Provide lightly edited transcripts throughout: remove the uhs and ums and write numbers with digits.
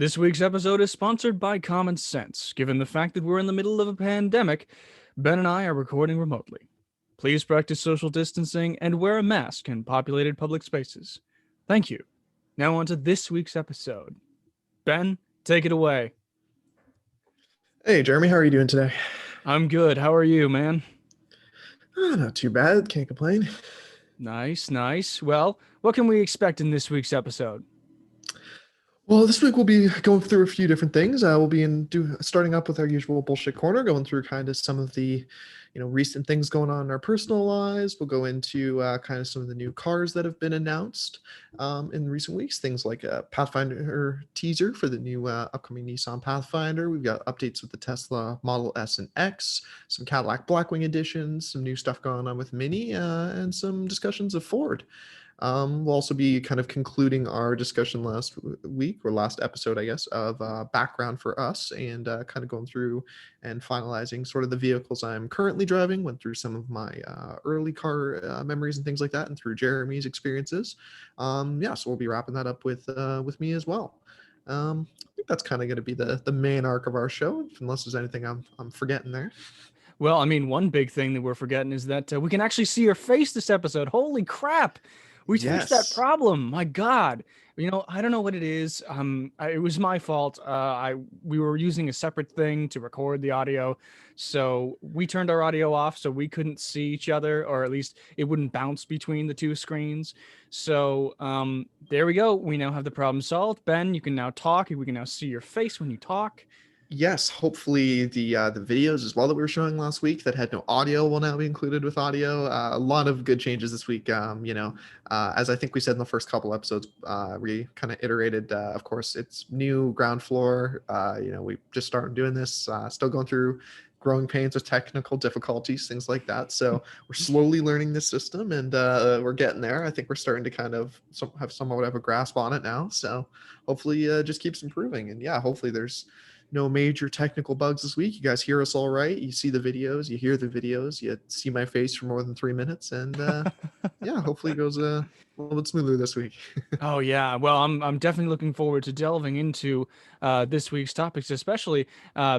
This week's episode is sponsored by Common Sense. Given the fact that we're in the middle of a pandemic, Ben and I are recording remotely. Please practice social distancing and wear a mask in populated public spaces. Thank you. Now on to this week's episode. Ben, take it away. Hey, Jeremy, how are you doing today? I'm good. How are you, man? Not too bad. Can't complain. Nice, nice. Well, what can we expect in this week's episode? Well, this week we'll be going through a few different things. We'll be starting up with our usual bullshit corner, going through kind of some of the, recent things going on in our personal lives. We'll go into kind of some of the new cars that have been announced in recent weeks. Things like a Pathfinder teaser for the new upcoming Nissan Pathfinder. We've got updates with the Tesla Model S and X, some Cadillac Blackwing editions, some new stuff going on with Mini, and some discussions of Ford. We'll also be kind of concluding our discussion last week, or last episode, I guess, of background for us, and kind of going through and finalizing sort of the vehicles I'm currently driving. Went through some of my early car memories and things like that, and through Jeremy's experiences. So we'll be wrapping that up with me as well. I think that's kind of going to be the main arc of our show, unless there's anything I'm forgetting there. Well, I mean, one big thing that we're forgetting is that we can actually see your face this episode. Holy crap! We fixed that Yes. problem. My God. I don't know what it is. It was my fault. We were using a separate thing to record the audio, so we turned our audio off so we couldn't see each other, or at least it wouldn't bounce between the two screens. So there we go. We now have the problem solved. Ben, you can now talk. We can now see your face when you talk. Yes, hopefully the videos as well that we were showing last week that had no audio will now be included with audio. A lot of good changes this week. As I think we said in the first couple episodes, we kind of iterated. Of course, it's new ground floor. We just started doing this. Still going through growing pains with technical difficulties, things like that. So we're slowly learning this system, and we're getting there. I think we're starting to kind of have somewhat of a grasp on it now. So hopefully, just keeps improving. And yeah, hopefully there's no major technical bugs this week. You guys hear us all right. You see the videos, you hear the videos, you see my face for more than 3 minutes, and hopefully it goes a little bit smoother this week. Oh yeah, well, I'm definitely looking forward to delving into this week's topics, especially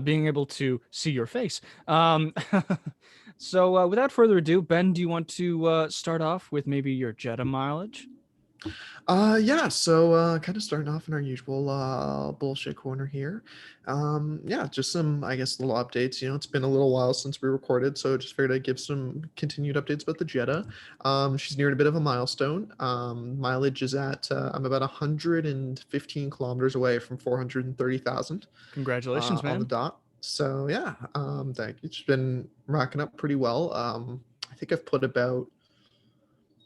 being able to see your face. So without further ado, Ben, do you want to start off with maybe your Jetta mileage? So kind of starting off in our usual bullshit corner here. Just some, I guess, little updates. It's been a little while since we recorded, so just figured I'd give some continued updates about the Jetta. She's nearing a bit of a milestone. Mileage is at I'm about 115 kilometers away from 430,000 Congratulations, on the man. dot. So yeah, thank you. It's been racking up pretty well. I think I've put about,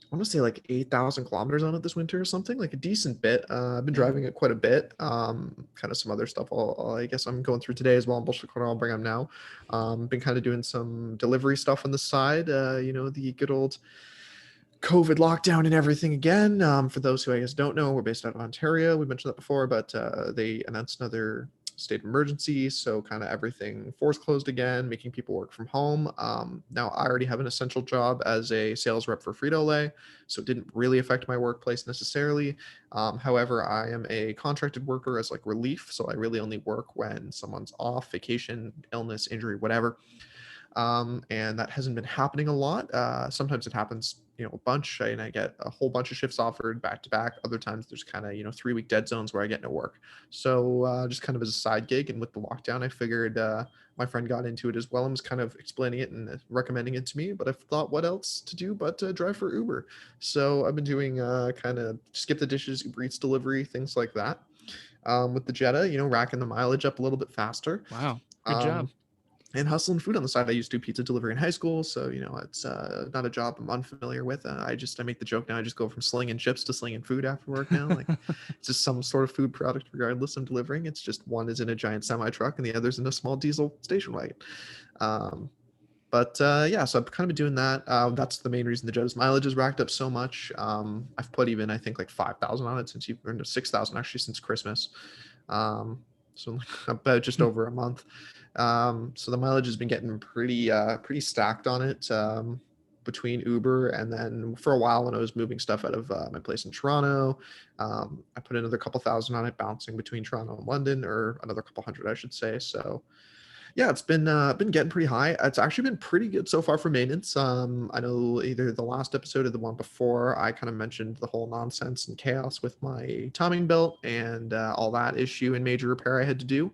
I want to say, like 8,000 kilometers on it this winter or something, like a decent bit. I've been Damn. driving it quite a bit. Kind of some other stuff I guess I'm going through today as well. Bullshit corner I'll bring up now. Been kind of doing some delivery stuff on the side. The good old COVID lockdown and everything again. For those who I guess don't know, we're based out of Ontario. We mentioned that before, but they announced another state of emergency, so kind of everything forced closed again, making people work from home. Now I already have an essential job as a sales rep for Frito-Lay, so it didn't really affect my workplace necessarily. However, I am a contracted worker as like relief, so I really only work when someone's off, vacation, illness, injury, whatever. And that hasn't been happening a lot. Sometimes it happens, a bunch, and I get a whole bunch of shifts offered back to back. Other times there's kind of, 3 week dead zones where I get no work. So just kind of as a side gig, and with the lockdown, I figured my friend got into it as well and was kind of explaining it and recommending it to me. But I thought, what else to do but drive for Uber? So I've been doing kind of skip the dishes, Uber Eats delivery, things like that. With the Jetta, racking the mileage up a little bit faster. Wow, good job. Um, and hustling food on the side. I used to do pizza delivery in high school, so it's not a job I'm unfamiliar with. I make the joke now. I just go from slinging chips to slinging food after work now. Like it's just some sort of food product, regardless I'm delivering. It's just one is in a giant semi truck and the other's in a small diesel station wagon. So I've kind of been doing that. That's the main reason the Jetta's mileage is racked up so much. I've put even, I think, like 5,000 on it since you've earned 6,000 actually since Christmas. So about just over a month. So the mileage has been getting pretty stacked on it. between Uber, and then for a while when I was moving stuff out of my place in Toronto, I put another couple thousand on it, bouncing between Toronto and London, or another couple hundred, I should say. So yeah, it's been getting pretty high. It's actually been pretty good so far for maintenance. I know either the last episode or the one before, I kind of mentioned the whole nonsense and chaos with my timing belt and all that issue and major repair I had to do.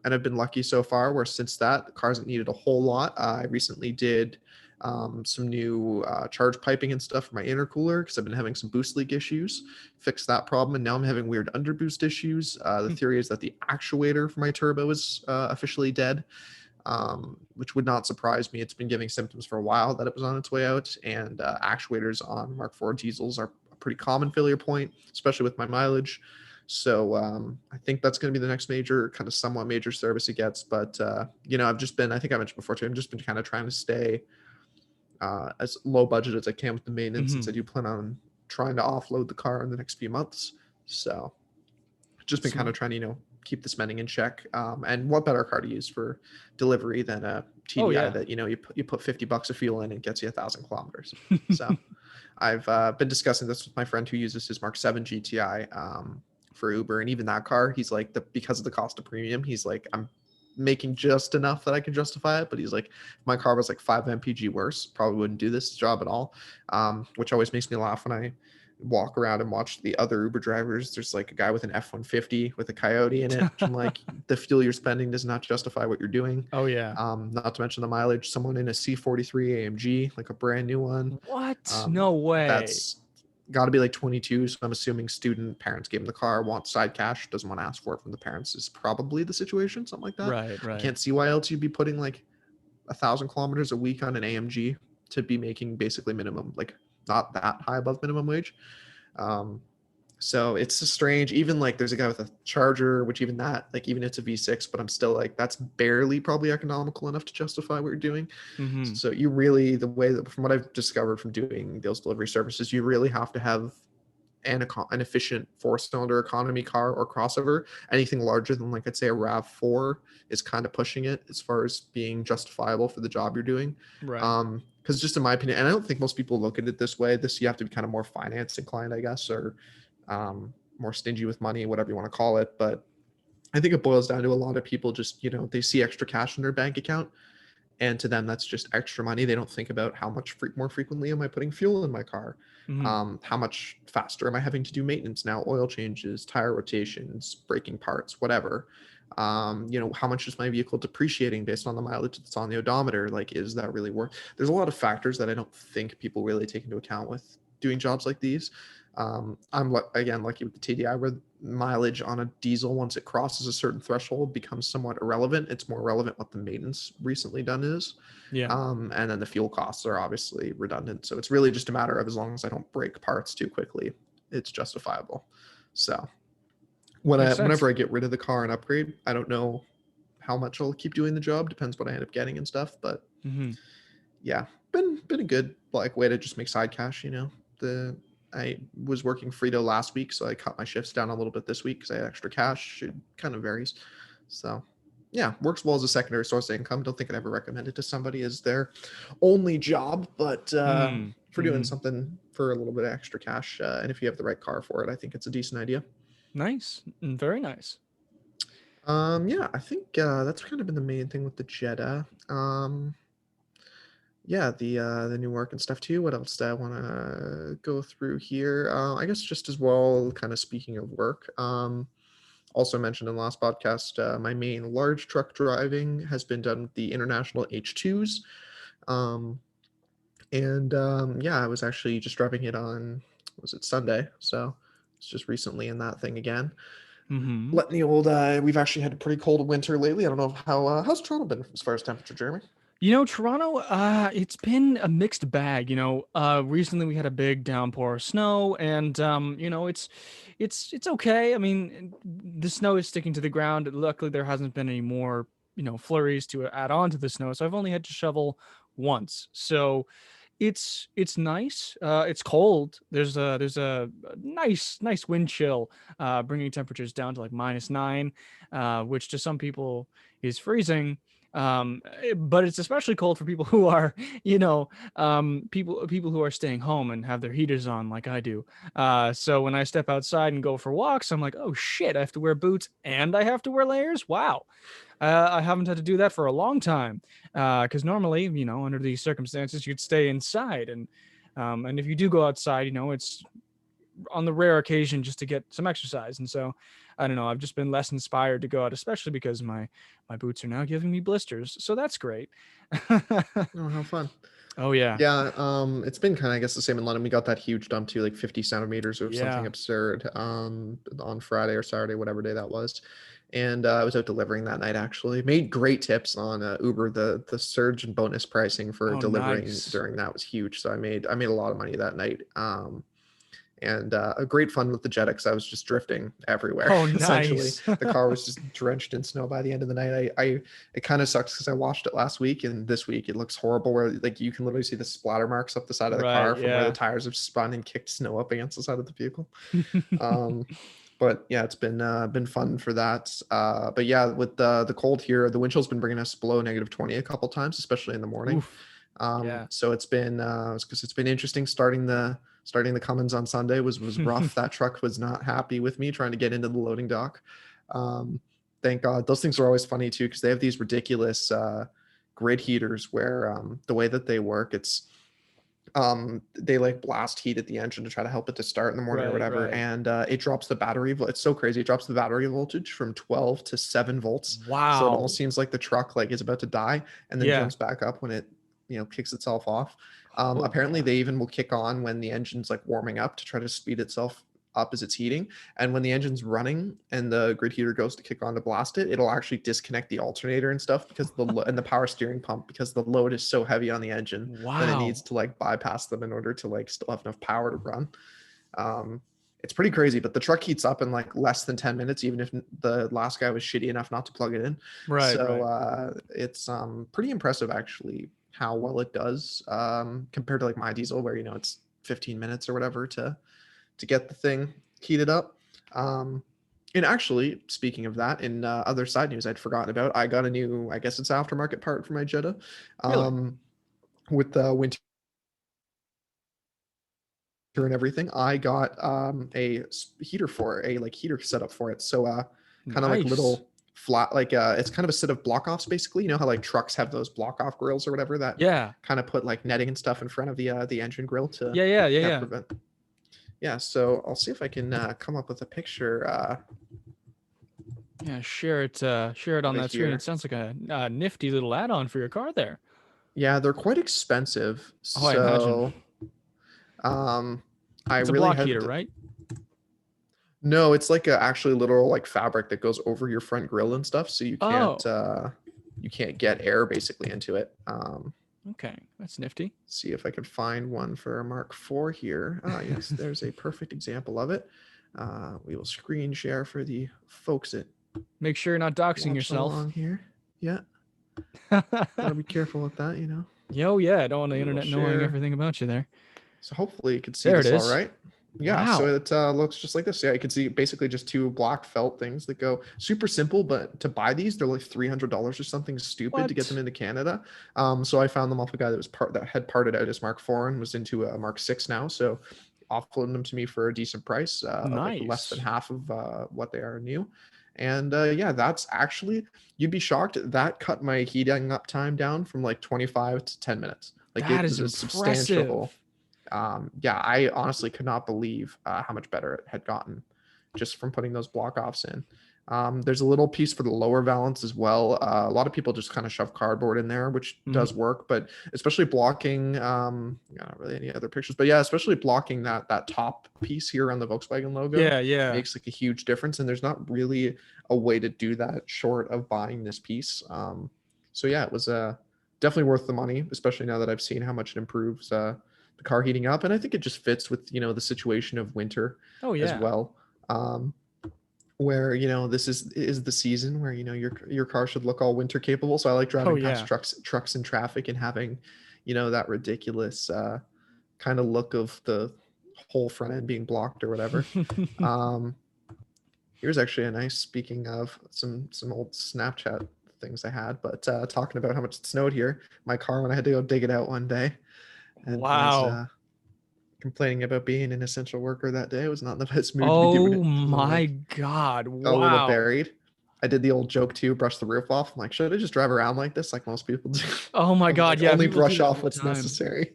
And I've been lucky so far where since that, the car hasn't needed a whole lot. I recently did some new charge piping and stuff for my intercooler because I've been having some boost leak issues. Fixed that problem, and now I'm having weird underboost issues. The theory is that the actuator for my turbo is officially dead, which would not surprise me. It's been giving symptoms for a while that it was on its way out, and actuators on Mark IV diesels are a pretty common failure point, especially with my mileage. So I think that's going to be the next major, kind of somewhat major service it gets. But I've just been, I think I mentioned before too, I've just been kind of trying to stay as low budget as I can with the maintenance, since I do plan on trying to offload the car in the next few months. So just been kind of trying to, keep the spending in check. And what better car to use for delivery than a TDI that, you put $50 of fuel in and gets you 1,000 kilometers. So I've been discussing this with my friend who uses his Mark 7 GTI for Uber, and even that car, he's like, because of the cost of premium, he's like, I'm making just enough that I can justify it. But he's like, if my car was like 5 mpg worse, probably wouldn't do this job at all. Which always makes me laugh when I walk around and watch the other Uber drivers. There's like a guy with an F-150 with a Coyote in it, which I'm like, the fuel you're spending does not justify what you're doing. Oh yeah. Not to mention the mileage. Someone in a C43 AMG, like a brand new one. What? No way. That's got to be like 22. So I'm assuming student parents gave him the car, wants side cash, doesn't want to ask for it from the parents, is probably the situation, something like that. Right. I can't see why else you'd be putting like 1,000 kilometers a week on an AMG to be making basically minimum, like not that high above minimum wage. So it's just strange. Even like there's a guy with a Charger, which even that, like even it's a V6, but I'm still like, that's barely probably economical enough to justify what you're doing. So you really, the way that, from what I've discovered from doing those delivery services, you really have to have an efficient 4-cylinder economy car or crossover. Anything larger than, like, I'd say a RAV4 is kind of pushing it as far as being justifiable for the job you're doing. Right. Because just in my opinion, and I don't think most people look at it this way, you have to be kind of more finance inclined, I guess, or more stingy with money, whatever you want to call it. But I think it boils down to a lot of people just, they see extra cash in their bank account, and to them that's just extra money. They don't think about how much more frequently am I putting fuel in my car, how much faster am I having to do maintenance now, oil changes, tire rotations, braking parts, whatever. How much is my vehicle depreciating based on the mileage that's on the odometer? Like, is that really worth? There's a lot of factors that I don't think people really take into account with doing jobs like these. I'm again lucky with the TDI, where mileage on a diesel, once it crosses a certain threshold, becomes somewhat irrelevant. It's more relevant what the maintenance recently done is. Yeah. And then the fuel costs are obviously redundant. So it's really just a matter of, as long as I don't break parts too quickly, it's justifiable. So whenever I get rid of the car and upgrade, I don't know how much I'll keep doing the job. Depends what I end up getting and stuff. But yeah, been a good like way to just make side cash. I was working Frito last week, so I cut my shifts down a little bit this week because I had extra cash. It kind of varies. So yeah, works well as a secondary source of income. Don't think I'd ever recommend it to somebody as their only job, but for doing something for a little bit of extra cash, and if you have the right car for it, I think it's a decent idea. Nice. Very nice. Yeah, I think that's kind of been the main thing with the Jetta. Yeah, the new work and stuff too. What else do I want to go through here? I guess just as well, kind of speaking of work. Also mentioned in the last podcast, my main large truck driving has been done with the International H2s. Yeah, I was actually just driving it on, was it Sunday? So it's just recently in that thing again. Letting the old, we've actually had a pretty cold winter lately. I don't know how's Toronto been as far as temperature, Jeremy? Toronto, it's been a mixed bag. Recently we had a big downpour of snow, and it's okay. I mean, the snow is sticking to the ground. Luckily, there hasn't been any more, flurries to add on to the snow. So I've only had to shovel once. So it's nice. It's cold. There's a nice wind chill, bringing temperatures down to like -9, which to some people is freezing. But it's especially cold for people who are, people who are staying home and have their heaters on like I do. So when I step outside and go for walks, I'm like, oh shit, I have to wear boots and I have to wear layers. Wow. I haven't had to do that for a long time. Because normally, under these circumstances, you'd stay inside, and if you do go outside, it's on the rare occasion just to get some exercise. And so, I don't know, I've just been less inspired to go out, especially because my boots are now giving me blisters. So that's great. Oh, how fun. Oh yeah. Yeah, it's been kind of, I guess, the same in London. We got that huge dump too, like 50 centimeters or something Yeah. absurd, on Friday or Saturday, whatever day that was. And I was out delivering that night actually. Made great tips on Uber. The surge and bonus pricing for Oh, delivering nice. during that was huge. So I made a lot of money that night. And a great fun with the Jetta because I was just drifting everywhere. Oh, Essentially, nice. the car was just drenched in snow by the end of the night. It kind of sucks because I washed it last week, and this week it looks horrible. Where like you can literally see the splatter marks up the side of the Right. car from where the Yeah. tires have spun and kicked snow up against the side of the vehicle. Um, but yeah, it's been fun for that. But yeah, with the cold here, the wind chill's been bringing us below -20 a couple times, especially in the morning. Oof. Yeah. So it's been because it's been interesting starting the Cummins on Sunday was rough. That truck was not happy with me trying to get into the loading dock. Um, thank God. Those things are always funny too because they have these ridiculous grid heaters where the way that they work, it's they like blast heat at the engine to try to help it to start in the morning or Right. whatever, Right. and it drops the it's so crazy. It drops the battery voltage from 12 to 7 volts, so it Wow. almost seems like the truck like is about to die, and then Yeah. jumps back up when it kicks itself off. Oh Apparently God. they even will kick on when the engine's like warming up to try to speed itself up as it's heating, and when the engine's running and the grid heater goes to kick on to blast it, it'll actually disconnect the alternator and stuff because and the power steering pump because the load is so heavy on the engine that it needs Wow. to like bypass them in order to like still have enough power to run. um it's pretty crazy, but the truck heats up in like less than 10 minutes even if the last guy was shitty enough not to plug it in. Right. So Right. it's pretty impressive actually how well it does, compared to like my diesel where it's 15 minutes or whatever to get the thing heated up. And actually, speaking of that, in other side news I'd forgotten about, I got a new, I guess it's aftermarket part for my Jetta. Really. With the winter and everything, I got heater for it, a like heater setup for it. So kind of like Nice. little flat, like it's kind of a set of block offs basically. You know how like trucks have those block off grills or whatever that Yeah. kind of put like netting and stuff in front of the engine grill to Yeah. Yeah. Yeah. yeah Yeah. prevent. Yeah, so I'll see if I can come up with a picture Yeah. Share it on of it that screen. It here. sounds like a nifty little add-on for your car there. Yeah, they're quite expensive. Oh, I imagine. So um I It's a really block had heater, right? no, it's like a actually literal like fabric that goes over your front grill and stuff, so Oh. you can't get air basically into it. Okay. That's nifty. See if I can find one for a Mark IV here. Ah, yes, there's a perfect example of it. We will screen share for the folks that Make sure you're not doxing watch yourself. along here. Yeah, gotta be careful with that. Yo, yeah. I don't want the We will internet knowing share. everything about you there. So hopefully you can see There it this all is. right. Yeah, so Wow. it looks just like this. Yeah, you can see basically just two black felt things that go super simple, but to buy these, they're like $300 or something stupid to get them What? into Canada. So I found them off a guy that had parted out his Mark IV and was into a Mark VI now. So offloaded them to me for a decent price, like less than Nice. half of what they are new. And yeah, that's actually, you'd be shocked, that cut my heating up time down from like 25 to 10 minutes. Like That it is was a substantial. impressive. Yeah, I honestly could not believe how much better it had gotten just from putting those block offs in. There's a little piece for the lower valance as well. A lot of people just kind of shove cardboard in there, which Mhm. does work, but especially blocking, not really any other pictures, but yeah, especially blocking that top piece here on the Volkswagen logo Yeah, yeah. makes like a huge difference. And there's not really a way to do that short of buying this piece. So yeah, it was definitely worth the money, especially now that I've seen how much it improves the car heating up, and I think it just fits with the situation of winter Oh, as yeah. well, where this is the season where your car should look all winter capable. So I like Oh, driving past yeah. trucks in traffic and having that ridiculous kind of look of the whole front end being blocked or whatever. um Here's actually a nice, speaking of some old Snapchat things I had. But talking about how much it snowed here, my car, when I had to go dig it out one day, and was Wow. complaining about being an essential worker that day. It was not in the best mood to be doing Oh it because I'm my like God. a little Wow. buried. I did the old joke too, brush the roof off. I'm like, should I just drive around like this like most people do? Oh my I'm God. like, Yeah, only people do brush that all off the what's time. necessary.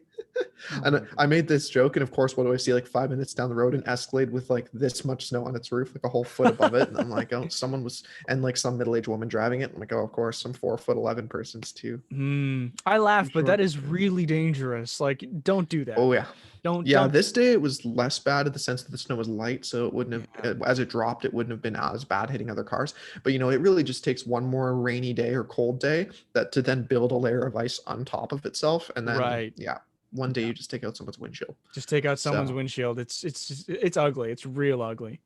Oh And my I God. made this joke, and of course, what do I see? Like 5 minutes down the road, an Escalade with like this much snow on its roof, like a whole foot above it. And I'm like, oh, someone was, and like some middle-aged woman driving it. I'm like, oh, of course, some 4'11" person's too I laugh, but that short. is really dangerous. Like, don't do that. Oh yeah. Yeah, Don't. this day it was less bad in the sense that the snow was light, so it wouldn't Yeah. have, as it dropped, it wouldn't have been as bad hitting other cars. But it really just takes one more rainy day or cold day that to then build a layer of ice on top of itself, and then Right. yeah, one day Yeah. you just take out someone's windshield. Just take out someone's So windshield. It's ugly. It's real ugly.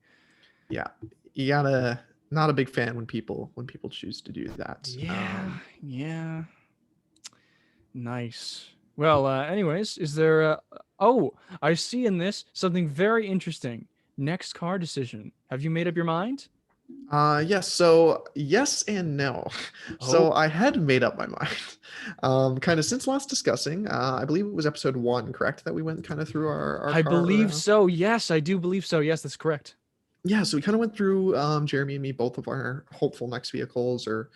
yeah, you gotta not a big fan when people choose to do that. Yeah. Yeah. Nice. Well, anyways, is there oh, I see in this something very interesting. Next car decision. Have you made up your mind? Yes. So yes and no. Oh, So I had made up my mind, kind of since last discussing. I believe it was episode 1, correct? That we went kind of through our I car. believe so. Yes, I do believe so. Yes, that's correct. Yeah. So we kind of went through Jeremy and me, both of our hopeful next vehicles or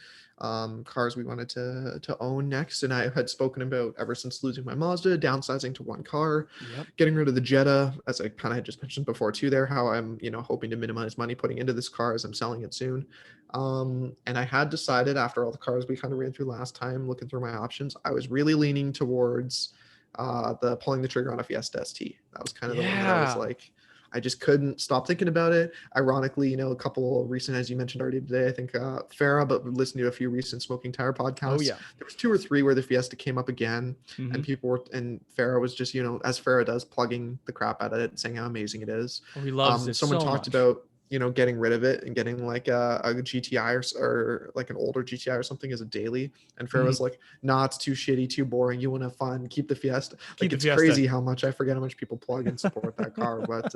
cars we wanted to own next. And I had spoken about ever since losing my Mazda, downsizing to one car, Yep. getting rid of the Jetta, as I kind of had just mentioned before too. There, how I'm hoping to minimize money putting into this car as I'm selling it soon. And I had decided after all the cars we kind of ran through last time, looking through my options, I was really leaning towards the pulling the trigger on a Fiesta ST. That was kind of the one that I was Yeah. like, I just couldn't stop thinking about it. Ironically, a couple recent, as you mentioned already today, I think Farah, but listening to a few recent Smoking Tire Oh podcasts, yeah. there was 2 or 3 where the Fiesta came up again, Mm-hmm. and people were, and Farah was just, as Farah does, plugging the crap out of it, saying how amazing it is. Oh, he loves it Someone so talked much. about, getting rid of it and getting like a GTI or like an older GTI or something as a daily, and Farah Mhm. was like, "Nah, it's too shitty, too boring. You want to have fun, keep the Fiesta." Keep Like the it's Fiesta. crazy how much I forget how much people plug and support that car, but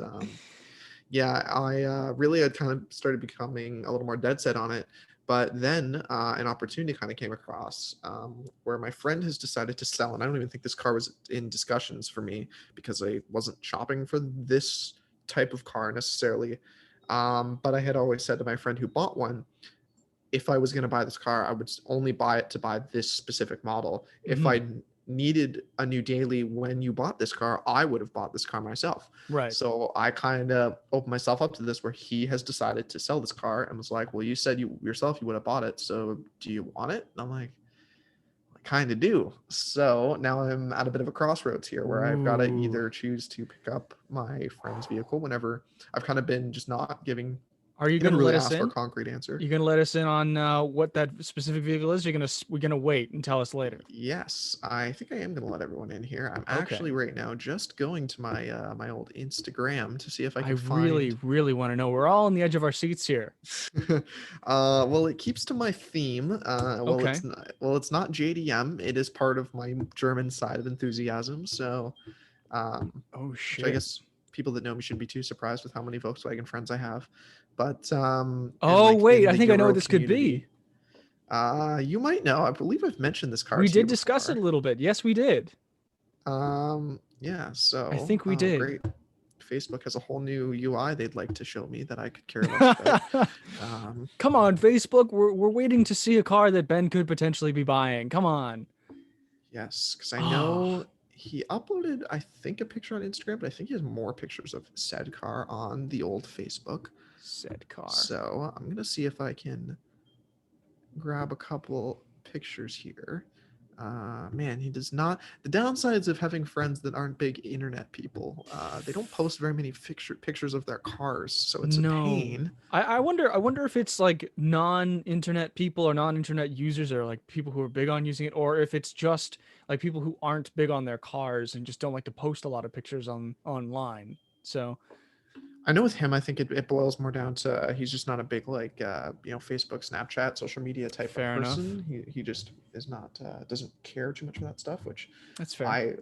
yeah, I really had kind of started becoming a little more dead set on it. But then an opportunity kind of came across where my friend has decided to sell, and I don't even think this car was in discussions for me because I wasn't shopping for this type of car necessarily. But I had always said to my friend who bought one, if I was going to buy this car, I would only buy it to buy this specific model. If Hmm. I needed a new daily when you bought this car, I would have bought this car myself. Right. So I kind of opened myself up to this where he has decided to sell this car and was like, well, you said you yourself you would have bought it. So do you want it? And I'm like, I kind of do. So now I'm at a bit of a crossroads here where I've got to Ooh. either choose to pick up my friend's vehicle whenever I've kind of been just not giving, Are you gonna never let really us asked for a in? concrete answer. You gonna let us in on what that specific vehicle is? We're gonna wait and tell us later. Yes, I think I am going to let everyone in here. I'm Okay. actually right now just going to my my old Instagram to see if I I can really, find. really want to know. We're all on the edge of our seats here. Well, it keeps to my theme. Okay. It's not JDM. It is part of my German side of enthusiasm. So, Oh which I shit. guess people that know me shouldn't be too surprised with how many Volkswagen friends I have. But and Oh like wait, in I the think I know what Euro this could be. community, you might know. I believe I've mentioned this car We to you did discuss it before. a little bit. Yes, we did. Yeah, I so think we did. great. Facebook has a whole new UI they'd like to show me that I could care less about. Um, Come on, Facebook. We're waiting to see a car that Ben could potentially be buying. Come on. yes, because I Oh, know he uploaded, I think, a picture on Instagram, but I think he has more pictures of said car on the old Facebook. said car. So I'm gonna see if I can grab a couple pictures here. Man, he does not. The downsides of having friends that aren't big internet people, they don't post very many pictures of their cars, so it's a No. pain. I wonder if it's like non-internet people or non-internet users or like people who are big on using it, or if it's just like people who aren't big on their cars and just don't like to post a lot of pictures online. So I know with him, I think it boils more down to he's just not a big like Facebook, Snapchat, social media type of fair enough. person. He just is not doesn't care too much for that stuff, which That's fair. I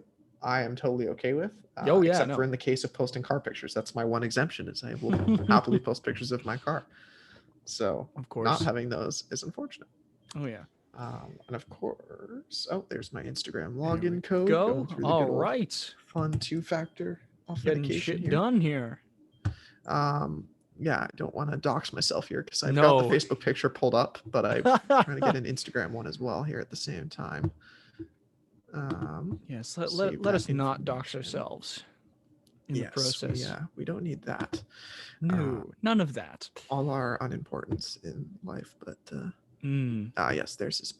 I am totally okay with, Oh yeah, except for no. in the case of posting car pictures. That's my one exemption is I will happily post pictures of my car. So Of not course. having those is unfortunate. Oh yeah. And of course, oh, there's my Instagram There we login code go. going through the All good old right. fun two-factor Getting authentication shit here. done here. Um, yeah, I don't want to dox myself here because I've got the No. Facebook picture pulled up, but I'm trying to get an Instagram one as well here at the same time. Yes, Save let that us not dox information. ourselves in the Yes, process. we don't need that. No, none of that. All our unimportance in life, but Mm. yes, there's his.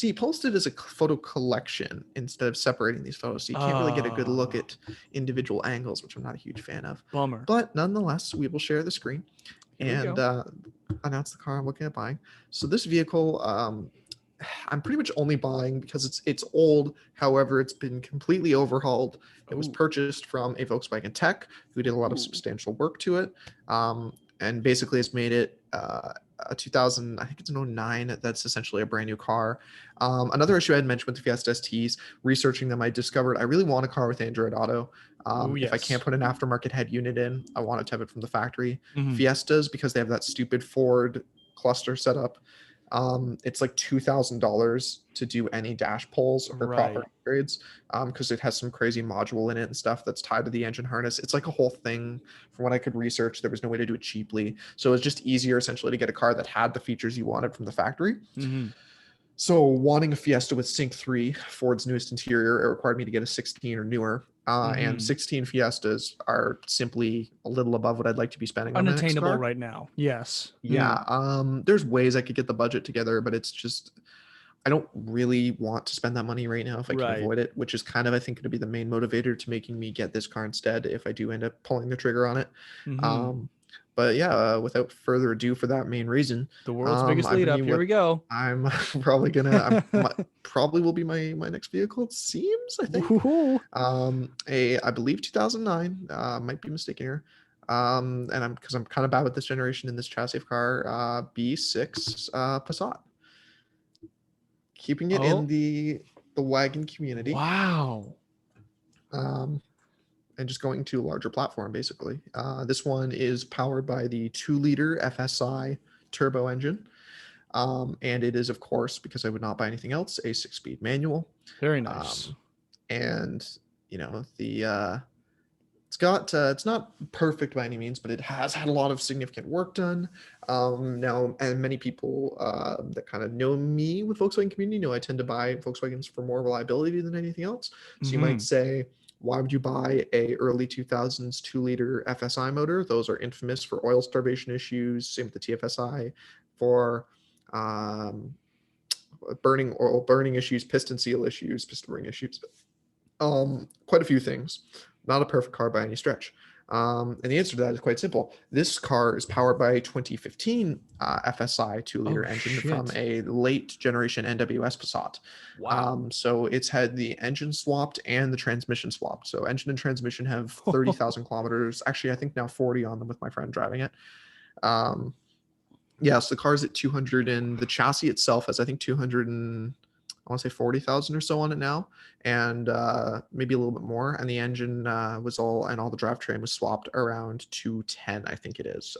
He posted as a photo collection instead of separating these photos, so you can't really get a good look at individual angles, which I'm not a huge fan of. Bummer. But nonetheless, we will share the screen Here we and go. announce the car I'm looking at buying. So this vehicle, I'm pretty much only buying because it's old. However, it's been completely overhauled. It was Ooh. purchased from a Volkswagen tech who did a lot of Ooh. substantial work to it, and basically has made it a 2000. I think it's an '09. That's essentially a brand new car. Another issue I had mentioned with the Fiesta STs, researching them, I discovered I really want a car with Android Auto. Ooh, If I can't yes. put an aftermarket head unit in, I want it to have it from the factory. Mhm. Fiestas, because they have that stupid Ford cluster setup, it's like $2,000 to do any dash pulls or proper Right. upgrades, because it has some crazy module in it and stuff that's tied to the engine harness. It's like a whole thing. From what I could research, there was no way to do it cheaply, so it was just easier essentially to get a car that had the features you wanted from the factory. Mhm. So wanting a Fiesta with Sync 3, Ford's newest interior, it required me to get a 16 or newer. And Mhm. 16 Fiestas are simply a little above what I'd like to be spending on my next Unattainable car. right now. Yes. Mm. Yeah, there's ways I could get the budget together, but it's just I don't really want to spend that money right now if I can Right. avoid it, which is kind of I think going to be the main motivator to making me get this car instead if I do end up pulling the trigger on it. Mhm. Um, but yeah, without further ado, for that main reason, The world's biggest I lead up. bring you Here we what go. I'm probably gonna. Probably will be my next vehicle. It seems, I think. Woohoo. A I believe 2009. Might be mistaken here. And I'm kind of bad with this generation in this chassis of car. B6 Passat, keeping it in Oh, the wagon community, wow. um, and just going to a larger platform basically. This one is powered by the 2-liter FSI turbo engine, and it is, of course, because I would not buy anything else, a 6-speed manual. Very nice. Um, and the it's not perfect by any means, but it has had a lot of significant work done. Now, and many people that kind of know me with Volkswagen community know I tend to buy Volkswagens for more reliability than anything else. So you might Mhm. say, why would you buy a early 2000s 2-liter FSI motor? Those are infamous for oil starvation issues. Same with the TFSI, for um, burning issues, piston seal issues, piston ring issues, quite a few things. Not a perfect car by any stretch. And the answer to that is quite simple. This car is powered by a 2015 FSI 2-liter Oh engine from shit. a late generation NWS Passat. Wow. So it's had the engine swapped and the transmission swapped. So engine and transmission have 30,000 kilometers. Actually, I think now 40 on them with my friend driving it. Um, yeah, so the car's at 200, and the chassis itself has, I think, 200 and I want to say 40,000 or so on it now, and maybe a little bit more. And the engine was all the drivetrain was swapped around 210, I think it is.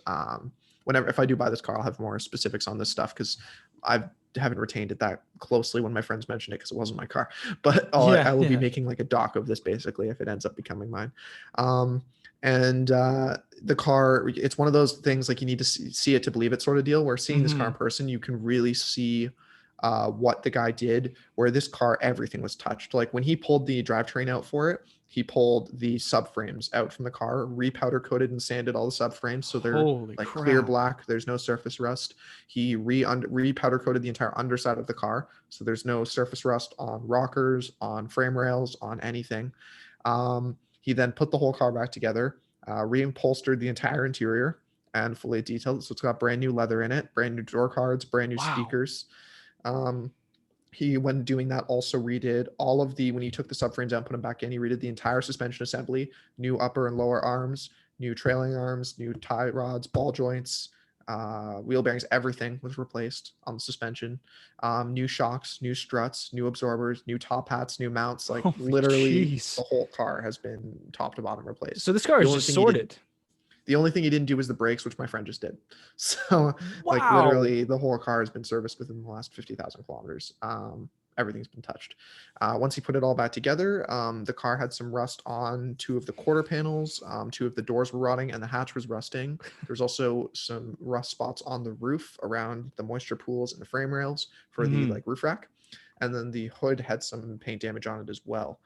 Whenever if I do buy this car, I'll have more specifics on this stuff because I haven't retained it that closely when my friends mentioned it because it wasn't my car. But Yeah, I will be yeah. making like a doc of this basically if it ends up becoming mine. Um, and the car, it's one of those things like you need to see it to believe it sort of deal, where seeing this car in Mhm. person you can really see what the guy did, where this car everything was touched. Like when he pulled the drivetrain out for it, he pulled the subframes out from the car, repowder coated and sanded all the subframes so they're Holy like clear crap. black, there's no surface rust. He repowder coated the entire underside of the car so there's no surface rust on rockers, on frame rails, on anything. He then put the whole car back together, reupholstered the entire interior and fully detailed. So it's got brand new leather in it, brand new door cards, brand new Wow. speakers. Um, he, when doing that, also redid all of the, when he took the subframes out and put them back in, he redid the entire suspension assembly, new upper and lower arms, new trailing arms, new tie rods, ball joints, wheel bearings, everything was replaced on the suspension. New shocks, new struts, new absorbers, new top hats, new mounts. Like Oh literally, jeez. the whole car has been top to bottom replaced. So this car The is only just thing he didn't sorted. The only thing he didn't do was the brakes, which my friend just did. So like Wow. literally the whole car has been serviced within the last 50,000 kilometers. Everything's been touched. Once he put it all back together, the car had some rust on two of the quarter panels. Two of the doors were rotting and the hatch was rusting. There's also some rust spots on the roof around the moisture pools and the frame rails for the Hmm. like roof rack. And then the hood had some paint damage on it as well.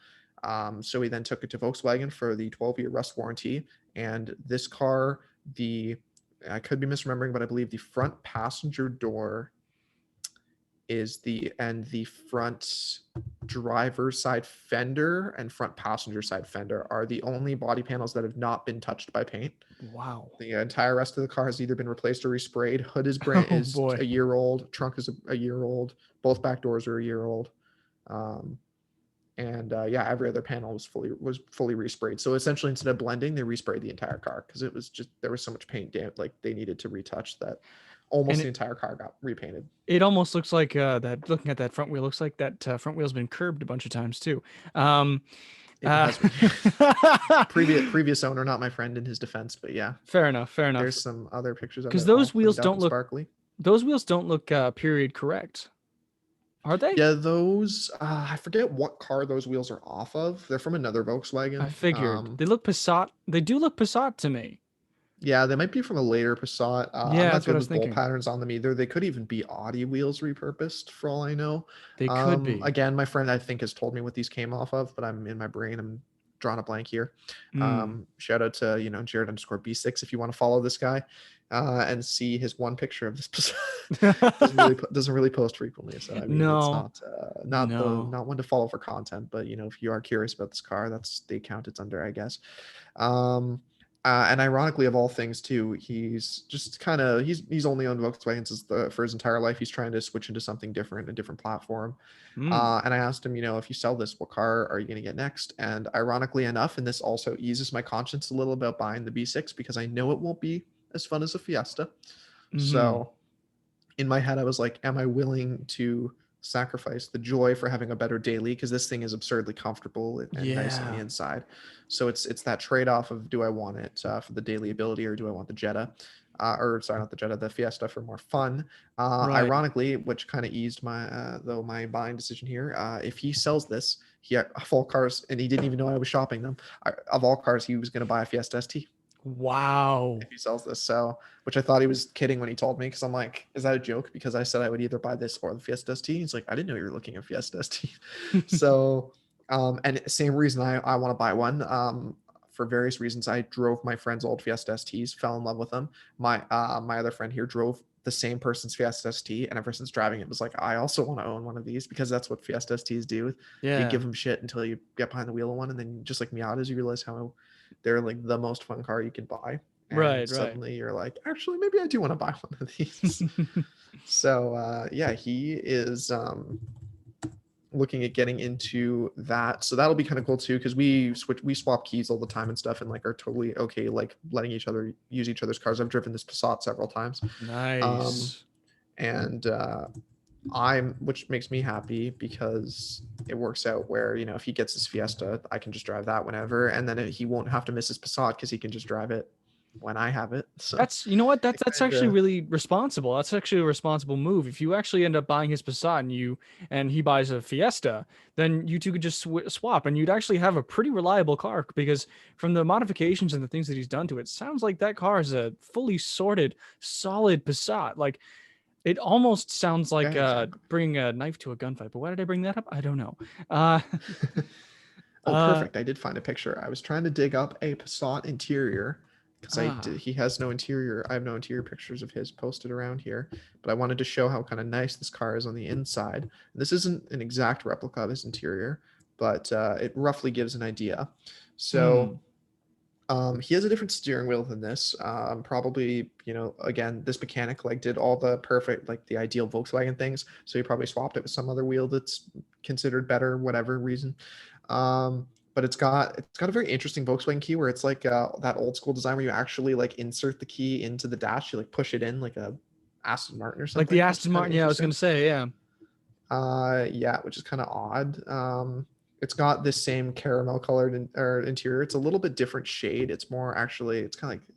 So we then took it to Volkswagen for the 12-year rust warranty. And this car, I could be misremembering, but I believe the front passenger door is the front driver's side fender and front passenger side fender are the only body panels that have not been touched by paint. Wow. The entire rest of the car has either been replaced or resprayed. Hood Oh is boy. a year old. Trunk is a year old. Both back doors are a year old. Um, and yeah, every other panel was fully resprayed. So essentially, instead of blending, they resprayed the entire car because it was just there was so much paint damage, like they needed to retouch that. Almost And the entire car got repainted. it almost looks like that. Looking at that front wheel, looks like that front wheel's been curbed a bunch of times too. Um, It uh, has been. Previous owner, not my friend in his defense, but yeah, fair enough. Fair enough. there's some other pictures of Because it all those wheels cleaned up don't and look sparkly. period correct, are they? Yeah, those I forget what car those wheels are off of. They're from another I Volkswagen. figured they look Passat. They do look Passat to me. Yeah, they might be from a later Passat. I'm Yeah, not that's what I good was with bolt thinking. patterns on them either. They could even be Audi wheels repurposed for all I know. They could be. Again, my friend I think has told me what these came off of, but I'm in my brain. I'm drawing a blank here. Hmm. Shout out to Jared underscore B6 if you want to follow this guy and see his one picture of this Passat. Doesn't really post frequently. So I mean, it's No, not no. not one to follow for content, but if you are curious about this car, that's the account it's under, I guess. Um, and ironically, of all things, too, he's just kind of he's only owned Volkswagens for his entire life. He's trying to switch into something different, a different platform. Hmm. And I asked him, if you sell this, what car are you going to get next? And ironically enough, and this also eases my conscience a little about buying the B6 because I know it won't be as fun as a Fiesta. Hmm. So in my head, I was like, am I willing to sacrifice the joy for having a better daily? Because this thing is absurdly comfortable and nice on the Yeah. inside. So it's that trade off of do I want it for the daily ability or do I want the Jetta? Or sorry, not the Jetta, the Fiesta for more fun. Right. Ironically, which kind of eased my buying decision here. If he sells this, of all cars, and he didn't even know I was shopping them. Of all cars, he was going to buy a Fiesta ST Wow. if he sells this. So, which I thought he was kidding when he told me because I'm like, is that a joke? Because I said I would either buy this or the Fiesta ST. He's like, I didn't know you were looking at Fiesta ST. So, and same reason I want to buy one. For various reasons, I drove my friend's old Fiesta STs, fell in love with them. My other friend here drove the same person's Fiesta ST, and ever since driving it was like, I also want to own one of these because that's what Fiesta STs do. You Yeah. give them shit until you get behind the wheel of one, and then just like Miatas, you realize how they're like the most fun car you can buy, and Right. Right. suddenly you're like, actually, maybe I do want to buy one of these. So yeah, he is looking at getting into that. So that'll be kind of cool too, because we swap keys all the time and stuff, and like are totally okay, like letting each other use each other's cars. I've driven this Passat several times, um, Nice. and which makes me happy because it works out where if he gets his Fiesta, I can just drive that whenever, and then he won't have to miss his Passat because he can just drive it when I have it. So That's, you know what? it That's kind actually of really responsible. That's actually a responsible move. If you actually end up buying his Passat and he buys a Fiesta, then you two could just swap and you'd actually have a pretty reliable car because from the modifications and the things that he's done to it, sounds like that car is a fully sorted, solid Passat. Like it almost sounds yeah, like exactly. bringing a knife to a gunfight. But why did I bring that up? I don't know. Uh, Oh, uh, perfect. I did find a picture. I was trying to dig up a Passat interior because ah, he has no interior. I have no interior pictures of his posted around here, but I wanted to show how kind of nice this car is on the inside. This isn't an exact replica of his interior, but it roughly gives an idea. So hmm. he has a different steering wheel than this. Probably, again, this mechanic like did all the perfect, like the ideal Volkswagen things. So he probably swapped it with some other wheel that's considered better, whatever reason. But it's got a very interesting Volkswagen key where it's like that old school design where you actually like insert the key into the dash. You like push it in like a Aston Martin or Like the something, which is Aston kind of Martin. Yeah, I was interesting. gonna say, yeah. Yeah, which is kind of odd. It's got this same caramel colored interior. It's a little bit different shade. It's more actually, it's kind of like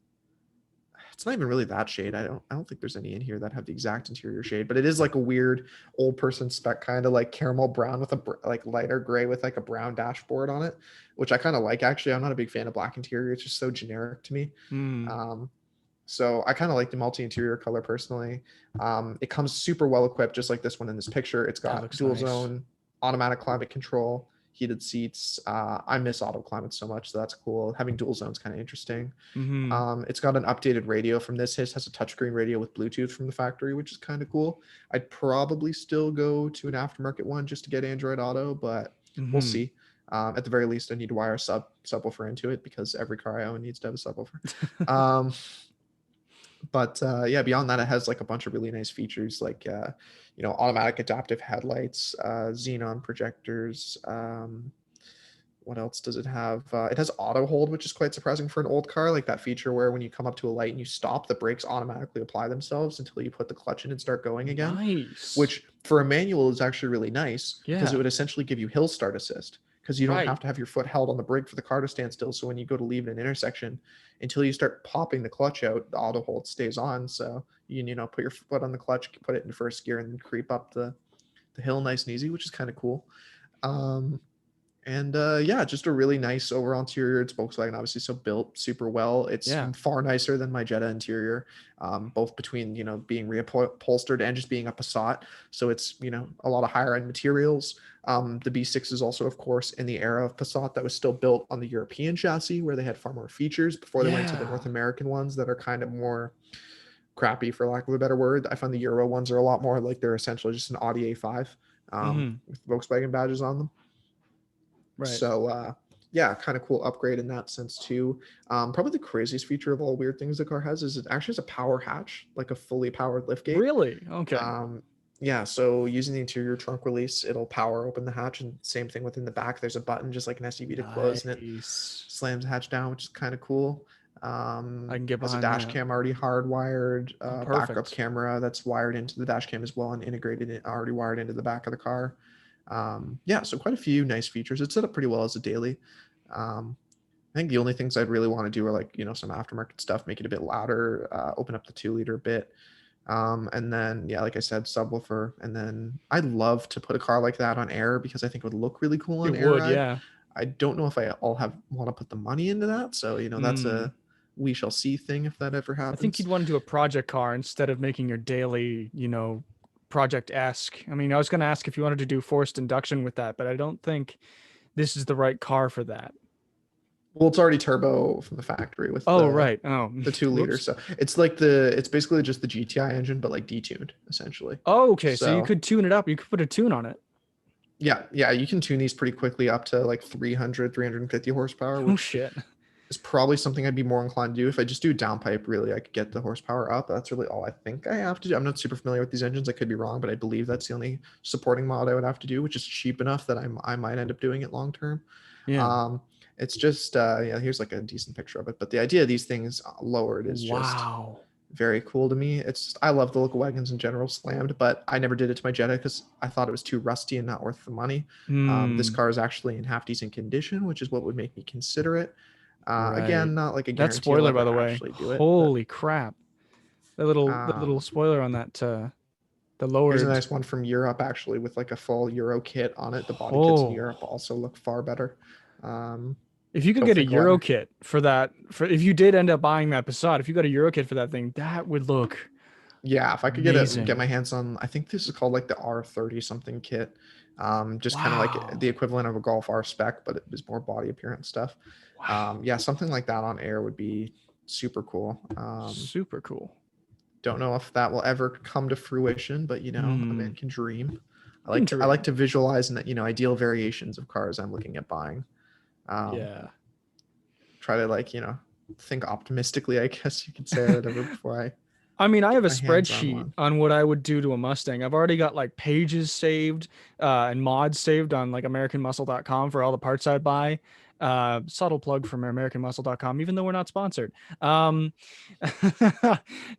it's not even really that shade. I don't think there's any in here that have the exact interior shade, but it is like a weird old person spec kind of like caramel brown with a like lighter gray with like a brown dashboard on it, which I kind of like actually. I'm not a big fan of black interior. It's just so generic to me. Hmm. Um, so I kind of like the multi-interior color personally. It comes super well equipped, just like this one in this picture. It's That got looks dual nice. zone, automatic climate control, heated seats. I miss auto climate so much, so that's cool. Having dual zones kind of interesting. Hmm. It's got an updated radio from this. His has a touchscreen radio with Bluetooth from the factory, which is kind of cool. I'd probably still go to an aftermarket one just to get Android Auto, but we'll Hmm. see. At the very least, I need to wire a subwoofer into it because every car I own needs to have a subwoofer. Um, but yeah, beyond that, it has like a bunch of really nice features like automatic adaptive headlights, xenon projectors. What else does it have? It has auto hold, which is quite surprising for an old car, like that feature where when you come up to a light and you stop, the brakes automatically apply themselves until you put the clutch in and start going again, Nice. which for a manual is actually really nice because it Yeah. would essentially give you hill start assist because you don't Right. have to have your foot held on the brake for the car to stand still. So when you go to leave at an intersection, until you start popping the clutch out, the auto hold stays on. So put your foot on the clutch, put it in first gear, and then creep up the hill nice and easy, which is kind of cool. Um, and yeah, just a really nice overall interior. It's Volkswagen, obviously, so built super well. It's Yeah. far nicer than my Jetta interior, both between being reupholstered and just being a Passat. So it's a lot of higher end materials. The B6 is also, of course, in the era of Passat that was still built on the European chassis, where they had far more features before they went to the Yeah. North American ones that are kind of more crappy, for lack of a better word. I find the Euro ones are a lot more like they're essentially just an Audi A5 Hmm. with Volkswagen badges on them. Right. So yeah, kind of cool upgrade in that sense too. Probably the craziest feature of all weird things the car has is it actually has a power hatch, like a fully powered liftgate. Really? Okay. Um, yeah, so using the interior trunk release, it'll power open the hatch, and same thing within the back. There's a button just like an SUV to close, and it Nice. slams the hatch down, which is kind of cool. I can get Has a behind dash that. cam already hardwired, Oh, backup perfect. camera that's wired into the dash cam as well and already wired into the back of the car. Yeah, so quite a few nice features. It's set up pretty well as a daily. Um, I think the only things I'd really want to do are like, some aftermarket stuff, make it a bit louder, open up the 2 liter a bit. And then, yeah, like I said, subwoofer. And then I'd love to put a car like that on air because I think it would look really cool It on air would, ride. yeah. I don't know if I'll want to put the money into that. So, that's Hmm. a we shall see thing if that ever I think happens. you'd want to do a project car instead of making your daily, project-esque. I mean, I was going to ask if you wanted to do forced induction with that, but I don't think this is the right car for that. Well, it's already turbo from the factory with Oh, the right. Oh, the 2 liter. whoops. So it's basically just the GTI engine, but like detuned essentially. Oh, okay. So you So could tune it up. You could put a tune on it. yeah, you can tune these pretty quickly up to like 350 horsepower, Oh, which shit. is probably something I'd be more inclined to do. If I just do downpipe, really, I could get the horsepower up. That's really all I think I have to do. I'm not super familiar with these engines. I could be wrong, but I believe that's the only supporting mod I would have to do, which is cheap enough that I might end up doing it long term. Yeah. Um, it's just yeah, here's like a decent picture of it. But the idea of these things lowered is just Wow. very cool to me. It's just, I love the local wagons in general, slammed, but I never did it to my Jetta because I thought it was too rusty and not worth the money. This Hmm. car is actually in half decent condition, which is what would make me consider it. Right. Again, not like a That guarantee I'll spoiler, by ever the way. actually do it, but Holy crap. That little um, spoiler on that the here's a lowered. nice one from Europe actually with like a full Euro kit on it. The body kits in Oh. Europe also look far better. Um, If you could don't get a think I'll Euro ever. kit for that, for if you did end up buying that Passat, if you got a Euro kit for that thing, that would look Yeah, if I could get amazing. my hands on, I think this is called like the R30 something kit. Just kind of like the Wow. equivalent of a Golf R spec, but it is more body appearance stuff. Wow. Yeah, something like that on air would be super cool. Super cool. Don't know if that will ever come to fruition, but a Hmm. man can dream. I Can like to I like dream. to visualize and ideal variations of cars I'm looking at buying. Um, Yeah. Try to like think optimistically, I guess you could say, or whatever before I I mean, I get have a my hands on spreadsheet one. on what I would do to a Mustang. I've already got like pages saved and mods saved on like AmericanMuscle.com for all the parts I'd buy. Subtle plug from AmericanMuscle.com, even though we're not sponsored. Um,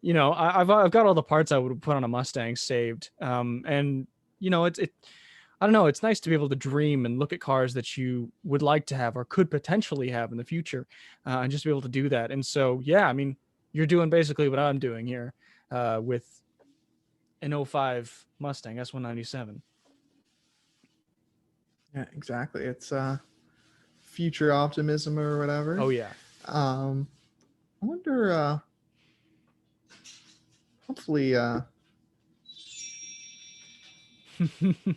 I've got all the parts I would put on a Mustang saved. And it I don't know. It's nice to be able to dream and look at cars that you would like to have or could potentially have in the future, and just be able to do that. And so, yeah, I mean, you're doing basically what I'm doing here with an '05 Mustang S197. Yeah, exactly. It's future optimism or whatever. Oh yeah. Um, I wonder. Hopefully,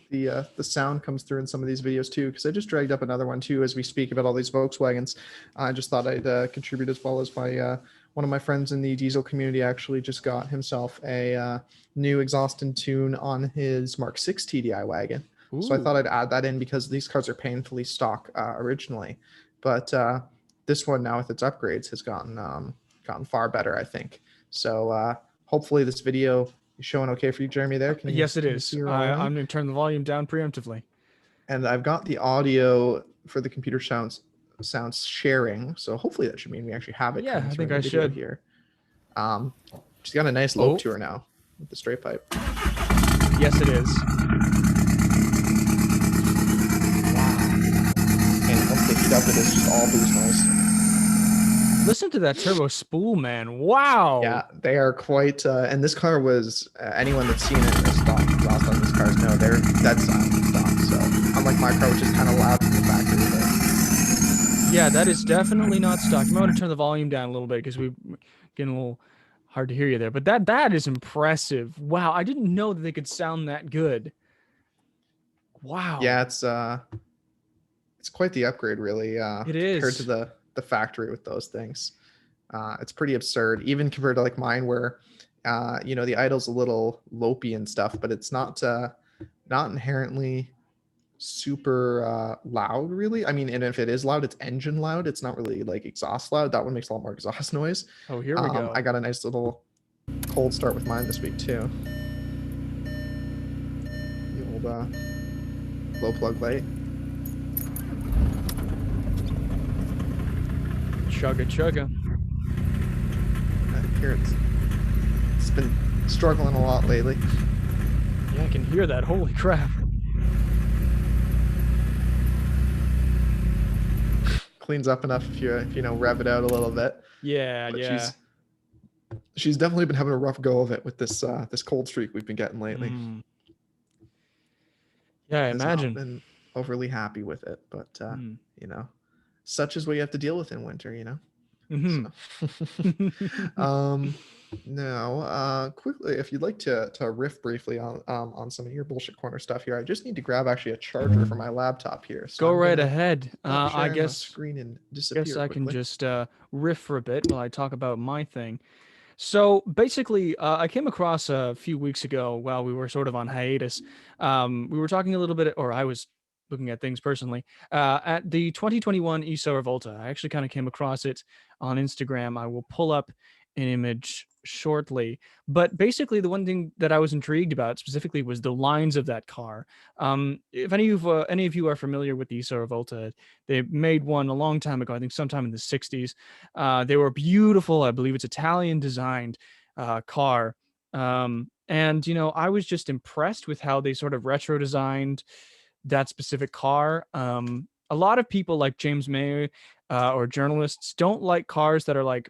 the sound comes through in some of these videos too, because I just dragged up another one too as we speak about all these Volkswagens. I just thought I'd contribute as well as my one of my friends in the diesel community actually just got himself a new exhaust and tune on his Mark 6 TDI wagon. So I thought Ooh. I'd add that in because these cars are painfully stock originally, but this one now with its upgrades has gotten far better, I think. So hopefully this video is showing okay for you, Jeremy. There, Yes, it can you is. see her all right? I'm going to turn the volume down preemptively. And I've got the audio for the computer sounds sharing. So hopefully that should mean we actually have it Yeah, coming I through think in the I video should. here. She's got a nice lope Oh, to her now with the straight pipe. yes, it is. And once they heat up, it is just all boost noise. Listen to that turbo spool, man. Wow. Yeah, they are quite. And this car was anyone that's seen it in a stock exhaust on these cars know they're dead silent in stock. So unlike my car, which is kind of loud from the factory, Yeah, that is definitely not stock. You might want to turn the volume down a little bit because we're getting a little hard to hear you there. But that is impressive. Wow, I didn't know that they could sound that good. Wow. yeah, it's quite the upgrade, really, It compared to is. the factory with those things. It's pretty absurd, even compared to like mine, where the idle's a little lopey and stuff, but it's not inherently super loud, really. I mean, and if it is loud, it's engine loud. It's not really like exhaust loud. That one makes a lot more exhaust noise. Oh, here we I go. got a nice little cold start with mine this week too. The old glow plug light. Chugga chugga. Here it's been struggling a lot lately. Yeah, I can hear that. Holy crap. Cleans up enough if you know rev it out a little bit. Yeah, But yeah. she's definitely been having a rough go of it with this cold streak we've been getting lately. Mm. Yeah, I Has not imagine. been overly happy with it, but Mm. such is what you have to deal with in winter, Hmm. So now quickly, if you'd like to riff briefly on some of your bullshit corner stuff here, I just need to grab actually a charger for my laptop here. So Go I'm right gonna ahead. stop I sharing my guess screen and guess disappear I can quickly. just riff for a bit while I talk about my thing. So basically, I came across a few weeks ago while we were sort of on hiatus. We were talking a little bit, or I was looking at things personally, at the 2021 ESO Revolta. I actually kind of came across it on Instagram. I will pull up an image shortly. But basically, the one thing that I was intrigued about specifically was the lines of that car. If any of you are familiar with the ESO Revolta, they made one a long time ago. I think sometime in the 60s. They were beautiful. I believe it's Italian designed car. And I was just impressed with how they sort of retro designed that specific car. A lot of people like James May or journalists don't like cars that are like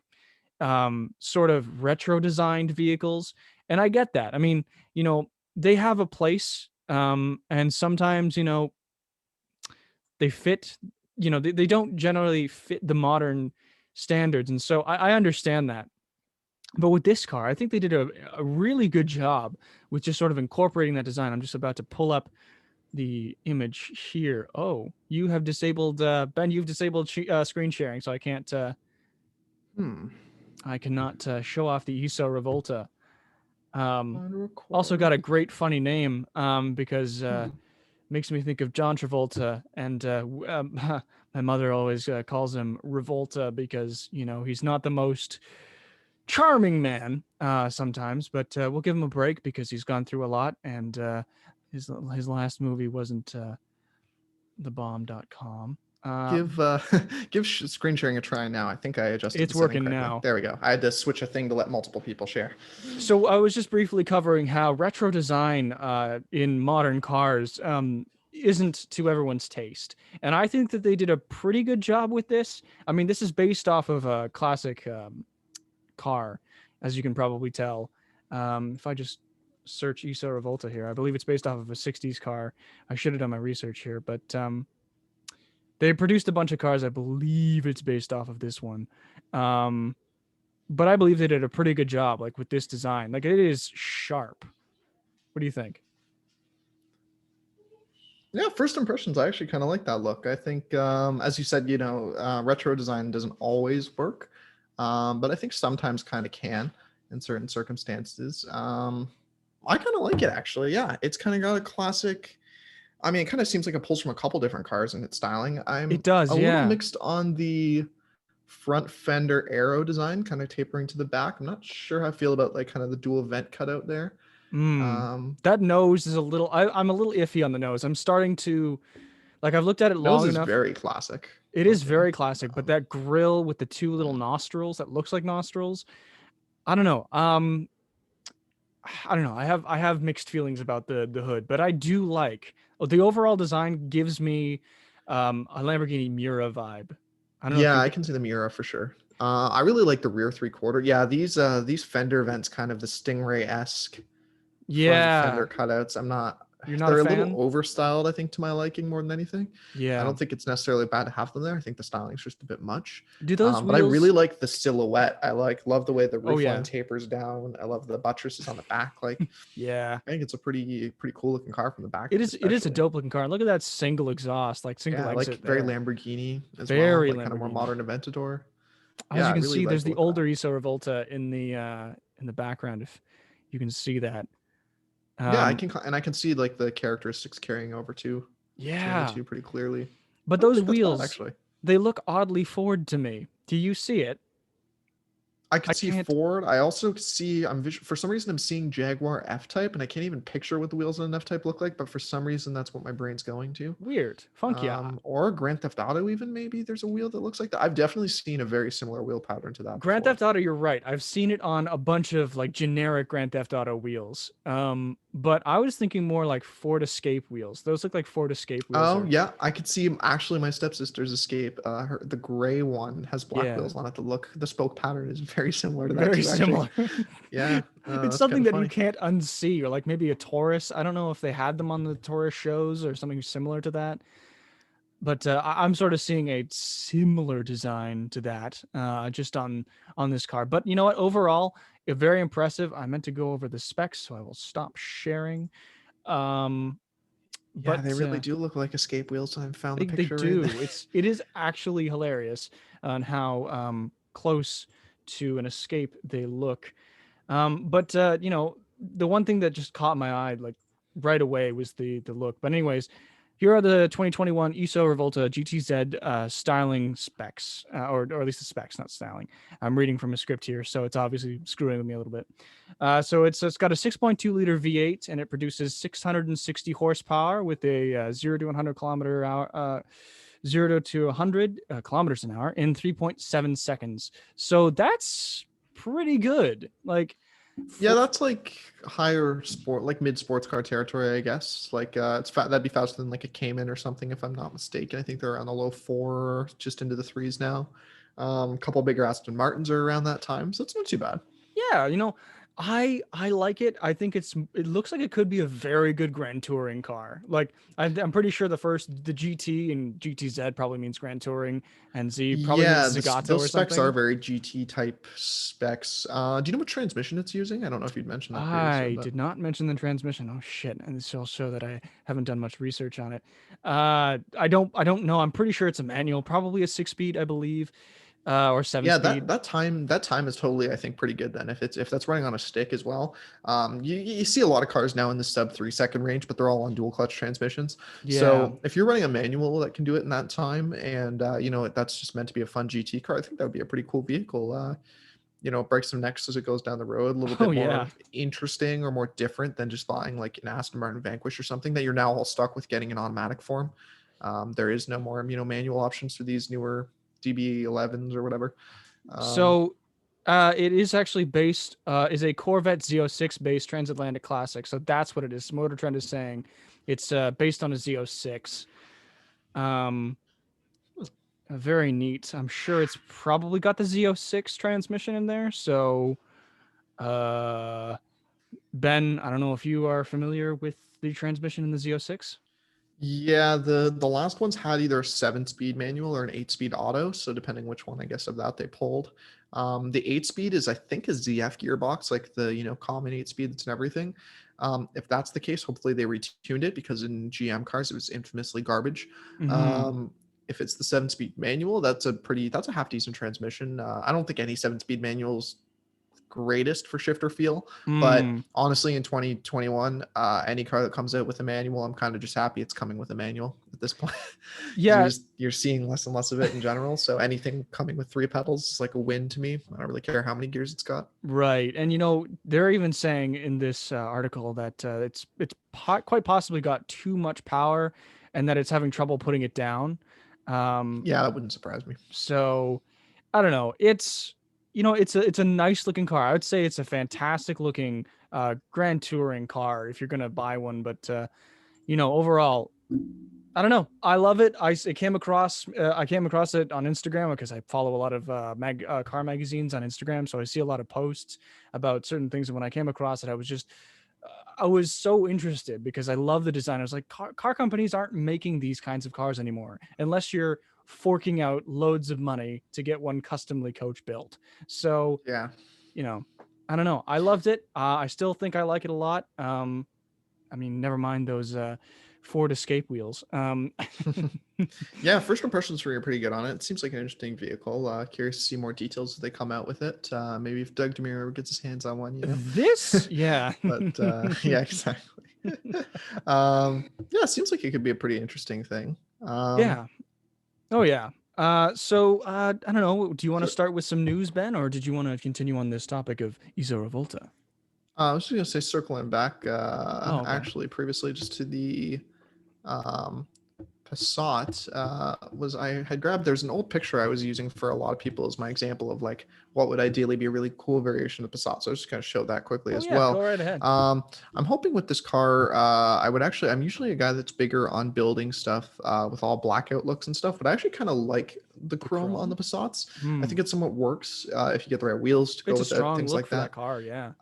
sort of retro designed vehicles. And I get that. I mean, they have a place. And sometimes, they fit, they don't generally fit the modern standards. And so I understand that. But with this car, I think they did a really good job with just sort of incorporating that design. I'm just about to pull up the image here. Oh, you have disabled, Ben, you've disabled screen sharing, so I can't, Hmm. I cannot show off the ESO Revolta. On Also got record. a great funny name because Hmm. makes me think of John Travolta, and my mother always calls him Revolta because he's not the most charming man sometimes, but we'll give him a break because he's gone through a lot, and his last movie wasn't thebomb.com. Give give screen sharing a try now. I think I adjusted the It's setting working correctly. now. There we go. I had to switch a thing to let multiple people share. So I was just briefly covering how retro design in modern cars isn't to everyone's taste, and I think that they did a pretty good job with this. I mean, this is based off of a classic car, as you can probably tell. If I just search ISO Revolta here, I believe it's based off of a 60s car. I should have done my research here, but they produced a bunch of cars. I believe it's based off of this one. Um, but I believe they did a pretty good job, like with this design. Like it is sharp. What do you think? Yeah, first impressions, I actually kind of like that look. I think, as you said, retro design doesn't always work, but I think sometimes kind of can in certain circumstances. I kind of like it actually. Yeah, it's kind of got a classic. I mean, it kind of seems like it pulls from a couple different cars in its styling. It I'm does, a little yeah. mixed on the front fender aero design, kind of tapering to the back. I'm not sure how I feel about like kind of the dual vent cutout there. Mm. Um, That nose is a little. I'm a little iffy on the nose. I'm starting to like. I've looked at it nose long is enough. very classic It is looking. very classic, but that grill with the two little nostrils that looks like nostrils. I don't know. I don't know. I have mixed feelings about the hood, but I do like the overall design gives me a Lamborghini Miura vibe. I don't know if Yeah, you I get can see that. the Miura for sure. I really like the rear three quarter. Yeah, these fender vents, kind of the Stingray esque front fender Yeah, cutouts. I'm not. you're not a They're a little fan? overstyled, I think, to my liking more than anything. I Yeah. don't think it's necessarily bad to have them there. I think the styling's just a bit much. Do those But I really wheels? like the silhouette. Love the way the Oh roofline yeah. tapers down. I love the buttresses on the back. Like Yeah. I think it's a pretty cool looking car from the back It end, is a especially. dope looking car. Look at that single exhaust, like single Yeah, like exit very there. Lamborghini as well, Very like kind of more Lamborghini. modern Aventador. As Yeah, you I can really see, like there's the the look of that. older ISO Revolta in the background if you can see that. Yeah, Um I can see like the characteristics carrying over too between the yeah. two pretty clearly. But I don't those think that's bad wheels, actually. they look oddly Ford to me. Do you see it? I I could see can't. Ford. I also see for some reason I'm seeing Jaguar F Type, and I can't even picture what the wheels on an F Type look like. But for some reason, that's what my brain's going to. Weird. Funky. Or Grand Theft Auto, even maybe there's a wheel that looks like that. I've definitely seen a very similar wheel pattern to that Grand before. Theft Auto, you're right. I've seen it on a bunch of like generic Grand Theft Auto wheels. But I was thinking more like Ford Escape wheels. Those look like Ford Escape wheels Oh are yeah, I could see actually my stepsister's Escape. The gray one has black yeah, wheels on it. The spoke pattern is very similar to that very too. Actually, similar. yeah, It's that's kind something of that you funny. can't unsee, or like maybe a Taurus. I don't know if they had them on the Taurus shows or something similar to that. But I'm sort of seeing a similar design to that just on this car. But you know what? Overall, very impressive. I meant to go over the specs, so I will stop sharing. Um, Yeah, they but really do look like Escape wheels. I found the they picture right there. do. It is actually hilarious on how close to an Escape they look. But the one thing that just caught my eye like right away was the look. But anyways, here are the 2021 ISO Revolta GTZ styling specs, or at least the specs, not styling. I'm reading from a script here, so it's obviously screwing with me a little bit. So it's got a 6.2 liter V8, and it produces 660 horsepower with a 0 to 100 kilometer hour. 0 to 100 kilometers an hour in 3.7 seconds. So that's pretty good. Like, Yeah, for, that's like higher sport, like mid sports car territory, I guess. Like that'd be faster than like a Cayman or something, if I'm not mistaken. I think they're around the low four, just into the threes now. A couple bigger Aston Martins are around that time, so it's not too bad. yeah, I like it. I think it looks like it could be a very good Grand Touring car. Like I'm pretty sure the GT and GTZ probably means Grand Touring, and Z probably Yeah, means Zagato those or specs are something. very GT type specs. Do you know what transmission it's using? I don't know if you'd mentioned that previously, I but did not mention the transmission. Oh shit! And this will show that I haven't done much research on it. I don't know. I'm pretty sure it's a manual, probably a 6 speed, I believe, or seven yeah, speed. that time is totally, I think, pretty good then. If that's running on a stick as well. You see a lot of cars now in the sub 3 second range, but they're all on dual clutch transmissions. Yeah. So if you're running a manual that can do it in that time, and that's just meant to be a fun GT car, I think that would be a pretty cool vehicle. It breaks some necks as it goes down the road, a little Oh bit yeah. more interesting or more different than just buying like an Aston Martin Vanquish or something that you're now all stuck with getting in automatic form. There is no more manual options for these newer DB11s or whatever. Um, So it is actually based is a Corvette Z06 based transatlantic classic. So that's what it is. Motor Trend is saying it's based on a Z06. Um Very neat. I'm sure it's probably got the Z06 transmission in there. So, uh, Ben, I don't know if you are familiar with the transmission in the Z06. Yeah, the last ones had either a 7-speed manual or an 8-speed auto, so depending which one I guess of that they pulled. The 8-speed is I think a ZF gearbox, like the common 8-speed that's in everything. If that's the case, hopefully they retuned it because in GM cars it was infamously garbage. Mm-hmm. Um, if it's the 7-speed manual, that's a half decent transmission. I don't think any 7-speed manuals greatest for shifter feel, but Mm. honestly in 2021 any car that comes out with a manual, I'm kind of just happy it's coming with a manual at this point because Yeah, you're seeing less and less of it in general, so anything coming with 3 pedals is like a win to me. I don't really care how many gears it's got. right. And they're even saying in this article that quite possibly got too much power, and that it's having trouble putting it down. Um, Yeah, that wouldn't surprise me. so I don't know. It's a nice looking car. I would say it's a fantastic looking grand touring car if you're gonna buy one. But overall, I don't know. I love it. I came across it on Instagram because I follow a lot of car magazines on Instagram, so I see a lot of posts about certain things. And when I came across it, I was so interested because I love the design. I was like, car companies aren't making these kinds of cars anymore unless you're forking out loads of money to get one customly coach built. So, Yeah. you know, I don't know. I loved it. I still think I like it a lot. I mean, never mind those Ford Escape wheels. Yeah, first impressions for you are pretty good on it. It seems like an interesting vehicle. Curious to see more details as they come out with it. Maybe if Doug Demir ever gets his hands on one. This, yeah. But yeah, exactly. Yeah, it seems like it could be a pretty interesting thing. Yeah. Oh, yeah. I don't know. Do you want to So start with some news, Ben, or did you want to continue on this topic of Iso Revolta? I was just gonna say, circling back, Oh, okay. actually previously just to the um, Passat was I had grabbed. There's an old picture I was using for a lot of people as my example of like what would ideally be a really cool variation of Passat. So I was just gonna show that quickly Oh, as yeah. Go well. right ahead. I'm hoping with this car, I'm usually a guy that's bigger on building stuff with all blackout looks and stuff, but I actually kind of like the The chrome on the chrome. Passats. I Hmm. think it somewhat works if you get the right wheels to go It's a with it, strong things look like for that that. car. Yeah.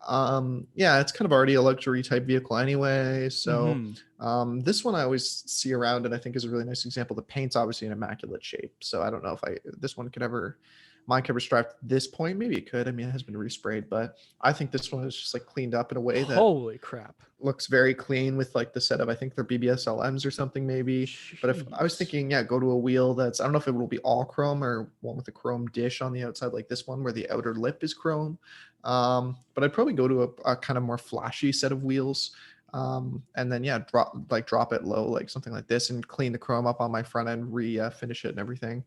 Yeah, it's kind of already a luxury type vehicle anyway. So Hmm. this one I always see around, and I think is a really nice example. The paint's obviously in immaculate shape, so I don't know if this one could ever mine could ever strive to this point. Maybe it could. I mean, it has been resprayed, but I think this one is just like cleaned up in a way that Holy crap. looks very clean with like the setup. I think they're BBS LMs or something maybe. But if I was Jeez. thinking, yeah, go to a wheel that's I don't know if it will be all chrome or one with a chrome dish on the outside like this one where the outer lip is chrome. But I'd probably go to a kind of more flashy set of wheels. And then yeah, drop it low like something like this and clean the chrome up on my front end, finish it and everything.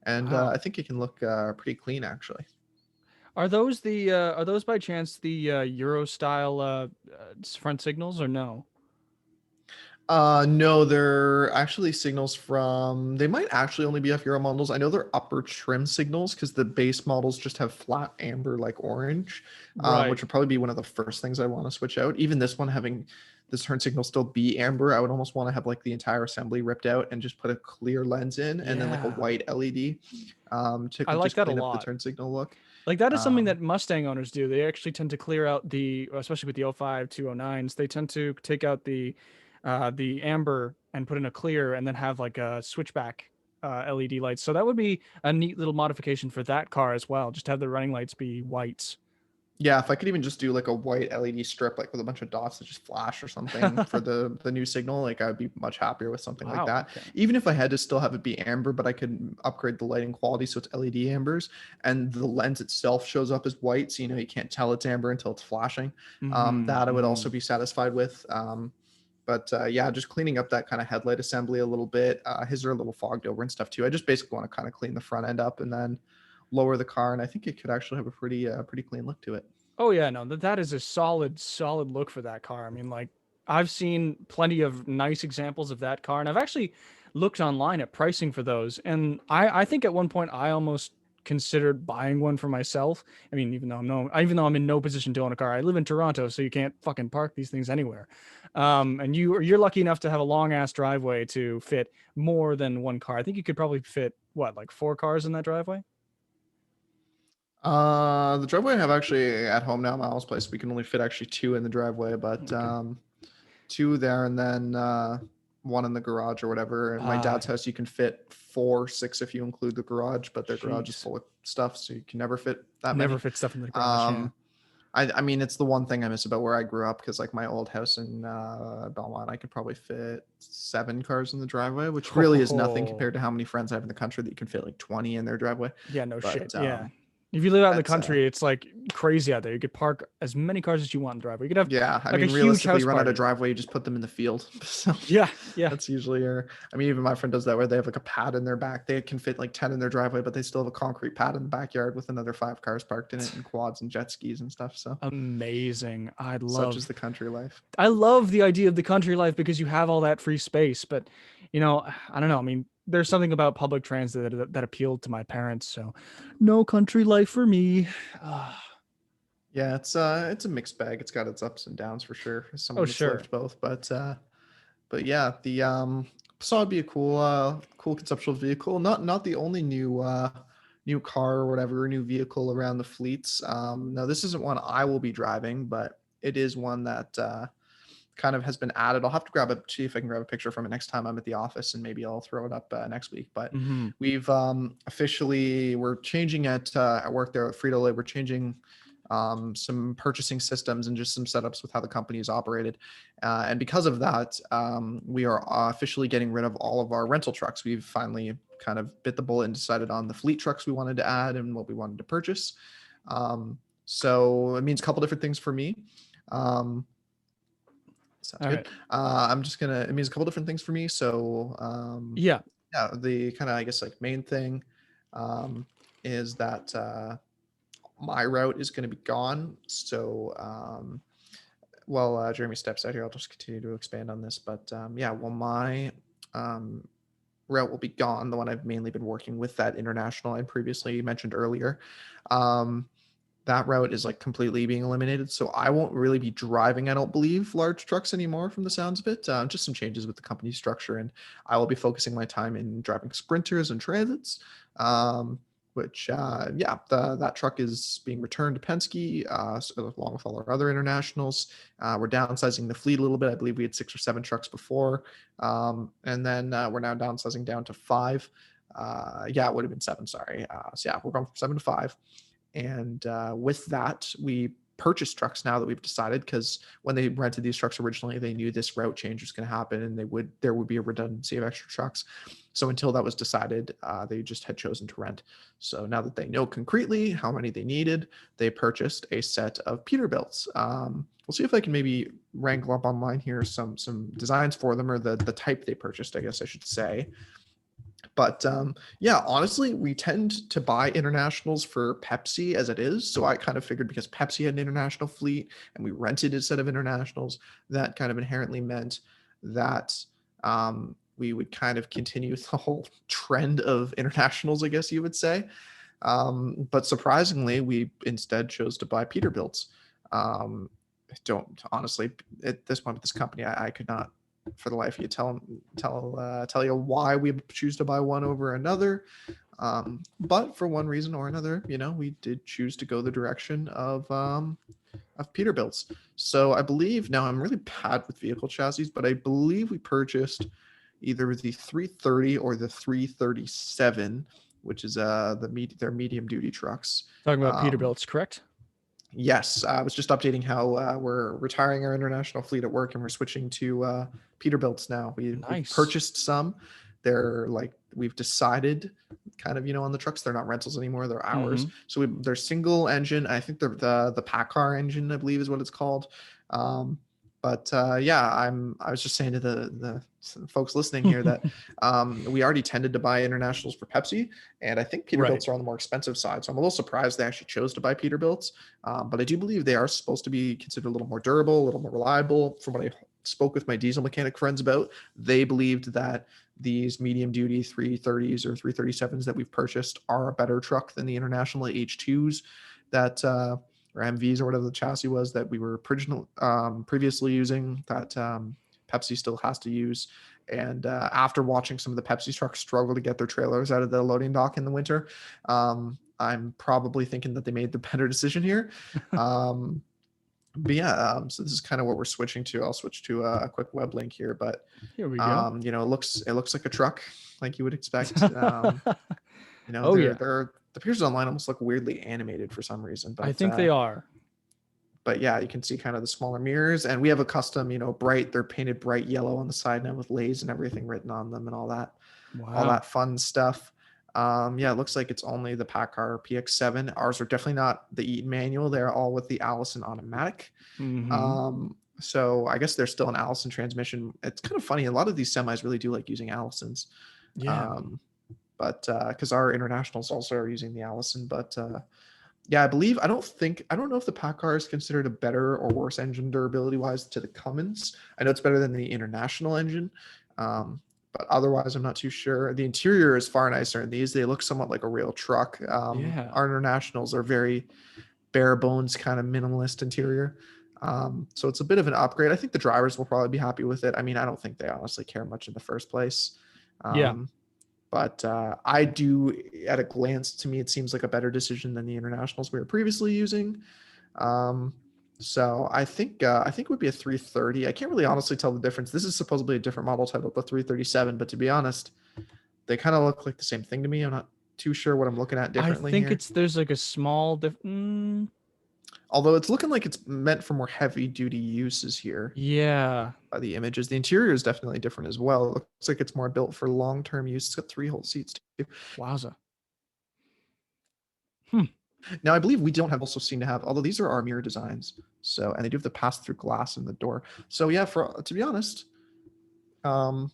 And I Wow. think it can look pretty clean actually. Are those by chance the Euro style front signals or no? No, they're actually signals from. They might actually only be F-Euro models. I know they're upper trim signals because the base models just have flat amber like orange, which Right. would probably be one of the first things I want to switch out. Even this one having this turn signal still be amber, I would almost want to have like the entire assembly ripped out and just put a clear lens in and then like a Yeah. white LED to I like just that a clean up the lot. turn signal look. Like that is something Um, that Mustang owners do. They actually tend to clear out especially with the '05 209s, they tend to take out the amber and put in a clear and then have like a switchback LED lights. So that would be a neat little modification for that car as well. Just have the running lights be whites. Yeah, if I could even just do like a white LED strip, like with a bunch of dots that just flash or something for the new signal, like I'd be much happier with something like Wow. that. Okay. Even if I had to still have it be amber, but I could upgrade the lighting quality so it's LED ambers, and the lens itself shows up as white, so you can't tell it's amber until it's flashing. That I would Mm-hmm. also be satisfied with. But yeah, just cleaning up that kind of headlight assembly a little bit. His are a little fogged over and stuff too. I just basically want to kind of clean the front end up and then lower the car, and I think it could actually have a pretty clean look to it. Oh yeah, no, that is a solid look for that car. I mean, like I've seen plenty of nice examples of that car, and I've actually looked online at pricing for those. And I think at one point I almost considered buying one for myself. I mean, even though I'm in no position to own a car, I live in Toronto, so you can't fucking park these things anywhere. And you're lucky enough to have a long ass driveway to fit more than one car. I think you could probably fit what, like 4 cars in that driveway? The driveway I have actually at home now, at my mom's place. We can only fit actually two in the driveway, but Okay. two there, and then one in the garage or whatever. At my Ah, dad's house, you can fit 4, 6 if you include the garage, but their garage is jeez. full of stuff, so you can never fit that Never many. fit stuff in the garage. Yeah. Um, I mean, it's the one thing I miss about where I grew up because, like, my old house in Belmont, I could probably fit 7 cars in the driveway, which really is nothing Oh, compared to how many friends I have in the country that you can fit like 20 in their driveway. yeah, no shit. But Yeah. If you live out in the that's country, it's like crazy out there. You could park as many cars as you want in the driveway. You could have Yeah, I like a mean, huge realistically, house you run out of party. driveway, you just put them in the field. So Yeah, yeah. that's usually your. I mean, even my friend does that where they have like a pad in their back. They can fit like 10 in their driveway, but they still have a concrete pad in the backyard with another 5 cars parked in it and quads and jet skis and stuff. So Amazing. such is the country life. I love the idea of the country life because you have all that free space, but I don't know. I mean, there's something about public transit that appealed to my parents, so no country life for me. Ah, Yeah, it's a mixed bag. It's got its ups and downs for sure. As oh, someone that's sure. lived both, but yeah, the so it'd be a cool conceptual vehicle. Not the only new car or whatever, new vehicle around the fleets. Now this isn't one I will be driving, but it is one that kind of has been added. I'll have to see if I can grab a picture from it next time I'm at the office, and maybe I'll throw it up next week. But Hmm. we've officially we're changing at work there at Frito Lay. We're changing some purchasing systems and just some setups with how the company is operated. And because of that, we are officially getting rid of all of our rental trucks. We've finally kind of bit the bullet and decided on the fleet trucks we wanted to add and what we wanted to purchase. So it means a couple different things for me. Um, Sounds All good. right. It means a couple different things for me. So, Yeah. yeah, the kind of, I guess, like main thing um, is that my route is going to be gone. So, while Jeremy steps out here, I'll just continue to expand on this. But yeah, well, my um, route will be gone. The one I've mainly been working with, that international I previously mentioned earlier. Um, that route is like completely being eliminated. So I won't really be driving, I don't believe, large trucks anymore from the sounds of it. Just some changes with the company structure. And I will be focusing my time in driving sprinters and transits, which, yeah, that truck is being returned to Penske, so along with all our other internationals. We're downsizing the fleet a little bit. I believe we had 6 or 7 trucks before. And then we're now downsizing down to 5. Yeah, it would have been 7, sorry. So yeah, we're going from 7 to 5. And with that, we purchased trucks now that we've decided, because when they rented these trucks originally, they knew this route change was going to happen and there would be a redundancy of extra trucks. So until that was decided, they just had chosen to rent. So now that they know concretely how many they needed, they purchased a set of Peterbilts. We'll see if I can maybe wrangle up online here some designs for them, or the type they purchased, I guess I should say. But yeah, honestly, we tend to buy internationals for Pepsi as it is. So I kind of figured, because Pepsi had an international fleet and we rented a set of internationals, that kind of inherently meant that we would kind of continue the whole trend of internationals, I guess you would say. But surprisingly, we instead chose to buy Peterbilts. I don't honestly, at this point with this company, I could not for the life of you tell you why we choose to buy one over another. But for one reason or another, we did choose to go the direction of Peterbilt's. So I believe, now I'm really bad with vehicle chassis, but I believe we purchased either the 330 or the 337, which is their medium duty trucks. Talking about Um, Peterbilt's, correct? Yes, I was just updating how we're retiring our international fleet at work and we're switching to Peterbilts now. We've Nice. purchased some. They're like, we've decided kind of, on the trucks, they're not rentals anymore, they're ours. Hmm. So they're single engine. I think they're the pack car engine, I believe is what it's called. Um, but yeah, I was just saying to the folks listening here that we already tended to buy internationals for Pepsi, and I think Right. Peterbilts are on the more expensive side. So I'm a little surprised they actually chose to buy Peterbilts. But I do believe they are supposed to be considered a little more durable, a little more reliable. From what I spoke with my diesel mechanic friends about, they believed that these medium duty 330s or 337s that we've purchased are a better truck than the international H2s that or MVs or whatever the chassis was that we were previously using, that Pepsi still has to use. And after watching some of the Pepsi trucks struggle to get their trailers out of the loading dock in the winter, I'm probably thinking that they made the better decision here. But yeah, so this is kind of what we're switching to. I'll switch to a quick web link here, but Here we go. it looks like a truck, like you would expect. Oh yeah, The pictures online almost look weirdly animated for some reason, I but think they are. but yeah, you can see kind of the smaller mirrors, and we have a custom, they're painted bright yellow on the side now with Lay's and everything written on them and all Wow. that fun stuff. Yeah, it looks like it's only the PACCAR PX7. Ours are definitely not the Eaton manual. They're all with the Allison automatic. So I guess they're still an Allison transmission. It's kind of funny. A lot of these semis really do like using Allisons. Yeah. But because our internationals also are using the Allison, but yeah, I don't know if the PACCAR is considered a better or worse engine durability wise to the Cummins. I know it's better than the international engine. But otherwise, I'm not too sure. The interior is far nicer in these. They look somewhat like a real truck. Yeah. Our internationals are very bare bones, kind of minimalist interior. So it's a bit of an upgrade. I think the drivers will probably be happy with it. I mean, I don't think they honestly care much in the first place. Yeah. But I do, at a glance, to me, it seems like a better decision than the internationals we were previously using. So I think it would be a 330. I can't really honestly tell the difference. This is supposedly a different model titled the 337, but to be honest, they kind of look like the same thing to me. I'm not too sure what I'm looking at differently I think here. there's like a small Although it's looking like it's meant for more heavy duty uses here. Yeah. By the images, the interior is definitely different as well. It looks like it's more built for long term use. It's got 3 whole seats too. Wowza. Now, I believe we don't have also seem to have, although these are our mirror designs. So, and they do have the pass through glass in the door. So yeah, to be honest, I'm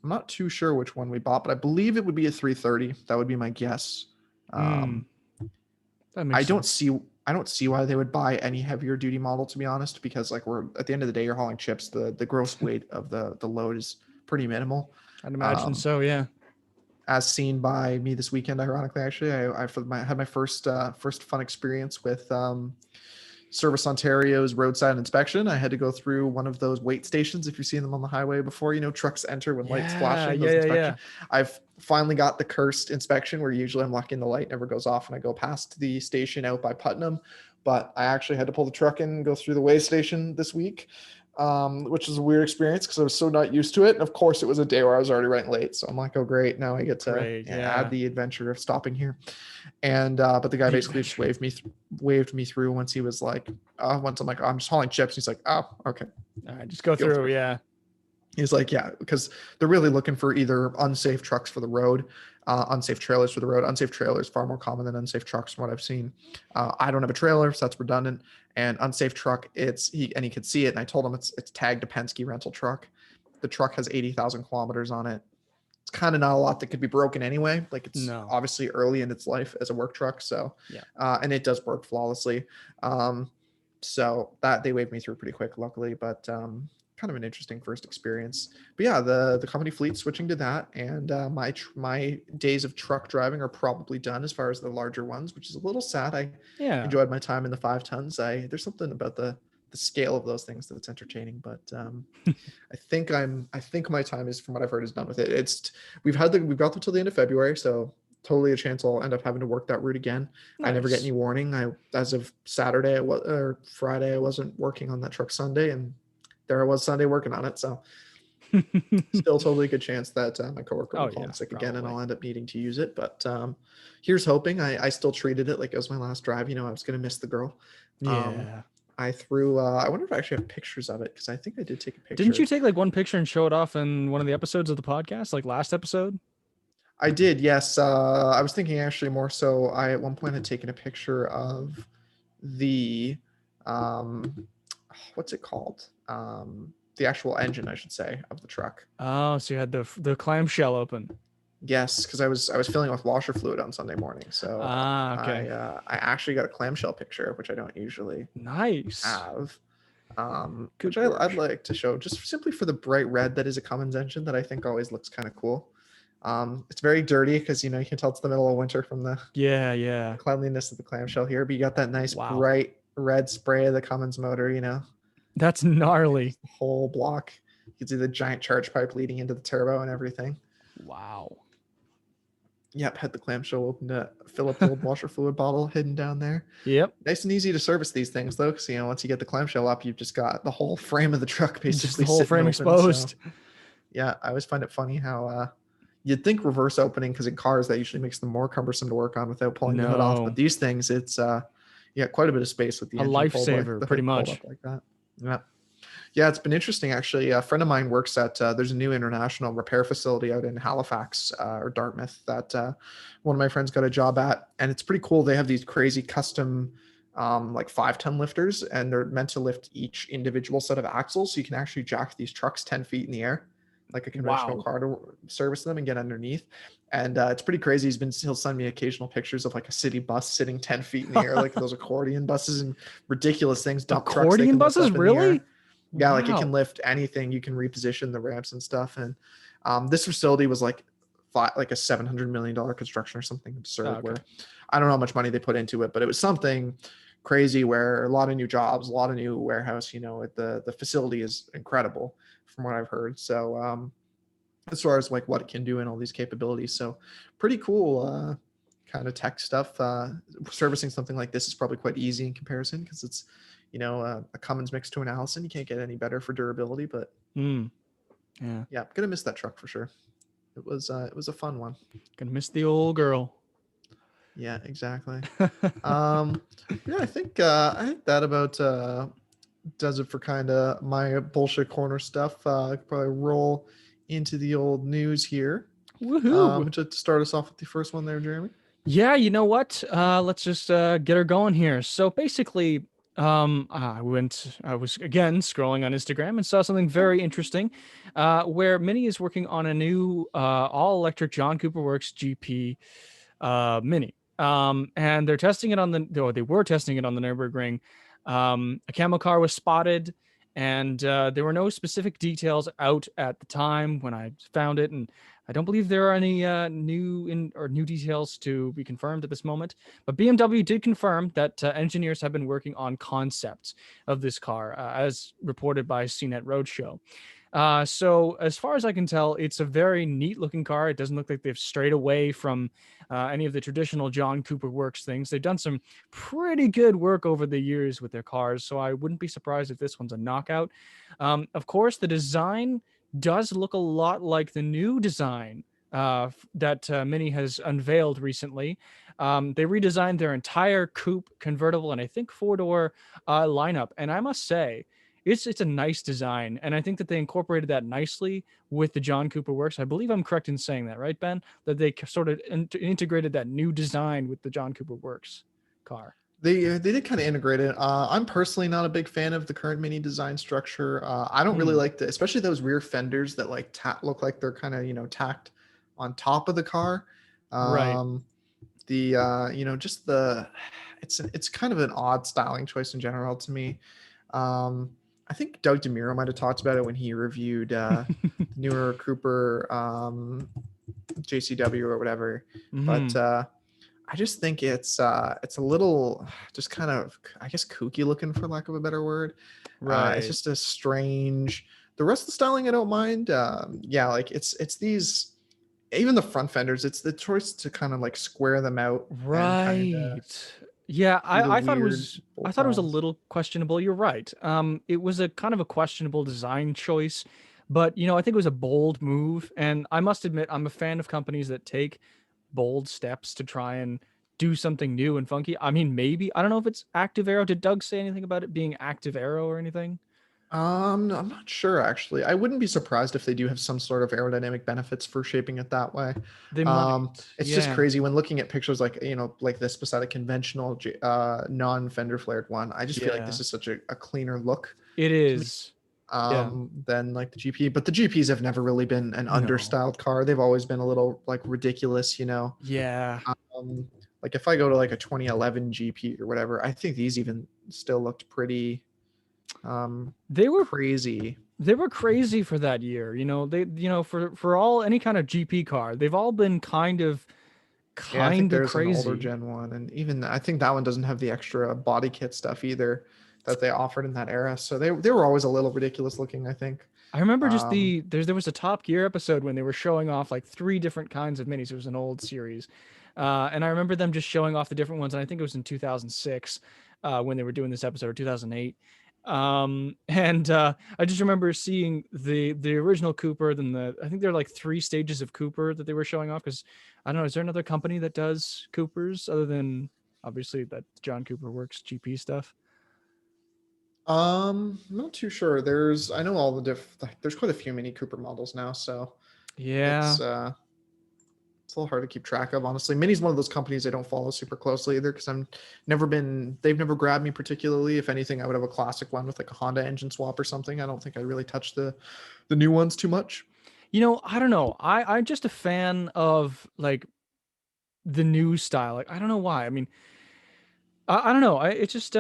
not too sure which one we bought, but I believe it would be a 330. That would be my guess. That makes I don't sense. see why they would buy any heavier duty model, to be honest, because like we're at the end of the day, you're hauling chips. The gross weight of the load is pretty minimal. I'd imagine so. Yeah. As seen by me this weekend, ironically, actually, I had my first fun experience with Service Ontario's roadside inspection. I had to go through one of those wait stations. If you've seen them on the highway before, trucks enter when lights flashing. Yeah. I've finally got the cursed inspection where usually I'm lucky and the light never goes off and I go past the station out by Putnam. But I actually had to pull the truck in and go through the weigh station this week. Which is a weird experience because I was so not used to it. And of course, it was a day where I was already running late. So I'm like, oh, great. Now I get to add the adventure of stopping here. And but the guy basically just waved me through once he was like, once I'm like, oh, I'm just hauling chips. He's like, oh, okay. All right, just go through. Yeah. He's like, yeah, because they're really looking for either unsafe trucks for the road, unsafe trailers for the road. Unsafe trailers far more common than unsafe trucks from what I've seen. I don't have a trailer, so that's redundant. And unsafe truck, he could see it, and I told him it's tagged a Penske rental truck. The truck has 80,000 kilometers on it. It's kind of not a lot that could be broken anyway. Like it's obviously early in its life as a work truck, so and it does work flawlessly. So that they waved me through pretty quick, luckily, but kind of an interesting first experience. But yeah, the company fleet switching to that, and my days of truck driving are probably done as far as the larger ones, which is a little sad. I enjoyed my time in the 5 tons. There's something about the scale of those things that's entertaining, but I think my time is, from what I've heard, is done with it. We've got them till the end of February, so totally a chance I'll end up having to work that route again. Nice. I never get any warning. As of Saturday or Friday, I wasn't working on that truck Sunday, and there I was Sunday working on it. So still totally a good chance that my coworker will call in sick again and I'll end up needing to use it. But here's hoping. I still treated it like it was my last drive. I was going to miss the girl. Yeah. I threw, I wonder if I actually have pictures of it, because I think I did take a picture. Didn't you take like one picture and show it off in one of the episodes of the podcast, like last episode? I did, yes. I was thinking actually more so I at one point had taken a picture of the what's it called? The actual engine, I should say, of the truck. Oh, so you had the clamshell open. Yes, because I was filling with washer fluid on Sunday morning. So okay. I actually got a clamshell picture, which I don't usually have. Which I'd like to show, just simply for the bright red that is a Cummins engine that I think always looks kind of cool. It's very dirty because you can tell it's the middle of winter from the cleanliness of the clamshell here, but you got that nice bright red spray of the Cummins motor. That's gnarly. Whole block. You can see the giant charge pipe leading into the turbo and everything. Wow. Yep, had the clamshell open to fill up the old washer fluid bottle hidden down there. Yep. Nice and easy to service these things though, because once you get the clamshell up, you've just got the whole frame of the truck Just the basically whole sitting frame open. So exposed. yeah, I always find it funny how you'd think reverse opening, because in cars that usually makes them more cumbersome to work on without pulling the hood off. But No. these things, it's yeah, quite a bit of space with the A engine pulled, like lifesaver, the pretty hood pulled much. up like that. Yeah. Yeah, it's been interesting actually. A friend of mine works at there's a new international repair facility out in Halifax or Dartmouth that one of my friends got a job at, and it's pretty cool. They have these crazy custom like 5-ton lifters, and they're meant to lift each individual set of axles, so you can actually jack these trucks 10 feet in the air like a conventional Wow. car to service them and get underneath. And it's pretty crazy. He'll send me occasional pictures of like a city bus sitting 10 feet in the air, like those accordion buses and ridiculous things, dump trucks they Accordion can lift buses, up in the really? air. Yeah, like it can Wow. lift anything. You can reposition the ramps and stuff. And this facility was like like a $700 million construction or something Oh, absurd. okay. Where I don't know how much money they put into it, but it was something crazy. Where a lot of new jobs, a lot of new warehouse. The facility is incredible from what I've heard. So as far as like what it can do and all these capabilities, so pretty cool. Kind of tech stuff. Servicing something like this is probably quite easy in comparison, because it's a Cummins mixed to an Allison. You can't get any better for durability. But Hmm. Yeah. yeah, gonna miss that truck for sure. It was a fun one. Gonna miss the old girl. Yeah, exactly. um yeah, I think that about does it for kind of my bullshit corner stuff. I could probably roll into the old news here. Woohoo. To start us off with the first one there, Jeremy. Yeah, you know what? Let's just get her going here. So basically, I was again scrolling on Instagram and saw something very interesting, where Mini is working on a new all-electric John Cooper Works GP Mini. And they're testing it on they were testing it on the Nürburgring. A camo car was spotted, and there were no specific details out at the time when I found it, and I don't believe there are any new details to be confirmed at this moment. But BMW did confirm that engineers have been working on concepts of this car, as reported by CNET Roadshow. So as far as I can tell, it's a very neat looking car. It doesn't look like they've strayed away from any of the traditional John Cooper Works things. They've done some pretty good work over the years with their cars, so I wouldn't be surprised if this one's a knockout. Of course, the design does look a lot like the new design that Mini has unveiled recently. They redesigned their entire coupe, convertible, and I think four-door lineup, and I must say, it's a nice design, and I think that they incorporated that nicely with the John Cooper Works. I believe I'm correct in saying that, right, Ben? That they sort of integrated that new design with the John Cooper Works car. They did kind of integrate it. I'm personally not a big fan of the current Mini design structure. I don't really Hmm. like especially those rear fenders that like look like they're kind of tacked on top of the car. Right. The just the it's kind of an odd styling choice in general to me. I think Doug DeMuro might have talked about it when he reviewed the newer Cooper JCW or whatever. But Hmm. I just think it's a little just kind of, I guess, kooky looking, for lack of a better word. It's Right. just a strange. The rest of the styling I don't mind. Yeah, like it's these, even the front fenders. It's the choice to kind of like square them out and kind of Right. Yeah, do the I thought it weird was I thought it was a bolt-ons. little questionable. You're right. It was a kind of a questionable design choice, but I think it was a bold move. And I must admit, I'm a fan of companies that take bold steps to try and do something new and funky. I mean, maybe I don't know if it's Active Arrow. Did Doug say anything about it being Active Arrow or anything? No, I'm not sure actually. I wouldn't be surprised if they do have some sort of aerodynamic benefits for shaping it that way. They might. It's just Yeah, crazy when looking at pictures like like this beside a conventional non-fender flared one. I just feel like yeah, this is such a cleaner look it to me is. Yeah, than like the GP. But the GPs have never really been an no, understyled car. They've always been a little like ridiculous. yeah. Um, like if I go to like a 2011 GP or whatever, I think these even still looked pretty They were crazy. they were crazy for that year. For all any kind of GP car, they've all been Yeah, I think kind of there's an older crazy. gen one, and even I think that one doesn't have the extra body kit stuff either. that they offered in that era. So they were always a little ridiculous looking, I think. I remember just Um, there was a Top Gear episode when they were showing off like three different kinds of minis. It was an old series, and I remember them just showing off the different ones. And I think it was in 2006 when they were doing this episode, or 2008. And I just remember seeing the original Cooper. Then I think there are like three stages of Cooper that they were showing off. Because I don't know, is there another company that does Coopers other than obviously that John Cooper Works GP stuff? I'm not too sure. I know all the like, there's quite a few Mini Cooper models now, so Yeah. it's it's a little hard to keep track of, honestly. Mini's one of those companies I don't follow super closely either because they've never grabbed me particularly. If anything, I would have a classic one with like a Honda engine swap or something. I don't think I really touch the new ones too much. I don't know. I'm just a fan of like the new style. Like I don't know why. I mean, I don't know. It's just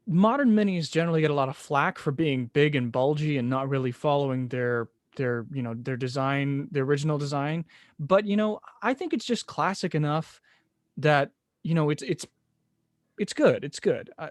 modern minis generally get a lot of flack for being big and bulgy and not really following their design, their original design. But I think it's just classic enough that it's good. It's good. I'm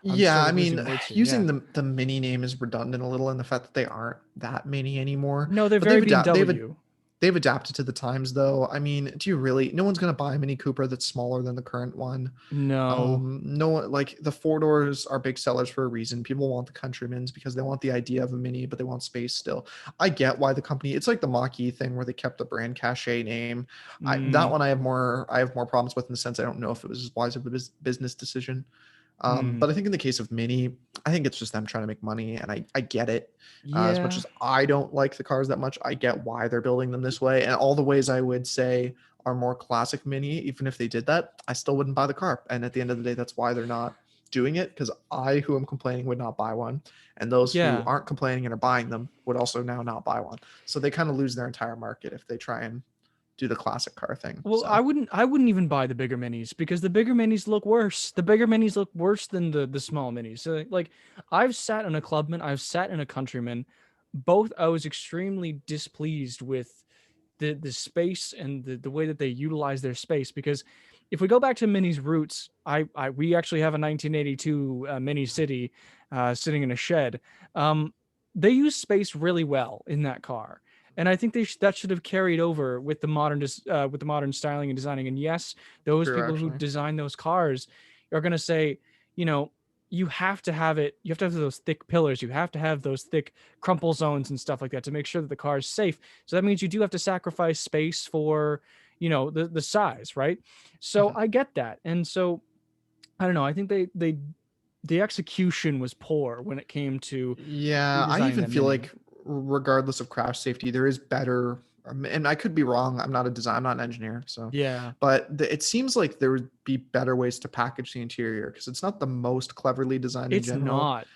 Yeah, sort I of mean, losing words here. using Yeah. the mini name is redundant a little in the fact that they aren't that many anymore. No, they're But very BMW. they've adapted to the times though. I mean, do you really? No one's gonna buy a Mini Cooper that's smaller than the current one. No. No one, like the four doors are big sellers for a reason. People want the Countryman's because they want the idea of a Mini, but they want space still. I get why the company. It's like the Mach-E thing where they kept the brand cachet name. That Mm, one I have more problems with in the sense I don't know if it was as wise of a business decision. mm. But I think in the case of Mini, I think it's just them trying to make money, and I get it. As much Yeah. as I don't like the cars that much, I get why they're building them this way, and all the ways I would say are more classic Mini. Even if they did that, I still wouldn't buy the car. And at the end of the day, that's why they're not doing it, because I, who am complaining, would not buy one, and those who Yeah. aren't complaining and are buying them would also now not buy one. So they kind of lose their entire market if they try and do the classic car thing. Well, So I wouldn't even buy the bigger minis because the bigger minis look worse. The bigger minis look worse than the small minis. So like I've sat in a Clubman, I've sat in a Countryman. Both I was extremely displeased with the space and the way that they utilize their space because if we go back to Mini's roots, I we actually have a 1982 Mini City sitting in a shed. Um, they use space really well in that car, and I think that should have carried over with with the modern styling and designing. And yes, those true, people who actually. design those cars are going to say, you know, you have to have it. You have to have those thick pillars. You have to have those thick crumple zones and stuff like that to make sure that the car is safe. So that means you do have to sacrifice space for, the size, right? So Mhm. I get that. And so I don't know. I think the execution was poor when it came to Yeah, I redesigning even that feel mini. like regardless of crash safety, there is better. And I could be wrong. I'm not an engineer, so, Yeah, but it seems like there would be better ways to package the interior because it's not the most cleverly designed in it's general. not.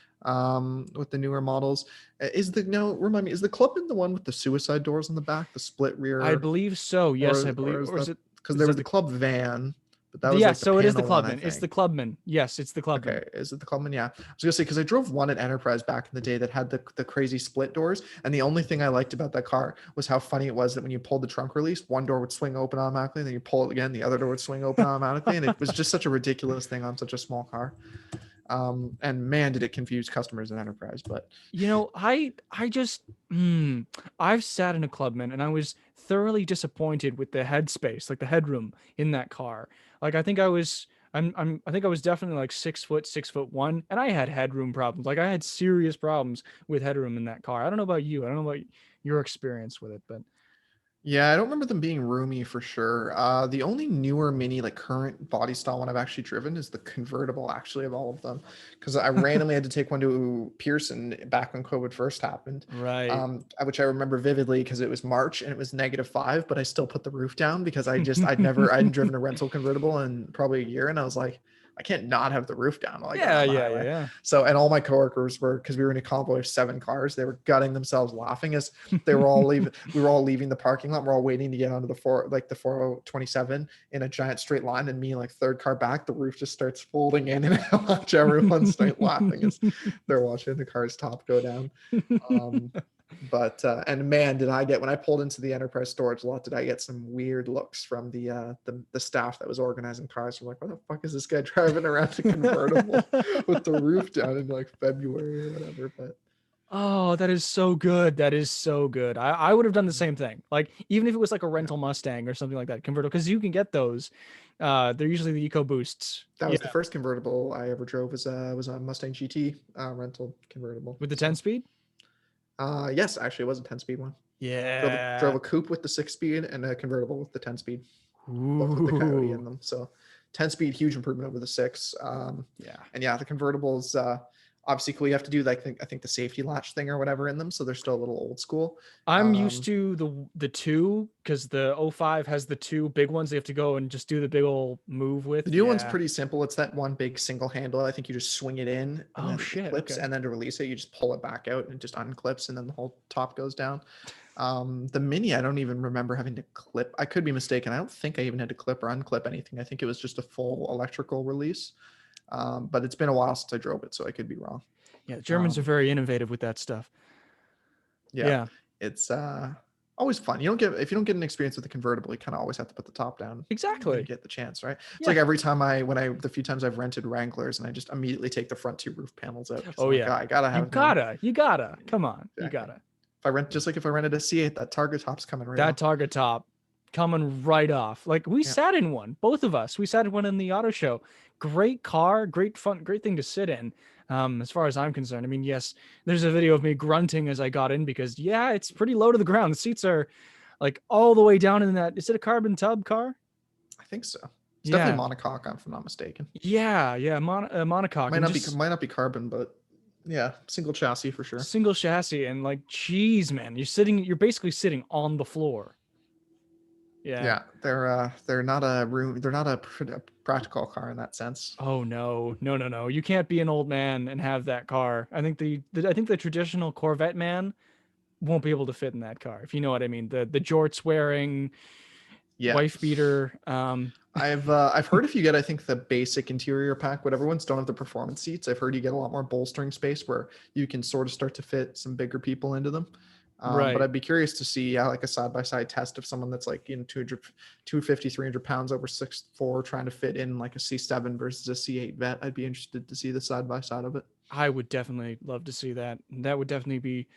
With the newer models, is the no remind me is the Clubman the one with the suicide doors on the back, the split I rear, believe so. Yes, I or believe. is Or is that it? because Is there that was the Club van, but that was Yeah, like the so it is the panel one, I Clubman. It's the think. Clubman. Yes, it's the Clubman. Okay, is it the Clubman? Yeah, I was gonna say because I drove one at Enterprise back in the day that had the crazy split doors, and the only thing I liked about that car was how funny it was that when you pulled the trunk release, one door would swing open automatically, and then you pull it again, the other door would swing open automatically, and it was just such a ridiculous thing on such a small car. And man, did it confuse customers in Enterprise. But I just I've sat in a Clubman and I was thoroughly disappointed with the headspace, like the headroom in that car. Like I think I was I think I was definitely like 6 foot, 6'1", and I had headroom problems. Like I had serious problems with headroom in that car. I don't know about you. I don't know about your experience with it, but yeah, I don't remember them being roomy for sure. The only newer Mini, like current body style one I've actually driven is the convertible, actually, of all of them, because I randomly had to take one to Pearson back when COVID first happened, right. which I remember vividly because it was March and it was -5, but I still put the roof down because I hadn't driven a rental convertible in probably a year, and I was like, I can't not have the roof down while I get Yeah, on the yeah, yeah, highway. yeah. So, and all my coworkers were, because we were in a convoy of 7 cars, they were gutting themselves laughing as they were all leaving. We were all leaving the parking lot. We're all waiting to get onto the 4027 in a giant straight line, and me like third car back, the roof just starts folding in, and I watch everyone start laughing as they're watching the car's top go down. Um, But and man, did I get, when I pulled into the enterprise storage lot, did I get some weird looks from the staff that was organizing cars. I'm like, what the fuck is this guy driving around a convertible with the roof down in like February or whatever? But Oh, that is so good. That is so good. I would have done the same thing. Like even if it was like a yeah, rental Mustang or something like that, convertible, because you can get those. They're usually the EcoBoosts. that Yeah, was the first convertible I ever drove, was a Mustang GT rental convertible. with the 10 So speed. yes, actually it was a 10-speed one. Drove Yeah. a coupe with the 6-speed and a convertible with the 10-speed, both with the Coyote in Ooh. them. So 10-speed, huge improvement over the 6. Yeah. And yeah, the convertibles, obviously cool. You have to do like I think the safety latch thing or whatever in them, so they're still a little old school. I'm used to the two because the '05 has the two big ones. They have to go and just do the big old move with. The new one's Yeah. pretty simple. It's that one big single handle. I think you just swing it in and Oh then it shit. clips, Okay. and then to release it, you just pull it back out and it just unclips, and then the whole top goes down. The Mini, I don't even remember having to clip. I could be mistaken. I don't think I even had to clip or unclip anything. I think it was just a full electrical release. But it's been a while since I drove it, so I could be wrong. Yeah, the Germans are Um, very innovative with that stuff. yeah, Yeah. it's always fun. You don't get If you don't get an experience with the convertible, you kind of always have to put the top down when you Exactly. get the chance, right? It's Yeah. like every time the few times I've rented Wranglers, and I just immediately take the front two roof panels out because Oh I'm like, yeah. I gotta You have my gotta. You gotta. Come on. You exactly. gotta. If I rented a C8, that Targa top's coming right That off. target top coming right off. Like we Yeah, sat in one, both of us. We sat in one in the auto show. Great car, great fun, great thing to sit in. As far as I'm concerned, I mean, yes, there's a video of me grunting as I got in because yeah, it's pretty low to the ground. The seats are like all the way down in that. Is it a carbon tub car? I think so. It's Yeah, definitely monocoque, if I'm not mistaken. yeah, monocoque, and just Might not be carbon, but yeah, single chassis for sure. single chassis. And like, geez, man, you're basically sitting on the floor. Yeah. Yeah, they're not a practical car in that sense. Oh no, no, no, no! You can't be an old man and have that car. I think I think the traditional Corvette man won't be able to fit in that car, if you know what I mean. The jorts wearing, Yeah, wife beater. I've heard if you get, I think, the basic interior pack, whatever ones don't have the performance seats, I've heard you get a lot more bolstering space where you can sort of start to fit some bigger people into them. But Right. I'd be curious to see, yeah, like a side by side test of someone that's like 250, 300 pounds over 6'4", trying to fit in like a C7 versus a C8 vet. I'd be interested to see the side by side of it. I would definitely love to see that. That would definitely be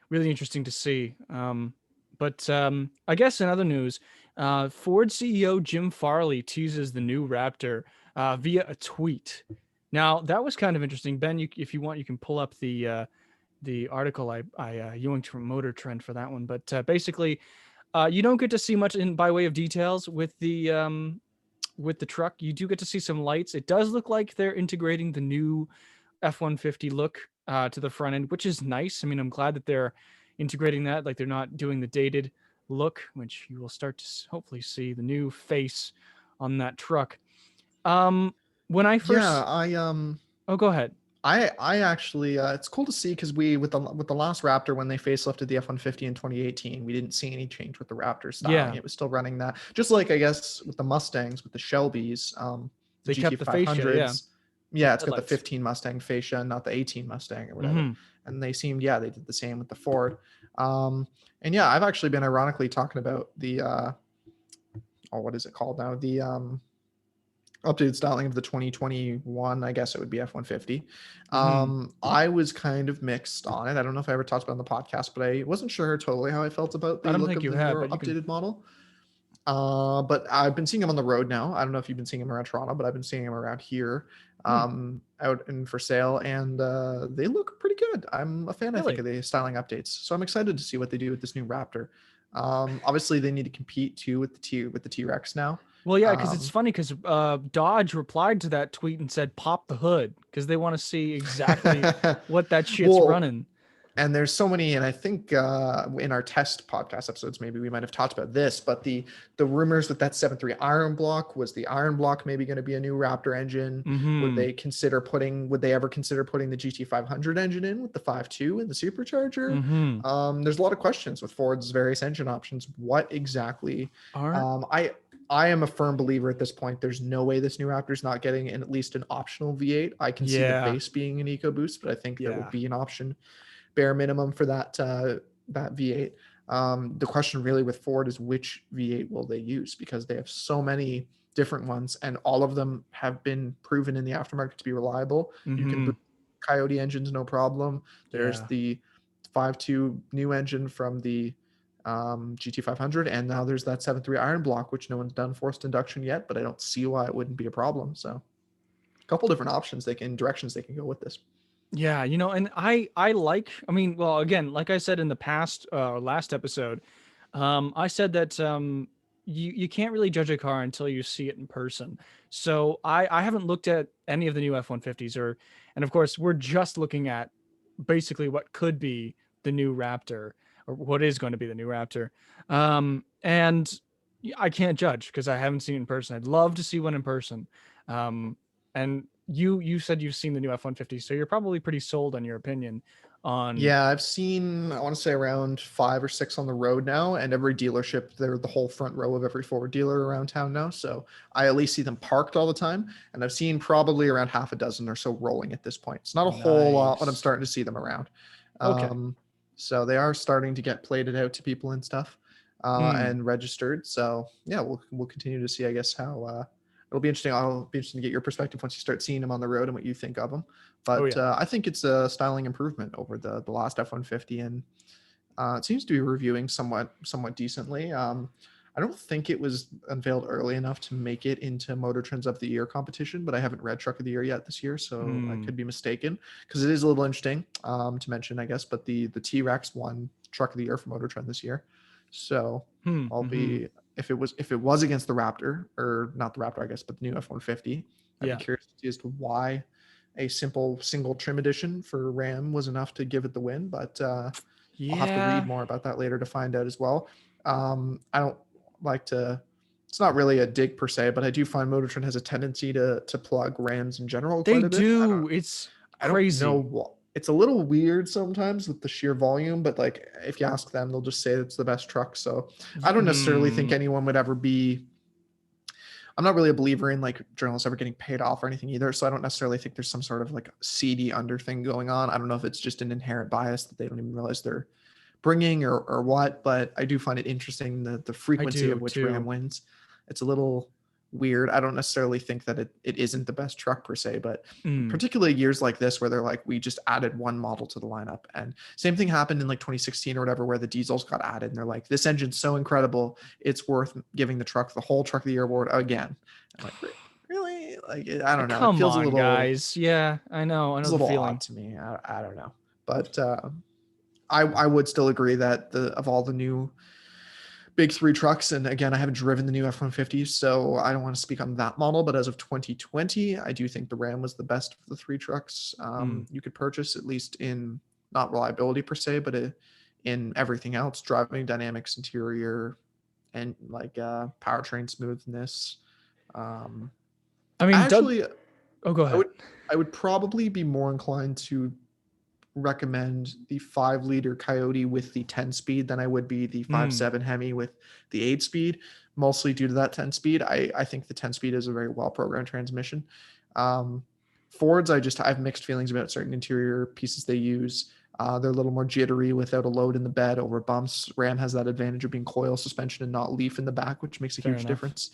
really interesting to see. But I guess in other news, Ford CEO Jim Farley teases the new Raptor via a tweet. Now that was kind of interesting, Ben. If you want, you can pull up the article I yoinked from Motor Trend for that one. But basically, you don't get to see much in by way of details with the truck. You do get to see some lights. It does look like they're integrating the new F-150 look to the front end, which is nice. I mean, I'm glad that they're integrating that. Like they're not doing the dated look, which you will start to hopefully see the new face on that truck. When I Yeah, first, oh, go ahead. I actually, it's cool to see because we with the last Raptor, when they facelifted the F-150 in 2018, we didn't see any change with the Raptor styling. Yeah, It was still running that, just like I guess with the Mustangs, with the Shelbys, the they kept the fascia. Yeah, GT500s. Yeah, it's got the headlights. 15 Mustang fascia, not the 18 Mustang or whatever. Hmm. And they seemed, yeah, they did the same with the Ford. And yeah, I've actually been ironically talking about the oh, what is it called now? The updated styling of the 2021, I guess it would be F-150. Hmm. I was kind of mixed on it. I don't know if I ever talked about it on the podcast, but I wasn't sure totally how I felt about I the don't look think of you the have, newer but you can. updated model. But I've been seeing him on the road now. I don't know if you've been seeing him around Toronto, but I've been seeing him around here, Hmm, out and for sale, and they look pretty good. I'm a fan, I think, really? of the styling updates. So I'm excited to see what they do with this new Raptor. Obviously, they need to compete too with the T-Rex now. Well, yeah, because it's Um, funny because Dodge replied to that tweet and said, "Pop the hood," because they want to see exactly what that shit's well, running. and there's so many, and I think in our test podcast episodes maybe we might have talked about this, but the rumors with that 7.3 iron block, was the iron block maybe going to be a new Raptor engine? Hmm. Would they ever consider putting the GT500 engine in with the 5.2 and the supercharger? Hmm. There's a lot of questions with Ford's various engine options. What exactly? Aren't I am a firm believer at this point. There's no way this new Raptor's not getting at least an optional V8. I can see the yeah, base being an EcoBoost, but I think there would yeah. be an option bare minimum for that that V8. The question really with Ford is which V8 will they use, because they have so many different ones and all of them have been proven in the aftermarket to be reliable. You can Mm-hmm. boot Coyote engines no problem. There's Yeah. the 5.2 new engine from the GT500, and now there's that 7.3 iron block, which no one's done forced induction yet, but I don't see why it wouldn't be a problem. So a couple different options directions they can go with this. Yeah, and I like, I mean, well, again, like I said in the past last episode, I said that you can't really judge a car until you see it in person. So I haven't looked at any of the new F-150s, and of course we're just looking at basically what could be the new Raptor, or what is going to be the new Raptor. And I can't judge because I haven't seen it in person. I'd love to see one in person. And you said you've seen the new F-150, so you're probably pretty sold on your opinion on. Yeah, I've seen, I want to say around 5 or 6 on the road now, and every dealership, they're the whole front row of every Ford dealer around town now. So I at least see them parked all the time, and I've seen probably around half a dozen or so rolling at this point. It's not a whole lot, but I'm Nice. starting to see them around. Okay. Um, so they are starting to get plated out to people and stuff, Hmm. and registered. So yeah, we'll continue to see, I guess, how it'll be interesting. I'll be interested to get your perspective once you start seeing them on the road and what you think of them. Oh But yeah. I think it's a styling improvement over the last F-150, and it seems to be reviewing somewhat decently. I don't think it was unveiled early enough to make it into Motor Trend's of the Year competition, but I haven't read Truck of the Year yet this year, so I Hmm. could be mistaken, because it is a little interesting to mention, I guess. But the T-Rex won Truck of the Year for Motor Trend this year, so Hmm. I'll Hmm. be, if it was against the Raptor, or not the Raptor, I guess, but the new F-150, I'd be Yeah. curious to see as to why a simple single trim edition for Ram was enough to give it the win. But I'll have to read Yeah. more about that later to find out as well. I don't like to. It's not really a dig per se, but I do find Motor Trend has a tendency to plug Rams in general They quite a bit. do. It's I don't know crazy. what. It's a little weird sometimes with the sheer volume, but like if you ask them, they'll just say it's the best truck. So I don't necessarily think Hmm. anyone would ever be. I'm not really a believer in like journalists ever getting paid off or anything either. So I don't necessarily think there's some sort of like seedy under thing going on. I don't know if it's just an inherent bias that they don't even realize they're bringing, or what, but I do find it interesting the I frequency of do which Ram too. wins. It's a little weird. I don't necessarily think that it isn't the best truck per se, but Hmm. particularly years like this where they're like, we just added one model to the lineup. And same thing happened in like 2016 or whatever, where the diesels got added and they're like, this engine's so incredible, it's worth giving the truck the whole Truck of the Year award again. I'm like, really? Like, I don't know. It Come feels a on, little, guys. Yeah, I know. I it's know a the little feeling. odd to me. I don't know. But I would still agree that of all the new big three trucks, and again, I haven't driven the new F-150, so I don't want to speak on that model, but as of 2020, I do think the Ram was the best of the three trucks Hmm. you could purchase, at least in not reliability per se, but in everything else: driving dynamics, interior, and like powertrain smoothness. Um, I mean, Doug. Actually, Oh, go I ahead. would I would probably be more inclined to recommend the 5 liter Coyote with the 10 speed than I would be the Hmm. 5.7 Hemi with the 8 speed, mostly due to that 10 speed. I think the 10 speed is a very well programmed transmission. Um, Fords, I have mixed feelings about certain interior pieces they use. They're a little more jittery without a load in the bed over bumps. Ram has that advantage of being coil suspension and not leaf in the back, which makes a Fair huge enough. difference.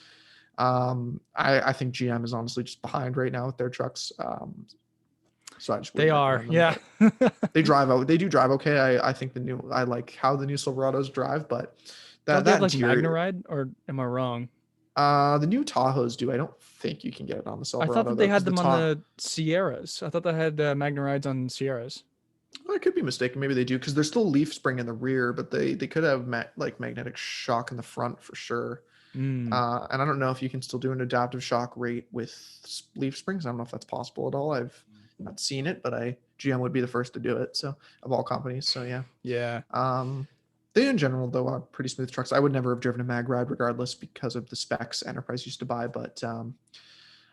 I think GM is honestly just behind right now with their trucks. So I just They wouldn't are. recommend them. Yeah. But they do drive okay. I think I like how the new Silverados drive, but Don't they that have like interior, MagnaRide, or am I wrong? the new Tahoes do. I don't think you can get it on the I thought Silverado that though, they because had the them on Tahoe. the Sierras. I thought they had MagnaRides on Sierras. I could be mistaken. Maybe they do, because there's still leaf spring in the rear, but they could have like magnetic shock in the front for sure. Hmm. And I don't know if you can still do an adaptive shock rate with leaf springs. I don't know if that's possible at all. I've not seen it, but GM would be the first to do it. So of all companies, so yeah. Yeah. Um, they in general though are pretty smooth trucks. I would never have driven a mag ride regardless because of the specs Enterprise used to buy, but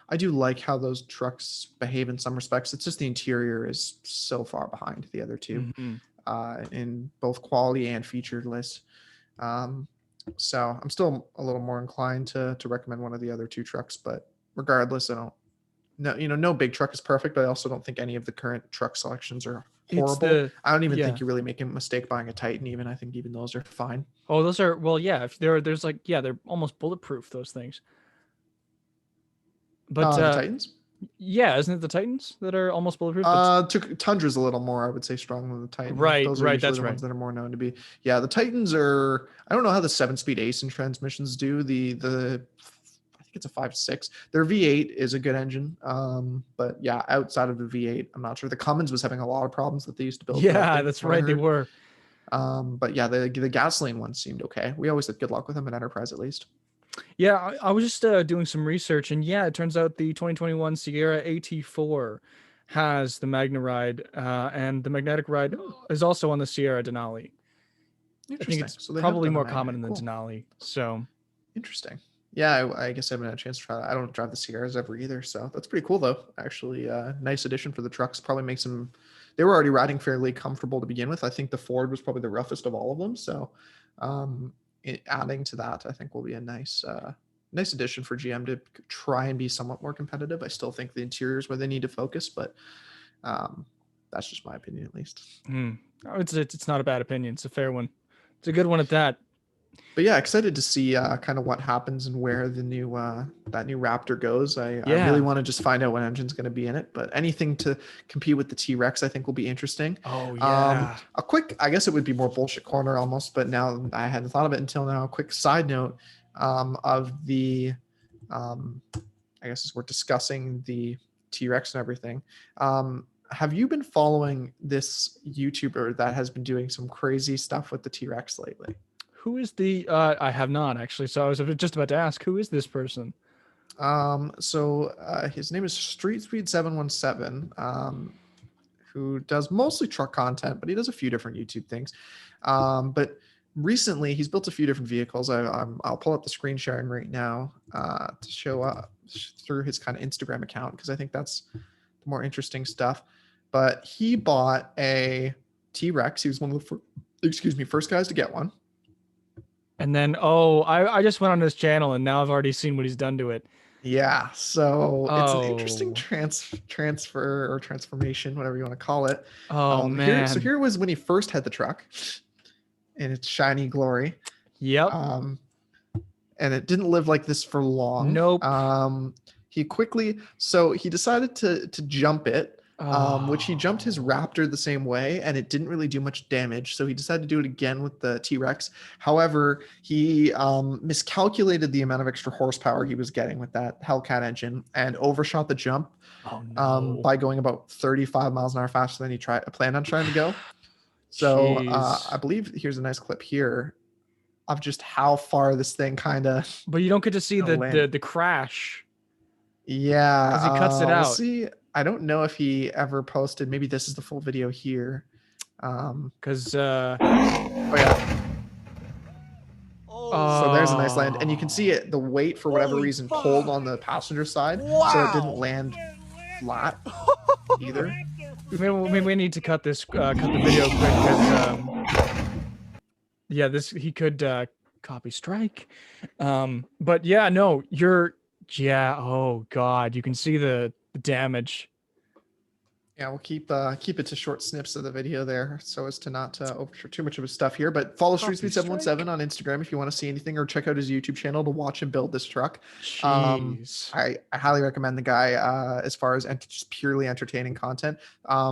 I do like how those trucks behave in some respects. It's just the interior is so far behind the other two Hmm. in both quality and featured lists. Um, so I'm still a little more inclined to recommend one of the other two trucks, but regardless, I don't. No, no big truck is perfect, but I also don't think any of the current truck selections are It's horrible. the I don't even yeah. think you're really making a mistake buying a Titan. Even I think even those are fine. Oh, those are well, yeah. If there's like yeah, they're almost bulletproof. Those things. But The Titans. yeah, isn't it the Titans that are almost bulletproof? But Tundra's a little more, I would say, strong than the Titan. right, Those are right, usually that's the right. ones that are more known to be. Yeah, the Titans are. I don't know how the 7-speed Ace transmissions do. The I think it's a 5.6. Their V8 is a good engine. But yeah, outside of the V8, I'm not sure. The Cummins was having a lot of problems that they used to build for that Yeah, thing, that's from what I right. They heard. were. But yeah, the gasoline ones seemed okay. We always had good luck with them at Enterprise, at least. Yeah, I was just doing some research, and yeah, it turns out the 2021 Sierra AT4 has the Magna Ride, and the magnetic ride is also on the Sierra Denali. I think Interesting. it's So they have probably done a more magnet. common in the Cool. Denali. So Interesting. Yeah, I guess I haven't had a chance to try that. I don't drive the Sierras ever either, so that's pretty cool though. Actually, nice addition for the trucks. Probably makes them. They were already riding fairly comfortable to begin with. I think the Ford was probably the roughest of all of them. So, adding to that, I think will be a nice addition for GM to try and be somewhat more competitive. I still think the interior is where they need to focus, but um, that's just my opinion at least. it's not a bad opinion. It's a fair one. It's a good one at that. But yeah, excited to see kind of what happens and where the new that new Raptor goes. I really Yeah. want to just find out what engine's going to be in it. But anything to compete with the T-Rex, I think will be interesting. Oh yeah. A quick, I guess it would be more bullshit corner almost, but now I hadn't thought of it until now. A quick side note of the, I guess as we're discussing the T-Rex and everything. Have you been following this YouTuber that has been doing some crazy stuff with the T-Rex lately? Who is the? I have not actually. So I was just about to ask, who is this person? His name is Street Speed 717, who does mostly truck content, but he does a few different YouTube things. But recently, he's built a few different vehicles. I'll pull up the screen sharing right now to show up through his kind of Instagram account because I think that's the more interesting stuff. But he bought a T-Rex. He was one of the first guys to get one. And then I just went on his channel and now I've already seen what he's done to it. Yeah, so it's an interesting Oh. transfer or transformation, whatever you want to call it. Oh man. Here was when he first had the truck in its shiny glory. Yep. Um, and it didn't live like this for long. Nope. He decided to jump it, which he jumped his Oh. Raptor the same way, and it didn't really do much damage. So he decided to do it again with the T-Rex. However, he miscalculated the amount of extra horsepower he was getting with that Hellcat engine and overshot the jump Oh no. by going about 35 miles an hour faster than he planned on trying to go. So I Jeez. believe here's a nice clip here of just how far this thing kind of But you don't get to see the landed. the crash Yeah, because he cuts it we'll out. see. I don't know if he ever posted. Maybe this is the full video here. Because Oh yeah. So there's a nice land, and you can see oh. it. The weight, for whatever reason, pulled on the passenger side, so it didn't land flat either. We need to cut the video quick because yeah, he could copy strike. But yeah, no, yeah. Oh God, you can see the damage. Yeah, we'll keep it to short snips of the video there, so as to not overshare too much of his stuff here. But follow Copy StreetSpeed717 on Instagram if you want to see anything, or check out his YouTube channel to watch him build this truck. Jeez. I highly recommend the guy as far as just purely entertaining content. I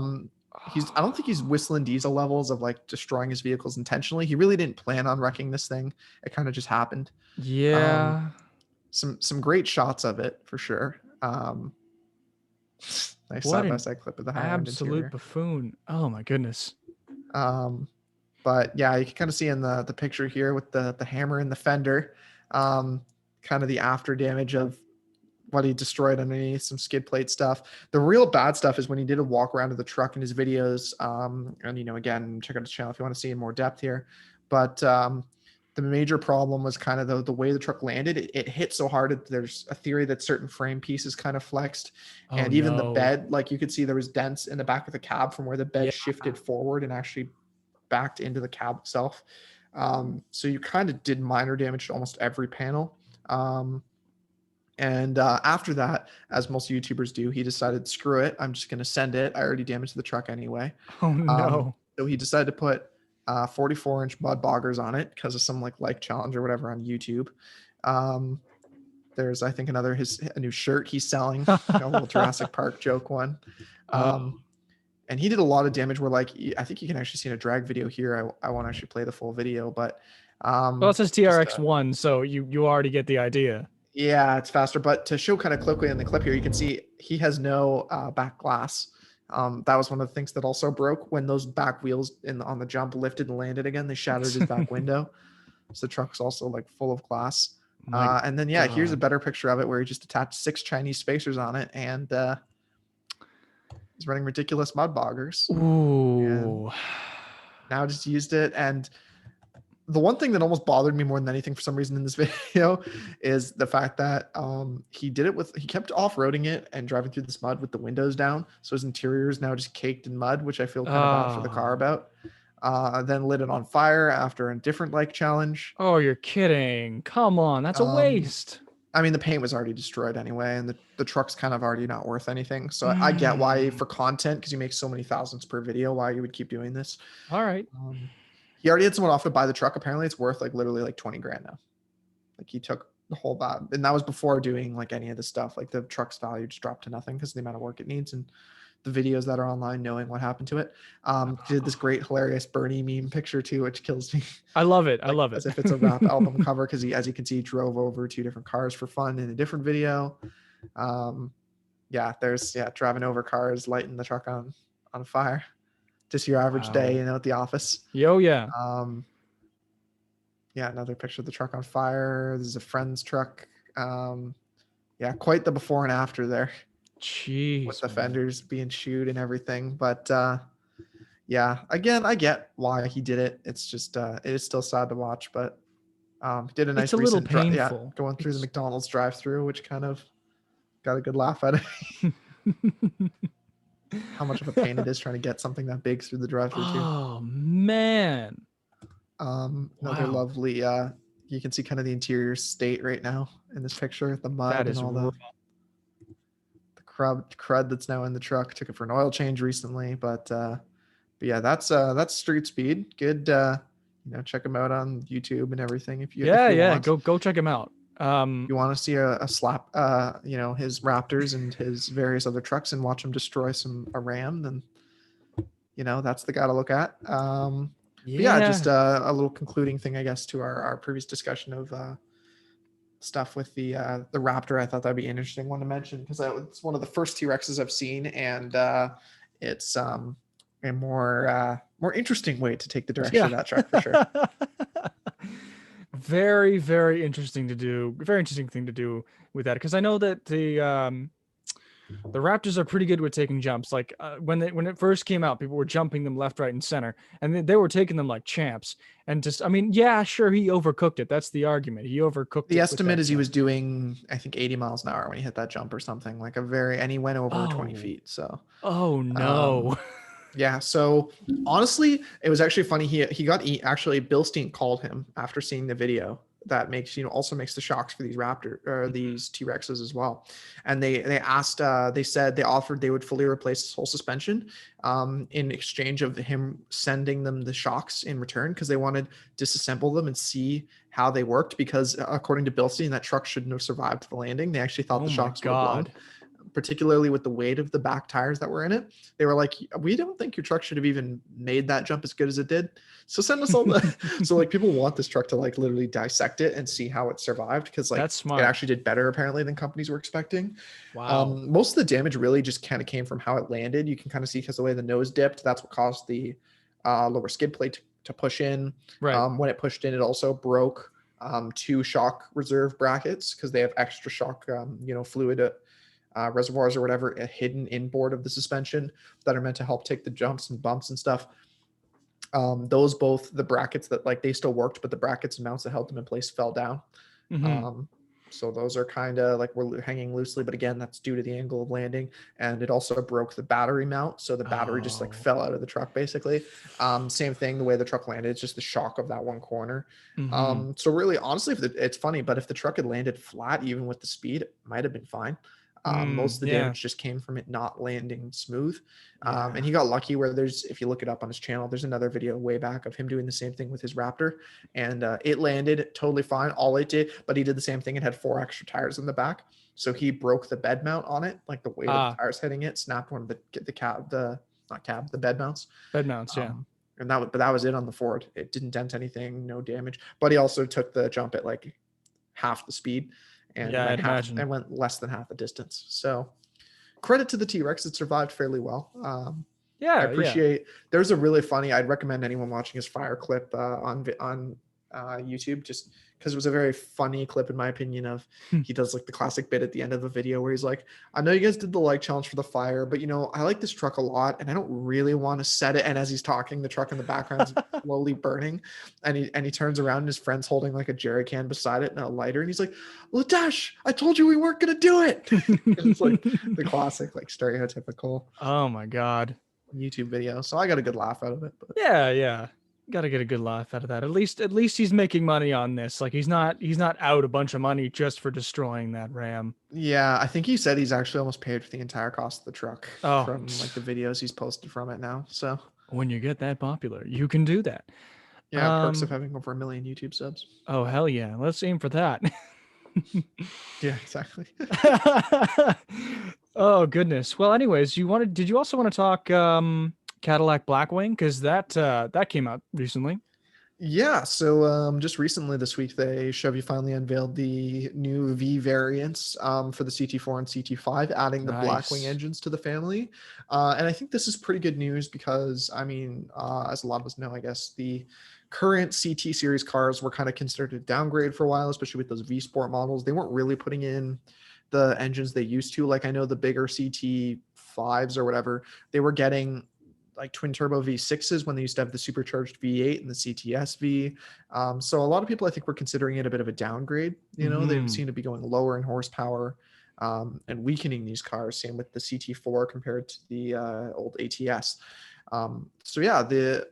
don't think he's whistling diesel levels of like destroying his vehicles intentionally. He really didn't plan on wrecking this thing. It kind of just happened. Yeah. Some great shots of it for sure. Nice What side by an side clip of the high end absolute interior. buffoon. Oh my goodness. But yeah, you can kind of see in the picture here with the hammer in the fender, kind of the after damage of what he destroyed underneath, some skid plate stuff. The real bad stuff is when he did a walk around of the truck in his videos. And again, check out his channel if you want to see in more depth here. But the major problem was kind of the way the truck landed. It hit so hard that there's a theory that certain frame pieces kind of flexed, Oh and even the no. bed, like you could see there was dents in the back of the cab from where the bed Yeah. shifted forward and actually backed into the cab itself. So you kind of did minor damage to almost every panel. And after that, as most YouTubers do, he decided, screw it, I'm just going to send it. I already damaged the truck anyway. Oh no. So he decided to put 44-inch mud boggers on it because of some like challenge or whatever on YouTube. Um, there's, I think, a new shirt he's selling, a little Jurassic Park joke one. Oh. And he did a lot of damage where, like, I think you can actually see in a drag video here. I won't actually play the full video, but Well, it says just TRX1, so you already get the idea. yeah, it's faster. But to show kind of quickly in the clip here, you can see he has no back glass. That was one of the things that also broke when those back wheels on the jump lifted and landed again. They shattered his back window. So the truck's also like full of glass. My And then yeah, here's a God. better picture of it where he just attached 6 Chinese spacers on it, and he's running ridiculous mud boggers. And Ooh. now just used it. And the one thing that almost bothered me more than anything for some reason in this video is the fact that he kept off-roading it and driving through this mud with the windows down. So his interior is now just caked in mud, which I feel kind of bad for the car about. Then lit it on fire after a different like challenge. Oh, you're kidding. Come on. That's a waste. I mean, the paint was already destroyed anyway, and the truck's kind of already not worth anything. So I get why, for content, because you make so many thousands per video, why you would keep doing this. All right. He already had someone offer to buy the truck. Apparently it's worth like literally like 20 grand now. Like he took the whole vibe, and that was before doing like any of the stuff. Like the truck's value just dropped to nothing because of the amount of work it needs, and the videos that are online knowing what happened to it. He did this great hilarious Bernie meme picture too, which kills me. I love it. Like, I love it. as if it's a rap album cover, because he, as you can see, drove over 2 different cars for fun in a different video. There's driving over cars, lighting the truck on fire. Just your average day, at the office. Yo, yeah. Another picture of the truck on fire. This is a friend's truck. Quite the before and after there. Jeez. With the fenders being chewed and everything. But again, I get why he did it. It's just it is still sad to watch, but did a nice it's a little recent painful. Going through the McDonald's drive-through, which kind of got a good laugh at it. How much of a pain it is trying to get something that big through the drive-through too. Oh man. Another lovely you can see kind of the interior state right now in this picture, the mud and all the crud that's now in the truck. Took it for an oil change recently, but yeah, that's Street Speed. Good. Check him out on YouTube and everything if you want. Go check him out. You want to see a slap his Raptors and his various other trucks and watch him destroy a Ram, then that's the guy to look at. Just a little concluding thing, I guess, to our previous discussion of stuff with the Raptor. I thought that'd be an interesting one to mention because it's one of the first T-Rexes I've seen, and it's a more interesting way to take the direction of that truck for sure. Very, very interesting to do. Very interesting thing to do with that, because I know that the Raptors are pretty good with taking jumps. Like when it first came out, people were jumping them left, right, and center, and they were taking them like champs. And just, I mean, yeah, sure, he overcooked it. That's the argument. He overcooked it. The estimate is he was doing, I think, 80 miles an hour when he hit that jump or something, like and he went over 20 feet. So. Oh no. Yeah. So honestly, it was actually funny. Actually Bilstein called him after seeing the video that also makes the shocks for these these T-Rexes as well. And they said they offered they would fully replace his whole suspension in exchange of him sending them the shocks in return, because they wanted to disassemble them and see how they worked, because according to Bilstein, that truck shouldn't have survived the landing. They actually thought the shocks would have blown, particularly with the weight of the back tires that were in it. They were like, we don't think your truck should have even made that jump as good as it did. So send us all the, so like people want this truck to like literally dissect it and see how it survived. Cause like that's smart. It actually did better apparently than companies were expecting. Wow. Most of the damage really just kind of came from how it landed. You can kind of see because the way the nose dipped, that's what caused the lower skid plate to push in. Right. When it pushed in, it also broke 2 shock reserve brackets because they have extra shock, fluid reservoirs or whatever hidden inboard of the suspension that are meant to help take the jumps and bumps and stuff. Those both the brackets that like they still worked, but the brackets and mounts that held them in place fell down. So those are kind of like we're hanging loosely, but again, that's due to the angle of landing, and it also broke the battery mount, so the battery just like Oh. fell out of the truck basically. Same thing, the way the truck landed, it's just the shock of that one corner. Hmm. So really, honestly, it's funny, but if the truck had landed flat, even with the speed, it might have been fine. Most of the Yeah. damage just came from it not landing smooth. Yeah. And he got lucky where if you look it up on his channel, there's another video way back of him doing the same thing with his Raptor, and it landed totally fine. All it did, but he did the same thing and had 4 extra tires in the back. So he broke the bed mount on it, like the weight of the Ah, tires hitting it, snapped one of the cab, the not cab, the bed mounts. bed mounts. Yeah. And that was it on the Ford. It didn't dent anything, no damage. But he also took the jump at like half the speed and Yeah, I'd imagine. went less than half the distance. So credit to the T-Rex, it survived fairly well. I Yeah. Yeah. appreciate. There's a really funny. I'd recommend anyone watching his fire clip on YouTube, just because it was a very funny clip in my opinion. Of he does like the classic bit at the end of the video where he's like, "I know you guys did the like challenge for the fire, but I like this truck a lot, and I don't really want to set it." And as he's talking, the truck in the background is slowly burning, and he turns around and his friend's holding like a jerry can beside it and a lighter, and he's like, "Latash, I told you we weren't gonna do it." It's like the classic, like stereotypical Oh my God. YouTube video. So I got a good laugh out of it. But Yeah. Yeah. Got to get a good laugh out of that. At least he's making money on this. Like he's not out a bunch of money just for destroying that Ram. yeah, I think he said he's actually almost paid for the entire cost of the truck Oh, from like the videos he's posted from it now. So when you get that popular, you can do that. yeah, perks of Um. having over 1 million YouTube subs. Oh hell yeah. Let's aim for that. Yeah, exactly. Oh goodness. Well, anyways, did you also want to talk Cadillac Blackwing? Because that came out recently. Yeah, so just recently this week, Chevy finally unveiled the new V variants for the CT4 and CT5, adding the Blackwing Nice. engines to the family. And I think this is pretty good news because, I mean, as a lot of us know, I guess the current CT series cars were kind of considered a downgrade for a while, especially with those V Sport models. They weren't really putting in the engines they used to. Like I know the bigger CT5s or whatever, they were getting like twin turbo V6s when they used to have the supercharged V8 and the CTS-V. So a lot of people, I think, were considering it a bit of a downgrade. They Hmm. seem to be going lower in horsepower and weakening these cars. Same with the CT4 compared to the old ATS. So yeah, the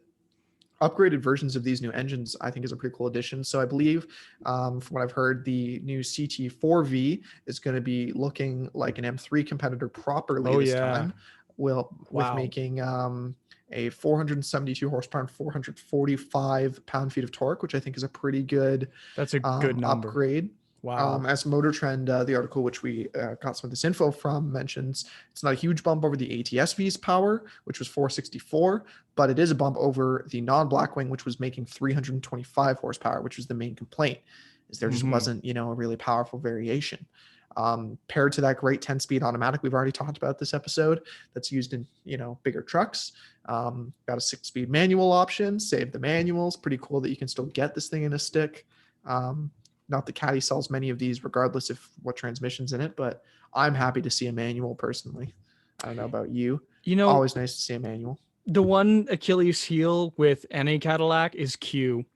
upgraded versions of these new engines, I think, is a pretty cool addition. So I believe, from what I've heard, the new CT4V is going to be looking like an M3 competitor properly Oh this yeah. time, with Wow. making a 472 horsepower and 445 pound-feet of torque, which I think is a pretty good That's a good number. upgrade. Wow. As Motor Trend, the article which we got some of this info from, mentions it's not a huge bump over the ATS-V's power, which was 464, but it is a bump over the non-Blackwing, which was making 325 horsepower, which was the main complaint, is there just Hmm. wasn't, a really powerful variation. Paired to that great 10-speed automatic we've already talked about this episode, that's used in bigger trucks. Got a 6-speed manual option. Save the manuals. Pretty cool that you can still get this thing in a stick. Not that Caddy sells many of these, regardless of what transmission's in it, but I'm happy to see a manual personally. I don't know about you. You know, Always nice to see a manual. the one Achilles heel with any Cadillac is Q.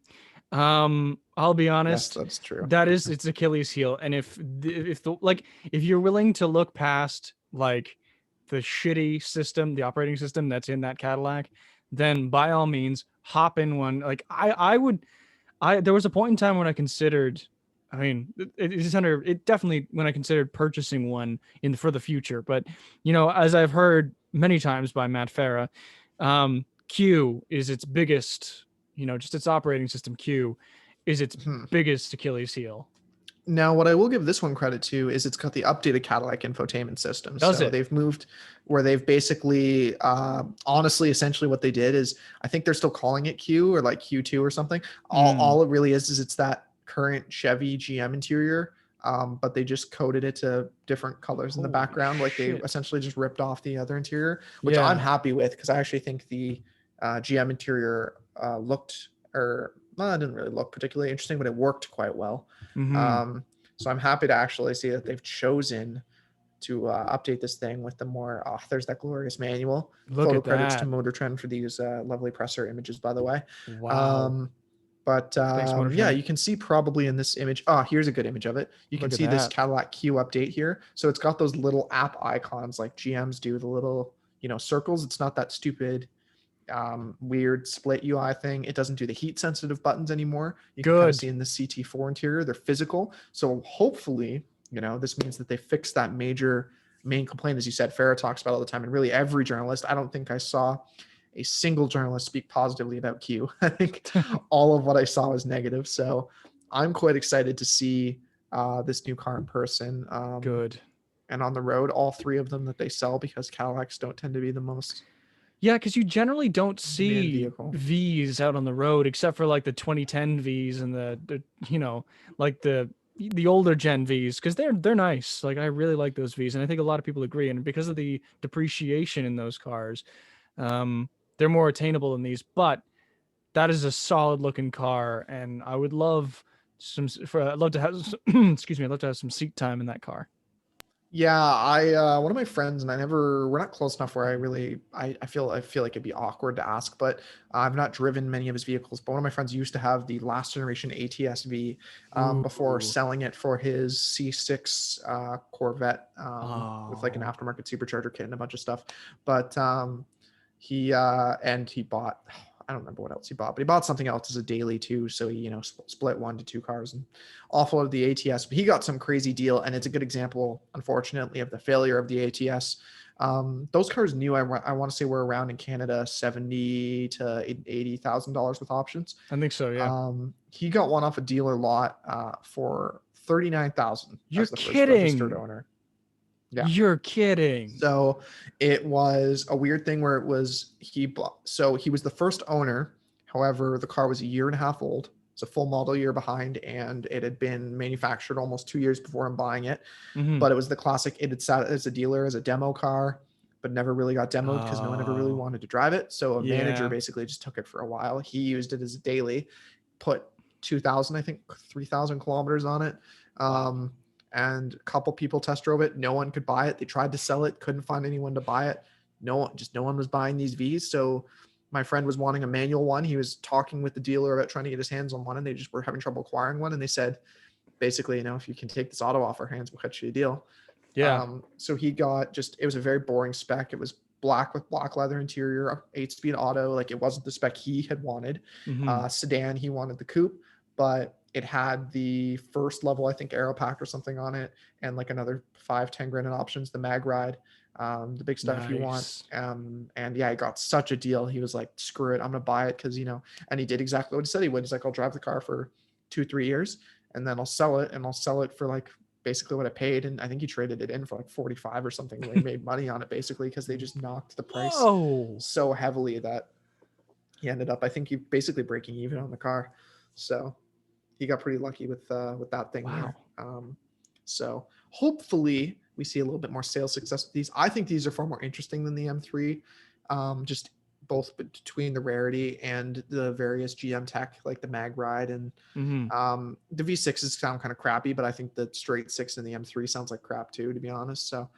I'll be Yes, honest, that's true. that is its Achilles heel. And if you're willing to look past like the shitty system, the operating system that's in that Cadillac, then by all means hop in one. Like I would there was a point in time when I considered, I mean, it definitely when I considered purchasing one for the future. But as I've heard many times by Matt Farah, Q is its biggest, just its operating system. Q is its Hmm. biggest Achilles heel. Now, what I will give this one credit to is it's got the updated Cadillac infotainment system. Does So it? they've moved where they've basically, honestly, essentially what they did is, I think they're still calling it Q or like Q2 or something. All it really is it's that current Chevy GM interior, but they just coded it to different colors in the Holy background. Like they shit. essentially just ripped off the other interior, which I'm Yeah. happy with because I actually think the GM interior looked, or well, it didn't really look particularly interesting, but it worked quite well. Mm-hmm. So I'm happy to actually see that they've chosen to update this thing with the more, there's that glorious manual. Look Photo at credits to that. Motor Trend for these lovely presser images, by the way. Wow. Um, But Thanks, Motor yeah, Trend. you can see probably in this image. Ah, here's a good image of it. You can Look at see this that. Cadillac Q update here. So it's got those little app icons like GMs do, the little, circles. It's not that stupid, weird split UI thing. It doesn't do the heat sensitive buttons anymore. You can kind of see Good. in the CT4 interior, they're physical. So hopefully, this means that they fixed that major main complaint, as you said, Farah talks about all the time, and really every journalist. I don't think I saw a single journalist speak positively about Q. I think all of what I saw was negative. So I'm quite excited to see this new car in person, Good. and on the road, all three of them that they sell, because Cadillacs don't tend to be the most Yeah, because you generally don't demand see vehicle. V's out on the road except for like the 2010 V's and the like the older gen V's because they're nice. Like I really like those V's, and I think a lot of people agree. And because of the depreciation in those cars, um, they're more attainable than these. But that is a solid looking car, and I would love I'd love to have excuse me, I'd love to have some seat time in that car. Yeah, I one of my friends, and we're not close enough where I feel like it'd be awkward to ask, but I've not driven many of his vehicles. But one of my friends used to have the last generation ATS-V, before Ooh. selling it for his C6 Corvette, with like an Oh. aftermarket supercharger kit and a bunch of stuff. But he bought, I don't remember what else he bought, but he bought something else as a daily too. So he, split one to two cars and offloaded the ATS. But he got some crazy deal, and it's a good example, unfortunately, of the failure of the ATS. Those cars new, I want to say, were around in Canada $70,000 to $80,000 with options. I think so, yeah. He got one off a dealer lot for 39,000 You're as the first registered kidding. owner. Yeah. You're kidding. So it was a weird thing where so he was the first owner. However, the car was a year and a half old. It's a full model year behind, and it had been manufactured almost 2 years before him buying it. Hmm. But it was the classic. It had sat as a dealer as a demo car, but never really got demoed because no one ever really Oh, wanted to drive it. So a manager yeah. basically just took it for a while. He used it as a daily, put 2,000, I think 3,000 kilometers on it. Wow. And a couple people test drove it. No one could buy it. They tried to sell it, couldn't find anyone to buy it. No one was buying these V's. So my friend was wanting a manual one. He was talking with the dealer about trying to get his hands on one, and they just were having trouble acquiring one. And they said, basically, if you can take this auto off our hands, we'll cut you a deal. Yeah. So he got it was a very boring spec. It was black with black leather interior, 8-speed auto. Like, it wasn't the spec he had wanted. Hmm. Sedan, he wanted the coupe, but it had the first level, I think, aero pack or something on it, and like another 5-10 grand in options, the mag ride, the big stuff if you want. Nice. And yeah, he got such a deal. He was like, screw it, I'm gonna buy it, because and he did exactly what he said he would. He's like, I'll drive the car for 2-3 years, and then I'll sell it, and I'll sell it for like basically what I paid. And I think he traded it in for like 45 or something. They made money on it basically because they just knocked the price Whoa. so heavily that he ended up, I think, he basically breaking even on the car. So he got pretty lucky with that thing Wow. there. So hopefully we see a little bit more sales success with these. I think these are far more interesting than the M3, just both between the rarity and the various GM tech, like the mag ride, and Hmm. the V6s sound kind of crappy, but I think the straight six and the M3 sounds like crap too, to be honest. So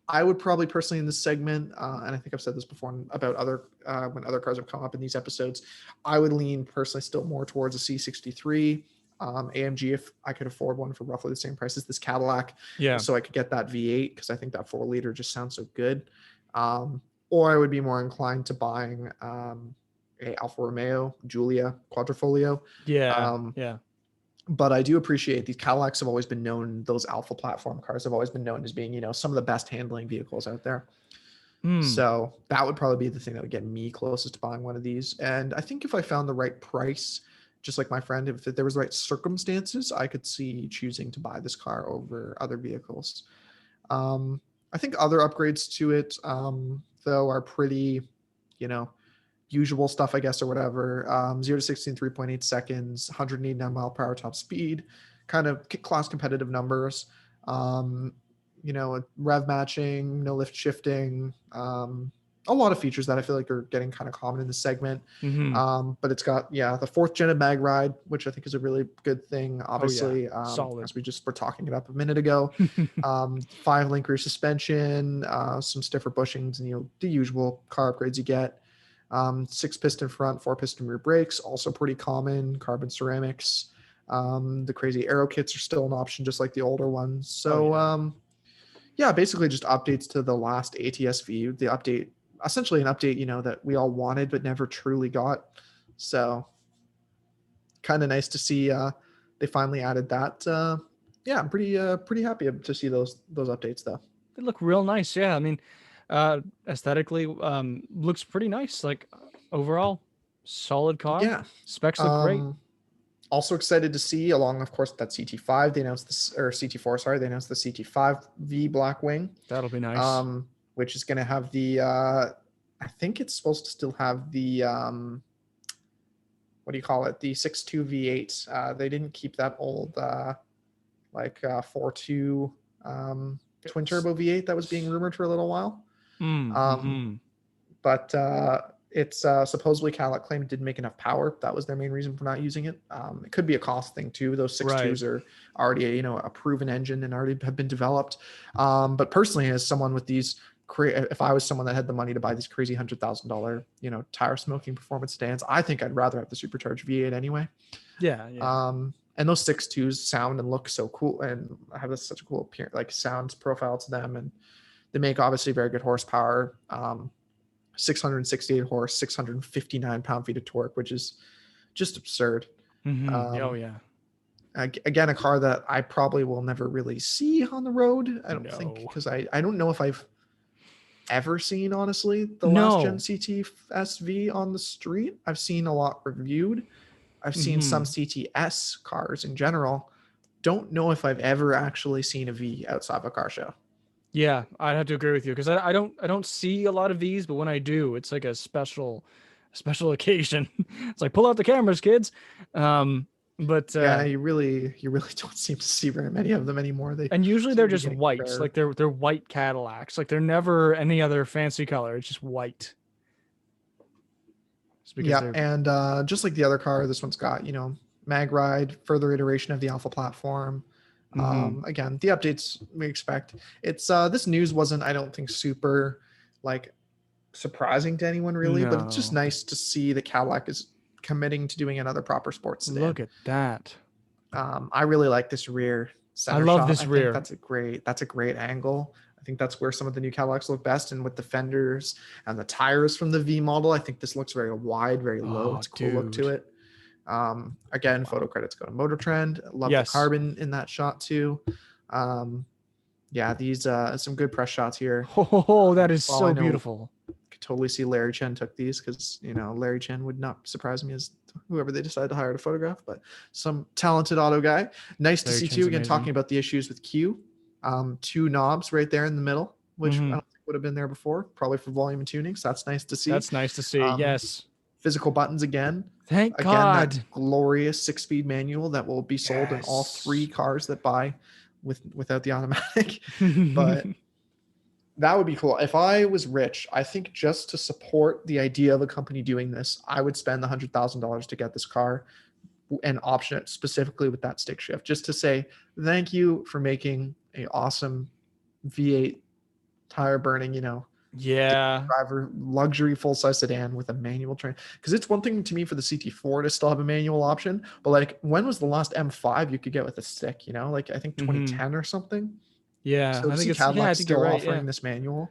I would probably personally in this segment, and I think I've said this before about when other cars have come up in these episodes, I would lean personally still more towards a C63, AMG, if I could afford one for roughly the same price as this Cadillac, Yeah. so I could get that V8, because I think that 4-liter just sounds so good. Or I would be more inclined to buying a Alfa Romeo Giulia Quadrifoglio. Yeah. Um, Yeah. but I do appreciate these Cadillacs have always been known, those Alpha platform cars have always been known as being, some of the best handling vehicles out there. Hmm. So that would probably be the thing that would get me closest to buying one of these. And I think if I found the right price, just like my friend, if there was the right circumstances, I could see choosing to buy this car over other vehicles. I think other upgrades to it, though, are pretty, you know, usual stuff, I guess, or whatever. 0 to 60 in 3.8 seconds, 189 mile per hour top speed, kind of class competitive numbers. Um, rev matching, no lift shifting, a lot of features that I feel like are getting kind of common in the segment. Hmm. But it's got, the fourth gen of mag ride, which I think is a really good thing. Oh yeah. Obviously, Solid. as we just were talking about a minute ago, 5-link rear suspension, some stiffer bushings, and the usual car upgrades you get. Six piston front, four piston rear brakes, also pretty common. Carbon ceramics. The crazy aero kits are still an option, just like the older ones. Oh So yeah. yeah, basically just updates to the last ATS-V. The update, essentially an update, that we all wanted but never truly got. So kind of nice to see they finally added that. Yeah, I'm pretty happy to see those updates though. They look real nice. Yeah, I mean, aesthetically, looks pretty nice. Like overall, solid car. Yeah. Specs look great. Um, Also excited to see, along of course that CT5, they announced this, or CT4, sorry, they announced the CT5V Blackwing, That'll be nice. which is going to have the I think it's supposed to still have the what do you call it, the 6.2 V8. They didn't keep that old 4.2 twin turbo V8 that was being rumored for a little while. Mm-hmm. But it's supposedly Cadillac claimed it didn't make enough power. That was their main reason for not using it. It could be a cost thing too. Those 6.2s are already a proven engine and already have been developed. But personally, as someone with these, if I was someone that had the money to buy these crazy $100,000 tire smoking performance sedans, I think I'd rather have the supercharged V8 anyway. Yeah. And those 6.2s sound and look so cool and have such a cool appearance, like sounds profile to them, and they make obviously very good horsepower. 668 horse, 659 pound-feet of torque, which is just absurd. Mm-hmm. Oh yeah. Again, a car that I probably will never really see on the road. I don't think, because I don't know if I've ever seen, honestly, the last gen CT-SV on the street. I've seen a lot reviewed. I've seen some CTS cars in general. Don't know if I've ever actually seen a V outside of a car show. Yeah, I'd have to agree with you because I don't see a lot of these, but when I do, it's like a special occasion. It's like pull out the cameras, kids. But yeah, you really don't seem to see very many of them anymore. And usually they're just white, rare. Like they're white Cadillacs. Like they're never any other fancy color. It's just white. Yeah, and just like the other car, this one's got mag ride, further iteration of the Alpha platform. Again, the updates we expect. It's this news wasn't, I don't think, super like surprising to anyone really, but it's just nice to see the Cadillac is committing to doing another proper sports sedan. Look at that. I really like this rear center I love shot. this rear. Think that's a great angle. I think that's where some of the new Cadillacs look best, and with the fenders and the tires from the V model, I think this looks very wide, very low. It's a cool look to it. Again, photo credits go to Motor Trend. Love the carbon in that shot too. Yeah, these some good press shots here. Oh, that is so beautiful. Could totally see Larry Chen took these, because Larry Chen would not surprise me as whoever they decide to hire to photograph, but some talented auto guy. Nice to see too. Again, talking about the issues with Q. Two knobs right there in the middle, which I don't think would have been there before, probably for volume and tuning. So that's nice to see. That's nice to see. Yes. Physical buttons again. Thank God. That glorious 6-speed manual that will be sold in all 3 cars that buy without the automatic. But that would be cool. If I was rich, I think just to support the idea of a company doing this, I would spend the $100,000 to get this car and option it specifically with that stick shift, just to say thank you for making a awesome V8 tire burning, driver luxury full-size sedan with a manual train. Because it's one thing to me for the CT4 to still have a manual option, but like, when was the last M5 you could get with a stick? Like I think 2010 or something. Yeah, so I think Cadillac still offering this manual.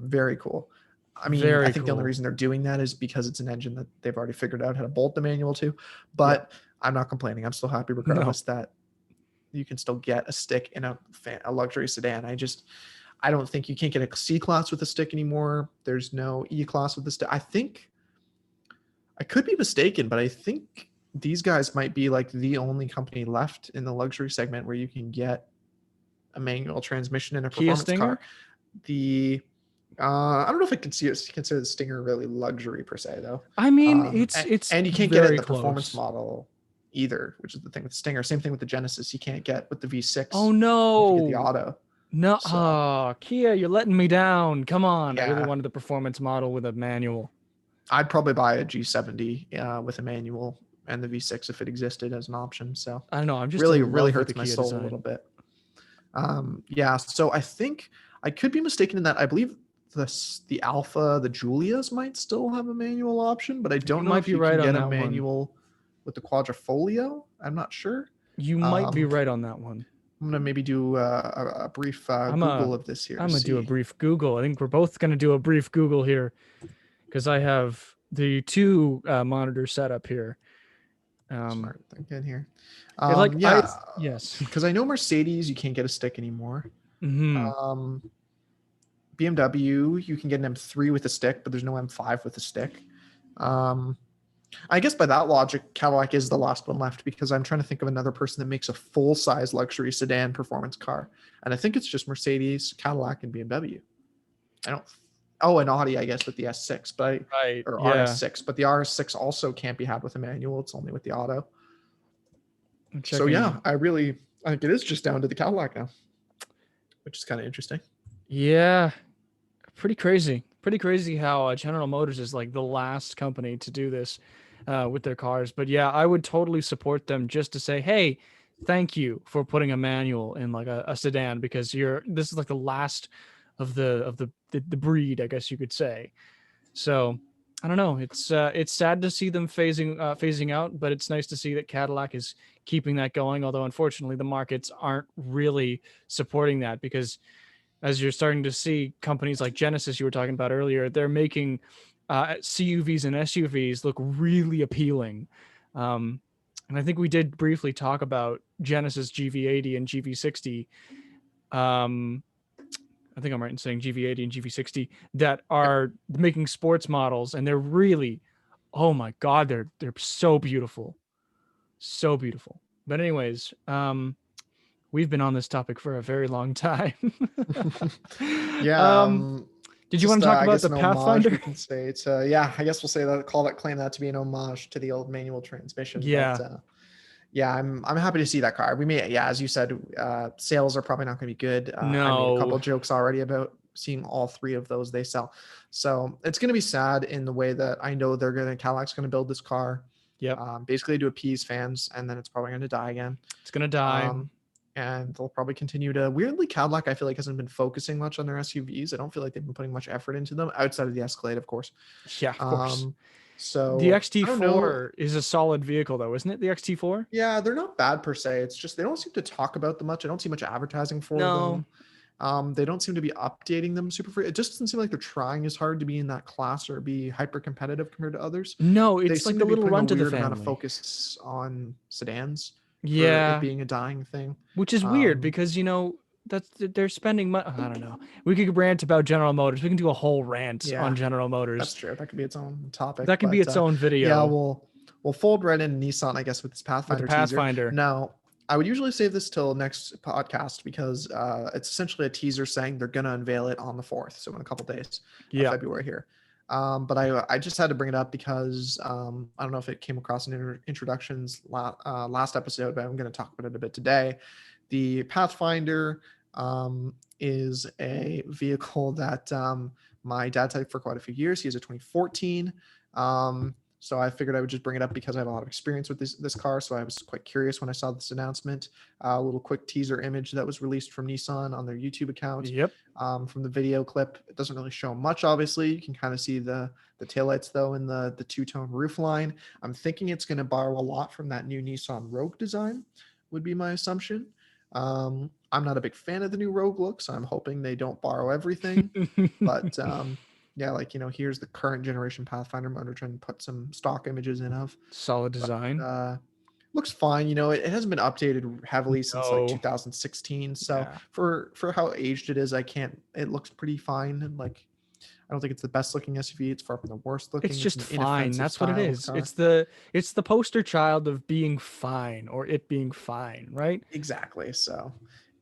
Very cool. I mean, I think the only reason they're doing that is because it's an engine that they've already figured out how to bolt the manual to. But I'm not complaining. I'm still happy regardless that you can still get a stick in a luxury sedan. I don't think you can't get a C-Class with a stick anymore. There's no E-Class with the stick. I think, I could be mistaken, but I think these guys might be like the only company left in the luxury segment where you can get a manual transmission in a performance car. I don't know if I consider the Stinger really luxury per se, though. I mean, it's and you can't get it in the performance model either, which is the thing with the Stinger. Same thing with the Genesis. You can't get with the V6. Oh no, you get the auto. No, Kia, you're letting me down. Come on, I really wanted the performance model with a manual. I'd probably buy a G70 with a manual and the V6 if it existed as an option. So I don't know. I'm just really hurts my soul a little bit. So I think I could be mistaken in that. I believe the Alpha, the Julias might still have a manual option, but I don't You know might if be you right can on get a that one. manual with the Quadrifolio. I'm not sure. You might be Um, right on that one. I'm gonna maybe do a brief I'm a Google of this here to I'm gonna do a see. brief Google. I think we're both gonna do a brief Google here because I have the two monitor setup here. Smart thinking here. It like I Yeah, yes. because I know Mercedes you can't get a stick anymore. Hmm. Um, BMW you can get an M3 with a stick, but there's no M5 with a stick. Um, I guess by that logic, Cadillac is the last one left because I'm trying to think of another person that makes a full size luxury sedan performance car, and I think it's just Mercedes, Cadillac, and BMW. I don't. Oh, and Audi, I guess, with the S6, Right. or Yeah. RS6, but the RS6 also can't be had with a manual. It's only with the auto. I'm So yeah, checking. I think it is just down to the Cadillac now, which is kind of interesting. Yeah. Pretty crazy. Pretty crazy how General Motors is like the last company to do this with their cars. But yeah, I would totally support them just to say, hey, thank you for putting a manual in like a sedan because this is like the last of the breed, I guess you could say. So I don't know. It's sad to see them phasing out, but it's nice to see that Cadillac is keeping that going. Although unfortunately, the markets aren't really supporting that because as you're starting to see companies like Genesis you were talking about earlier, they're making CUVs and SUVs look really appealing. Um, and I think we did briefly talk about Genesis GV80 and GV60. Um, I think I'm right in saying GV80 and GV60 that Yep. are making sports models, and they're really, oh my god, they're so beautiful, so beautiful. But anyways, we've been on this topic for a very long time. Yeah. um, did you want Just to talk I about guess the an homage Pathfinder? we can say to, yeah, I guess we'll say that, claim that to be an homage to the old manual transmission. But Yeah, yeah, I'm happy to see that car. We may, yeah, as you said, sales are probably not going to be good. I made a couple no, of jokes already about seeing all three of those they sell, so it's going to be sad in the way that I know Cadillac's going to build this car, yep, basically to appease fans, and then it's probably going to die again. it's gonna die. Um, and they'll probably continue to, weirdly, Cadillac I feel like hasn't been focusing much on their SUVs. I don't feel like they've been putting much effort into them outside of the Escalade, of course. Yeah, of course. Um, The so I don't know. XT4 is a solid vehicle, though, isn't it? The XT4? Yeah, they're not bad per se. It's just they don't seem to talk about them much. I don't see much advertising for No, them. They don't seem to be updating them super free. It just doesn't seem like they're trying as hard to be in that class or be hyper competitive compared to others. no, They it's seem like to a be little putting a run to the weird amount of family. focus on sedans for it Yeah, being a dying thing. which is weird Um, because that's they're spending money. I don't know. We could rant about General Motors. We can do a whole rant on yeah, General that's Motors. true. That could be its own topic. That can be But its own yeah, video we'll fold right in Nissan, I guess, with this with the Pathfinder teaser. Pathfinder. Now, I would usually save this till next podcast because it's essentially a teaser saying they're gonna unveil it on the 4th, so in a couple days of Yeah, February here. But I just had to bring it up because I don't know if it came across in introductions last episode, but I'm going to talk about it a bit today. The Pathfinder is a vehicle that my dad's had for quite a few years. He has a 2014. So I figured I would just bring it up because I have a lot of experience with this car. So I was quite curious when I saw this announcement. A little quick teaser image that was released from Nissan on their YouTube account. yep. From the video clip, it doesn't really show much. Obviously, you can kind of see the taillights though in the two-tone roof line. I'm thinking it's going to borrow a lot from that new Nissan Rogue design, would be my assumption. I'm not a big fan of the new Rogue look, so I'm hoping they don't borrow everything. But yeah, like here's the current generation Pathfinder motor, trying to put some stock images in of. Solid But design. looks fine. It hasn't been updated heavily since like No. 2016. So Yeah. for how aged it is, it looks pretty fine. And like, I don't think it's the best looking SUV. It's far from the worst looking. It's It's just an fine. inoffensive That's what it style of is. car. It's the poster child of being fine or it being fine, right? Exactly. So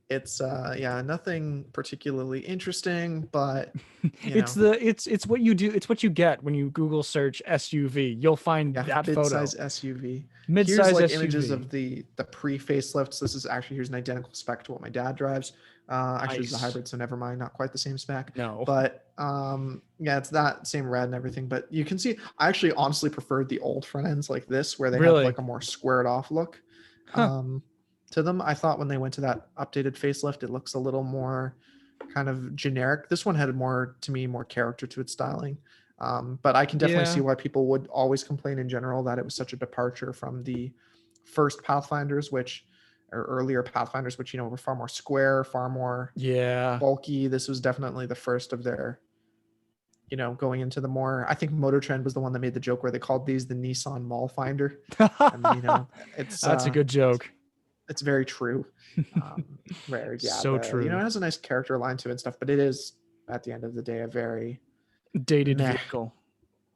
it's yeah, nothing particularly interesting, but you know, It's what you do. It's what you get when you Google search SUV. You'll find yeah, that photo. mid-size SUV. Here's Mid-size like images SUV. of the pre-facelifts. Here's an identical spec to what my dad drives. Actually, it's a Nice. hybrid, so never mind, not quite the same spec. No. But yeah, it's that same red and everything. But you can see, I actually honestly preferred the old front ends like this, where they have Really? like a more squared off look Huh. to them. I thought when they went to that updated facelift, it looks a little more kind of generic. This one had more, to me, more character to its styling. But I can definitely see Yeah. why people would always complain in general that it was such a departure from the first Pathfinders, which or earlier Pathfinders, which were far more square, far more Yeah. bulky. This was definitely the first of their, going into the more. I think Motor Trend was the one that made the joke where they called these the Nissan Mall Finder, and it's That's a good joke. it's very true. Where So it true. has a nice character line to it and stuff, but it is at the end of the day a very Dated meh vehicle.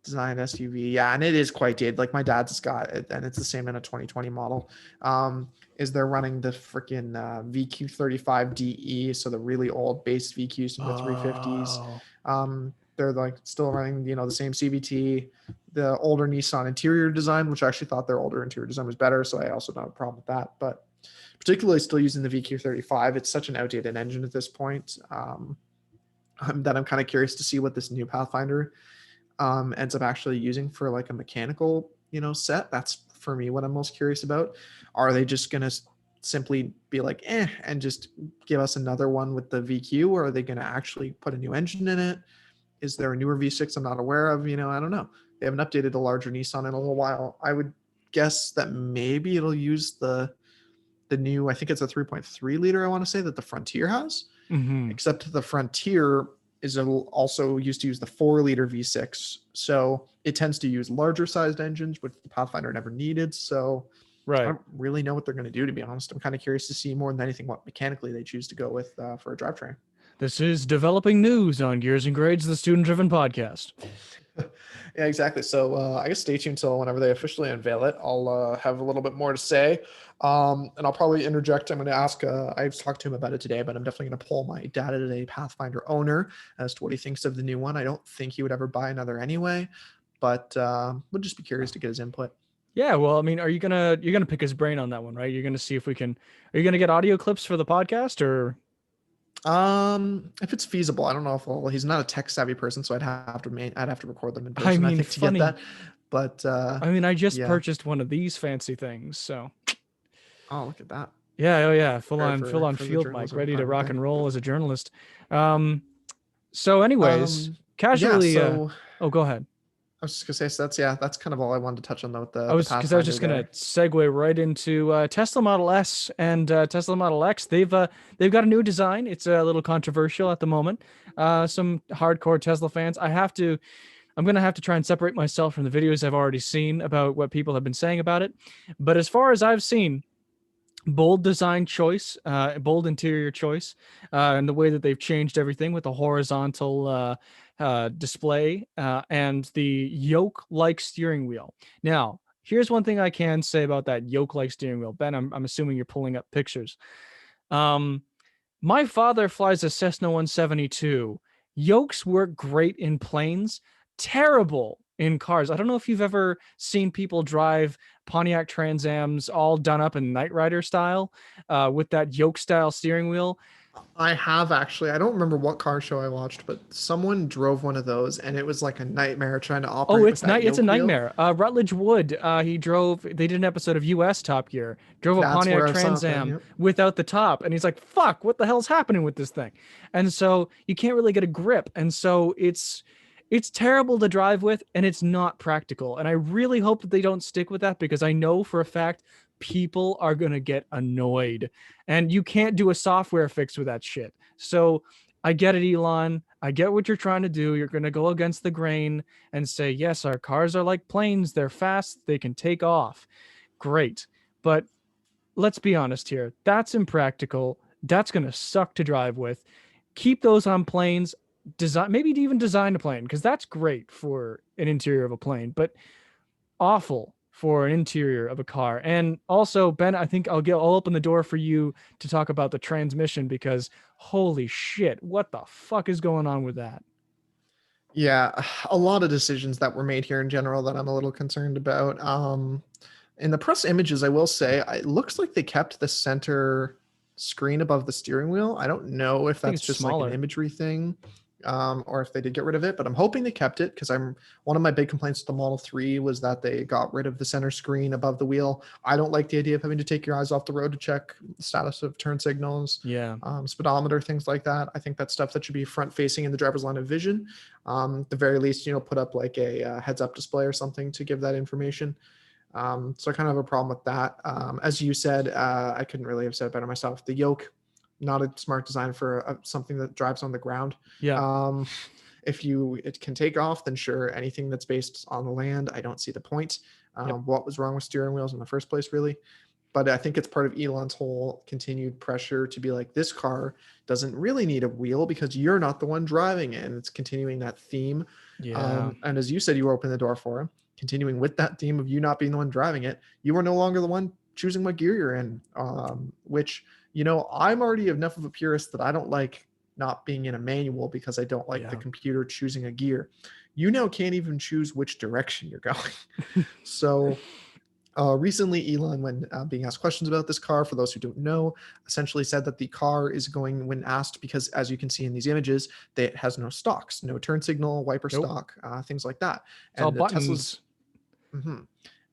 design SUV. Yeah, and it is quite dated. Like my dad's got it, and it's the same in a 2020 model. Is they're running the freaking VQ35DE, so the really old base VQs from the 350s. Oh. They're like still running, the same CVT, the older Nissan interior design, which I actually thought their older interior design was better. So I also don't have a problem with that. But particularly still using the VQ35, it's such an outdated engine at this point. That I'm kind of curious to see what this new Pathfinder ends up actually using for like a mechanical, set. That's for me what I'm most curious about. Are they just gonna simply be like, and just give us another one with the VQ, or are they gonna actually put a new engine in it? Is there a newer V6 I'm not aware of? I don't know. They haven't updated a larger Nissan in a little while. I would guess that maybe it'll use the new, I think it's a 3.3 liter, I want to say, that the Frontier has. Mm-hmm. Except the Frontier is also used to use the 4-liter V6. So it tends to use larger sized engines, which the Pathfinder never needed. So I Right. don't really know what they're going to do, to be honest. I'm kind of curious to see more than anything what mechanically they choose to go with for a drivetrain. This is developing news on Gears and Grades, the student-driven podcast. Yeah, exactly. So I guess stay tuned till whenever they officially unveil it. I'll have a little bit more to say, and I'll probably interject. I'm going to ask. I've talked to him about it today, but I'm definitely going to poll my dad today, Pathfinder owner, as to what he thinks of the new one. I don't think he would ever buy another anyway, but would just be curious to get his input. Yeah, well, I mean, you're gonna pick his brain on that one, right? You're gonna see if we can. Are you gonna get audio clips for the podcast, or If it's feasible, I don't know if he's not a tech savvy person, so I'd have to record them in I person, I mean, think, to funny. get that. But I mean, I just yeah. purchased one of these fancy things, so Oh, look at that. yeah, oh yeah, full on For the field mic, journalism ready to department rock there. and roll as a journalist. So, anyways, Yeah, casually. so Oh, go ahead. I was just gonna say, so that's kind of all I wanted to touch on though with I the was Pathfinder just gonna there. segue right into Tesla Model S and Tesla Model X. They've got a new design. It's a little controversial at the moment. Some hardcore Tesla fans. I'm gonna have to try and separate myself from the videos I've already seen about what people have been saying about it. But as far as I've seen, bold design choice, bold interior choice, and the way that they've changed everything with the horizontal display and the yoke-like steering wheel. Now, here's one thing I can say about that yoke-like steering wheel. Ben, I'm assuming you're pulling up pictures. My father flies a Cessna 172. Yokes work great in planes, terrible in cars. I don't know if you've ever seen people drive Pontiac Trans Ams all done up in Knight Rider style with that yoke style steering wheel. I have actually. I don't remember what car show I watched, but someone drove one of those, and it was like a nightmare trying to Oh, operate with that it's a yoke wheel. nightmare. Rutledge Wood, they did an episode of US Top Gear, drove a That's Pontiac where I saw Trans it then. Am Yep. without the top. And he's like, fuck, what the hell's happening with this thing? And so you can't really get a grip. And so it's terrible to drive with, and it's not practical. And I really hope that they don't stick with that, because I know for a fact people are going to get annoyed, and you can't do a software fix with that shit. So I get it, Elon. I get what you're trying to do. You're going to go against the grain and say, yes, our cars are like planes. They're fast. They can take off. Great. But let's be honest here. That's impractical. That's going to suck to drive with. Keep those on planes. Maybe even design a plane, because that's great for an interior of a plane, but awful for an interior of a car. And also, Ben, I think I'll open the door for you to talk about the transmission, because holy shit, what the fuck is going on with that? Yeah, a lot of decisions that were made here in general that I'm a little concerned about. In the press images, I will say, it looks like they kept the center screen above the steering wheel. I don't know if I think that's it's just like an smaller. imagery thing. or if they did get rid of it, but I'm hoping they kept it because one of my big complaints with the Model 3 was that they got rid of the center screen above the wheel. I don't like the idea of having to take your eyes off the road to check the status of turn signals, Yeah. speedometer, things like that. I think that's stuff that should be front facing in the driver's line of vision. At the very least, put up like a heads up display or something to give that information. So I kind of have a problem with that. As you said, I couldn't really have said it better myself. The yoke, not a smart design for something that drives on the ground. Yeah. If it can take off, then sure. Anything that's based on the land, I don't see the point. What was wrong with steering wheels in the first place, really? But I think it's part of Elon's whole continued pressure to be like, this car doesn't really need a wheel because you're not the one driving it. And it's continuing that theme. Yeah. And as you said, you were opening the door for him, continuing with that theme of you not being the one driving it. You are no longer the one choosing what gear you're in, which, I'm already enough of a purist that I don't like not being in a manual because I don't like the computer choosing a gear. You now can't even choose which direction you're going. So recently, Elon, when being asked questions about this car, for those who don't know, essentially said that the car is going, when asked, because as you can see in these images, it has no stocks, no turn signal, wiper stock, things like that. It's all buttons.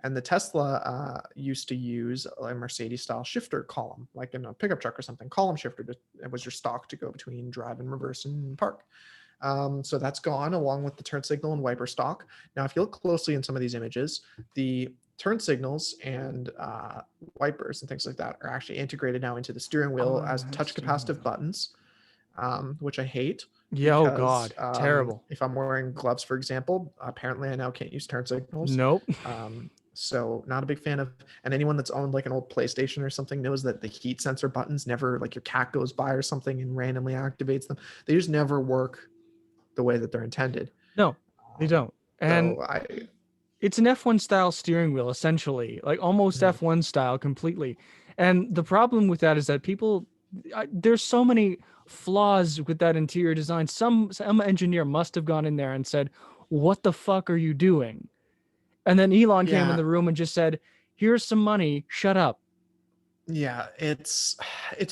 And the Tesla used to use a Mercedes-style shifter column, like in a pickup truck or something. Column shifter it was your stock to go between drive and reverse and park. So that's gone along with the turn signal and wiper stock. Now, if you look closely in some of these images, the turn signals and wipers and things like that are actually integrated now into the steering wheel as touch capacitive buttons, which I hate. Yeah, oh God, terrible. If I'm wearing gloves, for example, apparently I now can't use turn signals. Nope. So not a big fan of, and anyone that's owned like an old PlayStation or something knows that the heat sensor buttons never, like your cat goes by or something and randomly activates them. They just never work the way that they're intended. No, they don't. And so it's an F1 style steering wheel, essentially, like almost F1 style completely. And the problem with that is that there's so many flaws with that interior design. Some engineer must have gone in there and said, what the fuck are you doing? And then Elon came in the room and just said, here's some money, shut up. Yeah, it's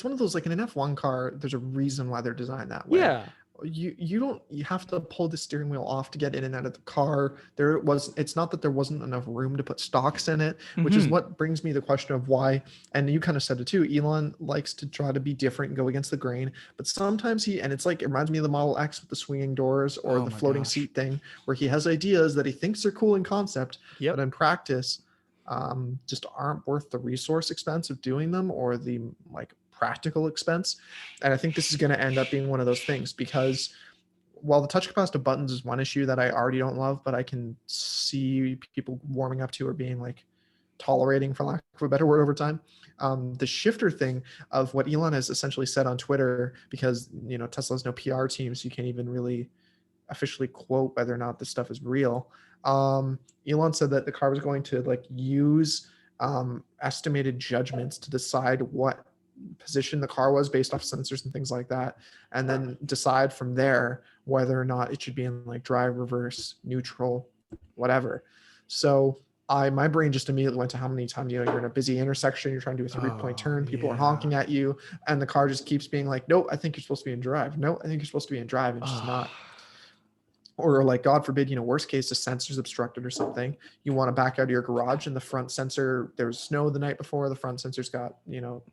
one of those, like in an F1 car, there's a reason why they're designed that way. Yeah. You have to pull the steering wheel off to get in and out of the car. It's not that there wasn't enough room to put stocks in it, which is what brings me the question of why, and you kind of said it too, Elon likes to try to be different and go against the grain, but sometimes it reminds me of the Model X with the swinging doors or the floating seat thing, where he has ideas that he thinks are cool in concept, but in practice just aren't worth the resource expense of doing them or the practical expense. And I think this is going to end up being one of those things, because while the touch capacitive buttons is one issue that I already don't love, but I can see people warming up to or being tolerating, for lack of a better word, over time. The shifter thing of what Elon has essentially said on Twitter, because Tesla has no PR team, so you can't even really officially quote whether or not this stuff is real. Elon said that the car was going to use estimated judgments to decide what position the car was based off sensors and things like that, and then decide from there whether or not it should be in drive, reverse, neutral, whatever. So my brain just immediately went to how many times you're in a busy intersection, you're trying to do a 3-point turn, people are honking at you, and the car just keeps being like, nope, I think you're supposed to be in drive. No, I think you're supposed to be in drive. It's just not. Or God forbid, worst case, the sensor's obstructed or something. You want to back out of your garage and the front sensor, there was snow the night before, the front sensor's got,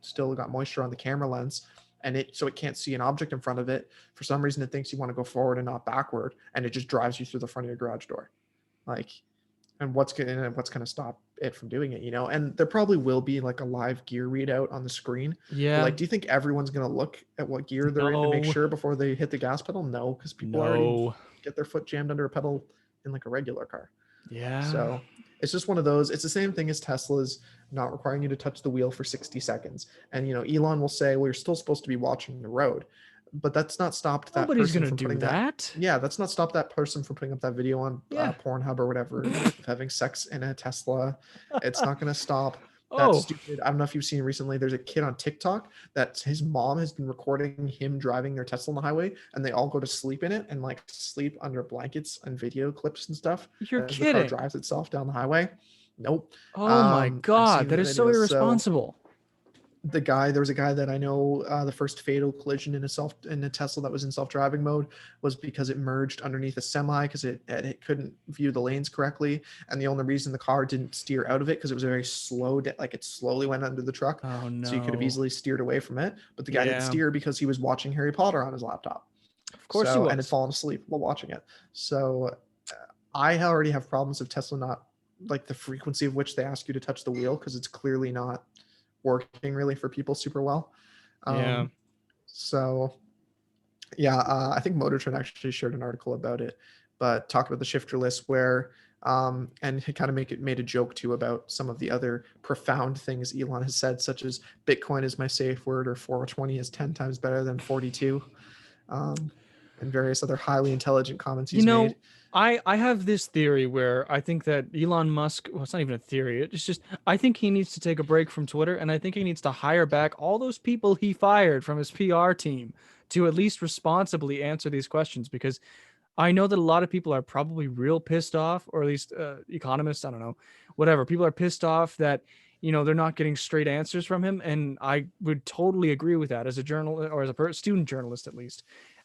still got moisture on the camera lens, and so it can't see an object in front of it. For some reason, it thinks you want to go forward and not backward, and it just drives you through the front of your garage door. And what's going to stop it from doing it, And there probably will be a live gear readout on the screen. Yeah. But do you think everyone's going to look at what gear they're in to make sure before they hit the gas pedal? No, because people already get their foot jammed under a pedal in a regular car. Yeah. So it's just one of those. It's the same thing as Tesla's not requiring you to touch the wheel for 60 seconds. And, Elon will say, well, you're still supposed to be watching the road. But that's not stopped that Nobody's person gonna from do putting that. Yeah, that's not stopped that person from putting up that video on Pornhub or whatever of having sex in a Tesla. It's not going to stop. That's stupid. I don't know if you've seen recently, there's a kid on TikTok that his mom has been recording him driving their Tesla on the highway, and they all go to sleep in it and sleep under blankets and video clips and stuff. You're as kidding. The car drives itself down the highway. Nope. Oh my God, that is so irresponsible. there was a guy that I know, the first fatal collision in a Tesla that was in self-driving mode was because it merged underneath a semi because it couldn't view the lanes correctly, and the only reason the car didn't steer out of it because it was a very slow, like it slowly went under the truck, Oh so you could have no. easily steered away from it. But the guy didn't Yeah, steer because he was watching Harry Potter on his laptop, of course he so and had was. fallen asleep while watching it. So I already have problems of Tesla not like the frequency of which they ask you to touch the wheel because it's clearly not working really for people super well. Yeah. Um, so yeah, I think Motor Trend actually shared an article about it, but talked about the shifter list where and he kind of made a joke too about some of the other profound things Elon has said, such as Bitcoin is my safe word or 420 is 10 times better than 42, um, and various other highly intelligent comments You he's made. know, I have this theory where I think that Elon Musk, well, it's not even a theory. It's just I think he needs to take a break from Twitter, and I think he needs to hire back all those people he fired from his PR team to at least responsibly answer these questions, because I know that a lot of people are probably real pissed off, or at least economists, I don't know, whatever. People are pissed off that, they're not getting straight answers from him. And I would totally agree with that as a journalist, or as a student journalist, at least.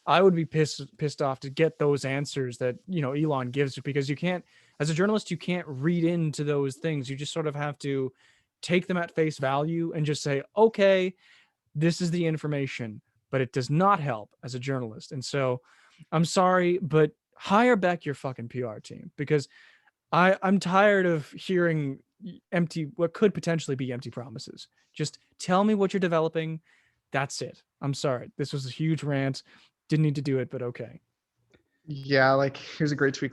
I would be pissed off to get those answers that, Elon gives, because you can't, as a journalist, you can't read into those things. You just sort of have to take them at face value and just say, okay, this is the information, but it does not help as a journalist. And so I'm sorry, but hire back your fucking PR team, because I'm tired of hearing empty, what could potentially be empty promises. Just tell me what you're developing. That's it. I'm sorry. This was a huge rant. Didn't need to do it, but okay. Yeah, like here's a great tweet.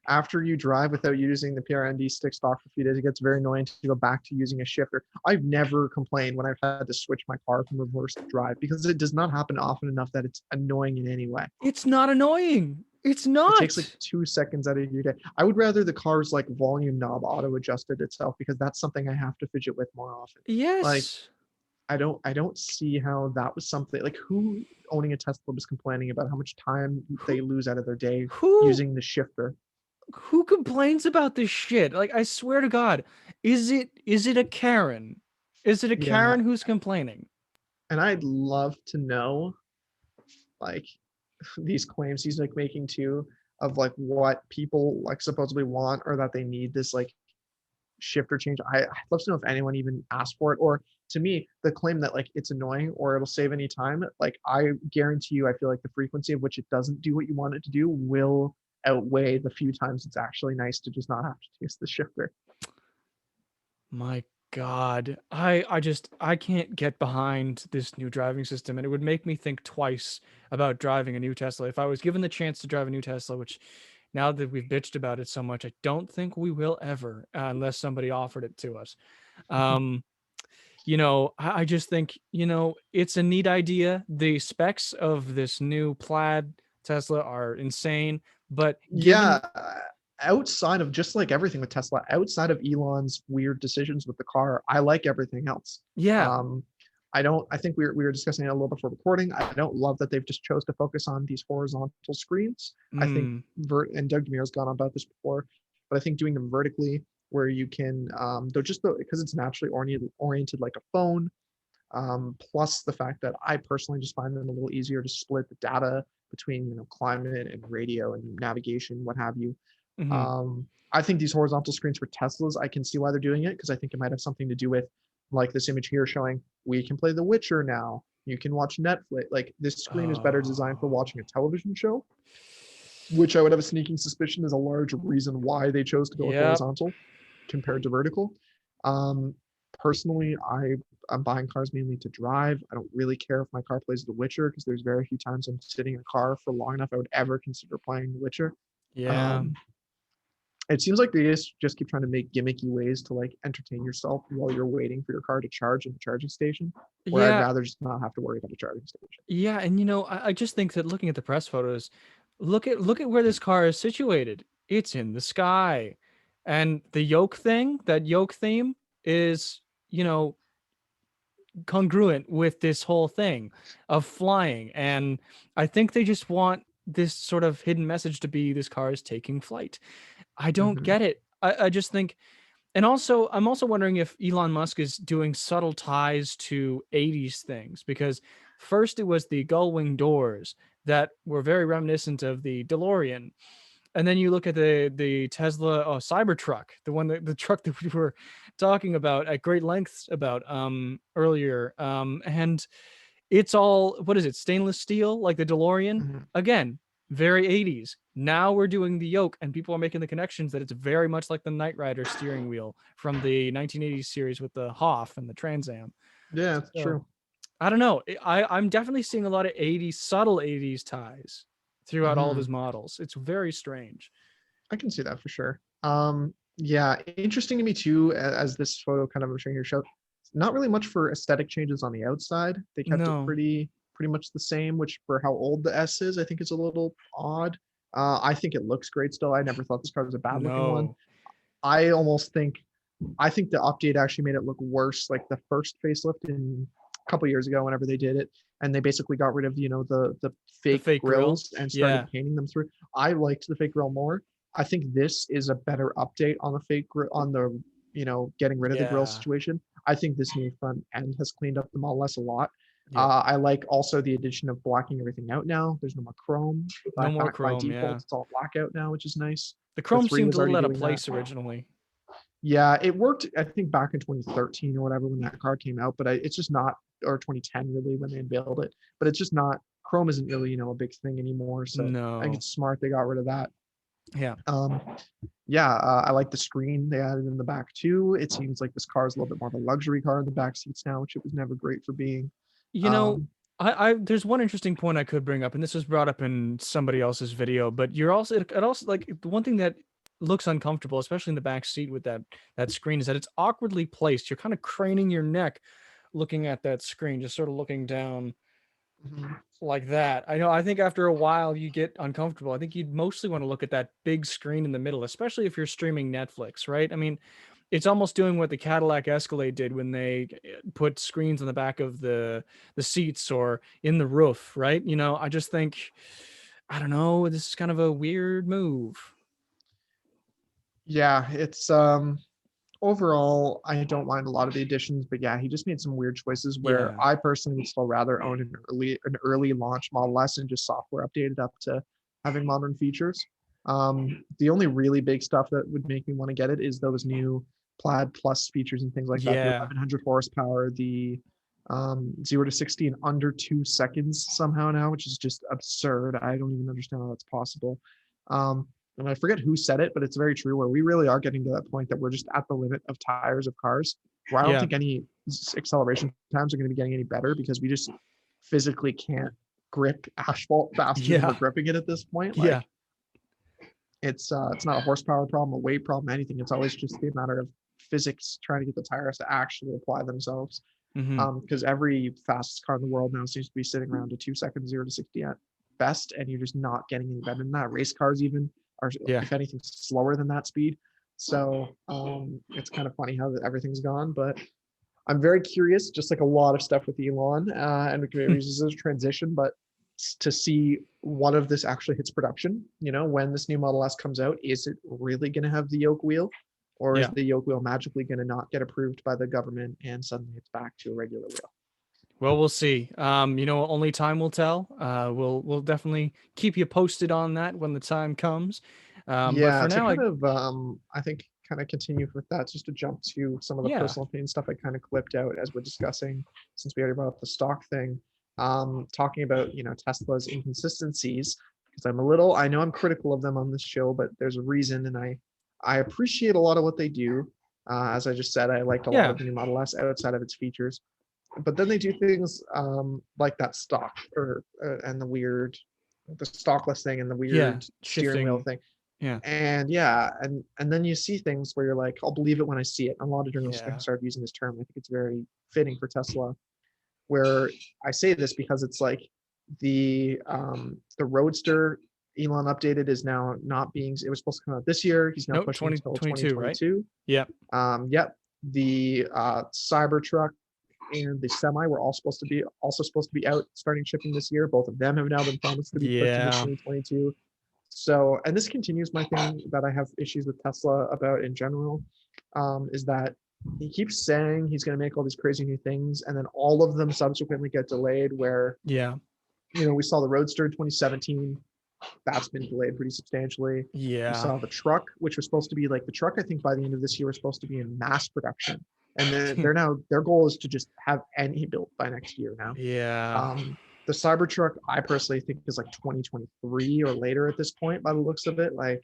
After you drive without using the PRND stick stock for a few days, it gets very annoying to go back to using a shifter. I've never complained when I've had to switch my car from reverse to drive because it does not happen often enough that it's annoying in any way. It's not annoying. It's It takes like not. 2 seconds out of your day. I would rather the car's like volume knob auto adjusted itself because that's something I have to fidget with more often. Like Yes. I don't see how that was something like who owning a Tesla was complaining about how much time they Who lose out of their day who using the shifter. who complains about this shit? Like, I swear to God, is it a Karen? Is it a Yeah, Karen who's complaining? and I'd love to know like these claims he's like making too of like what people like supposedly want or that they need this like shifter change. I'd love to know if anyone even asked for it, or to me the claim that like it's annoying or it'll save any time, like I guarantee you I feel like the frequency of which it doesn't do what you want it to do will outweigh the few times it's actually nice to just not have to use the shifter. My God, I can't get behind this new driving system, and it would make me think twice about driving a new Tesla. If I was given the chance to drive a new Tesla, which now that we've bitched about it so much, I don't think we will ever, unless somebody offered it to us. Um, I just think, it's a neat idea. The specs of this new plaid Tesla are insane, but Yeah, given, outside of just like everything with Tesla, outside of Elon's weird decisions with the car, I like everything else. yeah, Um, I think we were discussing it a little before recording. I don't love that they've just chose to focus on these horizontal screens. I think mm, and Doug Demiro's gone on about this before, but I think doing them vertically where you can they're just because it's naturally oriented like a phone, plus the fact that I personally just find them a little easier to split the data between climate and radio and navigation, what have you. mhm. I think these horizontal screens for Teslas, I can see why they're doing it because I think it might have something to do with like this image here showing we can play The Witcher now. You can watch Netflix. Like this screen is better designed for Oh. watching a television show, which I would have a sneaking suspicion is a large reason why they chose to go with Yep. horizontal compared to vertical. Um, Personally, I'm buying cars mainly to drive. I don't really care if my car plays The Witcher because there's very few times I'm sitting in a car for long enough I would ever consider playing The Witcher. Yeah. Um, it seems like they just keep trying to make gimmicky ways to like entertain yourself while you're waiting for your car to charge at the charging station, where I'd Yeah. rather just not have to worry about a charging station. Yeah. And I just think that looking at the press photos, look at where this car is situated. It's in the sky. And the yoke thing, that yoke theme is, you know, congruent with this whole thing of flying. And I think they just want this sort of hidden message to be this car is taking flight. I don't Mm-hmm. get it. I just think And also, I'm also wondering if Elon Musk is doing subtle ties to 80s things, because first it was the gull-wing doors that were very reminiscent of the DeLorean. And then you look at the Tesla Cybertruck, the truck that we were talking about at great lengths about earlier. And it's all, what is it, stainless steel, like the DeLorean? Mhm. Again, very 80s. Now we're doing the yoke, and people are making the connections that it's very much like the Knight Rider steering wheel from the 1980s series with the Hoff and the Trans Am. Yeah, it's So true. I don't know. I'm definitely seeing a lot of 80s, subtle 80s ties throughout all of his Mhm. models. It's very strange. I can see that for sure. Yeah, interesting to me too, as this photo kind of I'm showing here shows. Not really much for aesthetic changes on the outside. They kept it No, pretty much the same, which for how old the S is, I think is a little odd. I think it looks great still. I never thought this car was a bad looking one. no. I almost think I think the update actually made it look worse, like the first facelift in a couple years ago, whenever they did it, and they basically got rid of the The fake fake grill. grills and started Yeah. painting them through. I liked the fake grill more. I think this is a better update on the fake grill on the getting rid of the grill Yeah. situation. I think this new front end has cleaned up the Model S a lot. Yep. I like also the addition of blacking everything out now. There's no more chrome No more by chrome. default. Yeah. It's all blackout now, which is nice. The The chrome three seemed was a little already out of doing that. place originally. Yeah, it worked, I think, back in 2013 or whatever when that car came out, but it's just not, or 2010 really when they unveiled it. But it's just not, Chrome isn't really, a big thing anymore. So I think No. it's smart they got rid of that. Yeah. Um, yeah, I like the screen they added in the back too. It seems like this car is a little bit more of a luxury car in the back seats now, which it was never great for being. You know, Um, I there's one interesting point I could bring up, and this was brought up in somebody else's video, but you're also it also like the one thing that looks uncomfortable, especially in the back seat with that screen, is that it's awkwardly placed. You're kind of craning your neck looking at that screen, just sort of looking down mhm. like that. I know, I think after a while you get uncomfortable. I think you'd mostly want to look at that big screen in the middle, especially if you're streaming Netflix, right? I mean, it's almost doing what the Cadillac Escalade did when they put screens on the back of the seats or in the roof, right? I just think, I don't know, this is kind of a weird move. Yeah, it's overall, I don't mind a lot of the additions, but yeah, he just made some weird choices where Yeah. I personally would still rather own an early launch Model S and just software updated up to having modern features. The only really big stuff that would make me want to get it is those new Plaid Plus features and things like that. The Yeah. 1100 horsepower, the 0 to 60 in under 2 seconds somehow now, which is just absurd. I don't even understand how that's possible. And I forget who said it, but it's very true where we really are getting to that point that we're just at the limit of tires of cars where I don't Yeah. think any acceleration times are going to be getting any better because we just physically can't grip asphalt faster than we're Yeah. gripping it at this point. Yeah. Like it's not a horsepower problem, a weight problem, anything. It's always just the matter of physics trying to get the tires to actually apply themselves. Hmm. Because every fastest car in the world now seems to be sitting around a 2 seconds 0 to 60 at best, and you're just not getting any better than that. Race cars even are, Yeah. if anything, slower than that speed. So it's kind of funny how everything's gone, but I'm very curious, just like a lot of stuff with Elon, and we can maybe use this as a transition, but to see one of this actually hits production, when this new Model S comes out, is it really going to have the yoke wheel? Or is Yeah. the yoke wheel magically going to not get approved by the government and suddenly it's back to a regular wheel? Well, we'll see. Only time will tell. We'll definitely keep you posted on that when the time comes. But Yeah, for to now, I kind of I think kind of continue with that, just to jump to some of the yeah. personal opinion stuff I kind of clipped out as we're discussing, since we already brought up the stock thing, talking about Tesla's inconsistencies, because I know I'm critical of them on this show, but there's a reason, and I appreciate a lot of what they do. As I just said, I liked a lot Yeah. of the new Model S outside of its features, but then they do things like that stock or and the stockless thing and the Yeah. weird steering wheel Shifting. thing. Yeah. And yeah, and then you see things where you're like, I'll believe it when I see it. And a lot of journalists have Yeah. started using this term. I think it's very fitting for Tesla, where I say this because it's like the Roadster Elon updated is now not being, it was supposed to come out this year. He's now Nope. pushing until 2022, right? 2022. Yeah. Yep. The Cybertruck and the Semi were also supposed to be out starting shipping this year. Both of them have now been promised to be pushed into Yeah. 2022. So, and this continues my thing that I have issues with Tesla about in general. is that he keeps saying he's going to make all these crazy new things, and then all of them subsequently get delayed. Where Yeah. we saw the Roadster in 2017. That's been delayed pretty substantially. We Yeah. saw the truck, which was supposed to be like the truck. I think by the end of this year was supposed to be in mass production, and then their goal is to just have any built by next year now. Yeah. The Cybertruck, I personally think is like 2023 or later at this point by the looks of it. Like,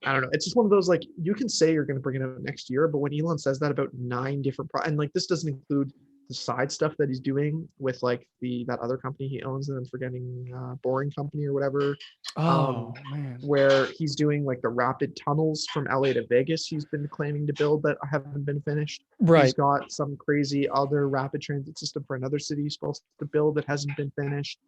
I don't know. It's just one of those, like, you can say you're going to bring it out next year, but when Elon says that about 9 different and like this doesn't include the side stuff that he's doing with like that other company he owns that I'm forgetting, Boring Company or whatever, Oh man. where he's doing like the rapid tunnels from LA to Vegas. He's been claiming to build that haven't been finished. He's Right. got some crazy other rapid transit system for another city he's supposed to build that hasn't been finished.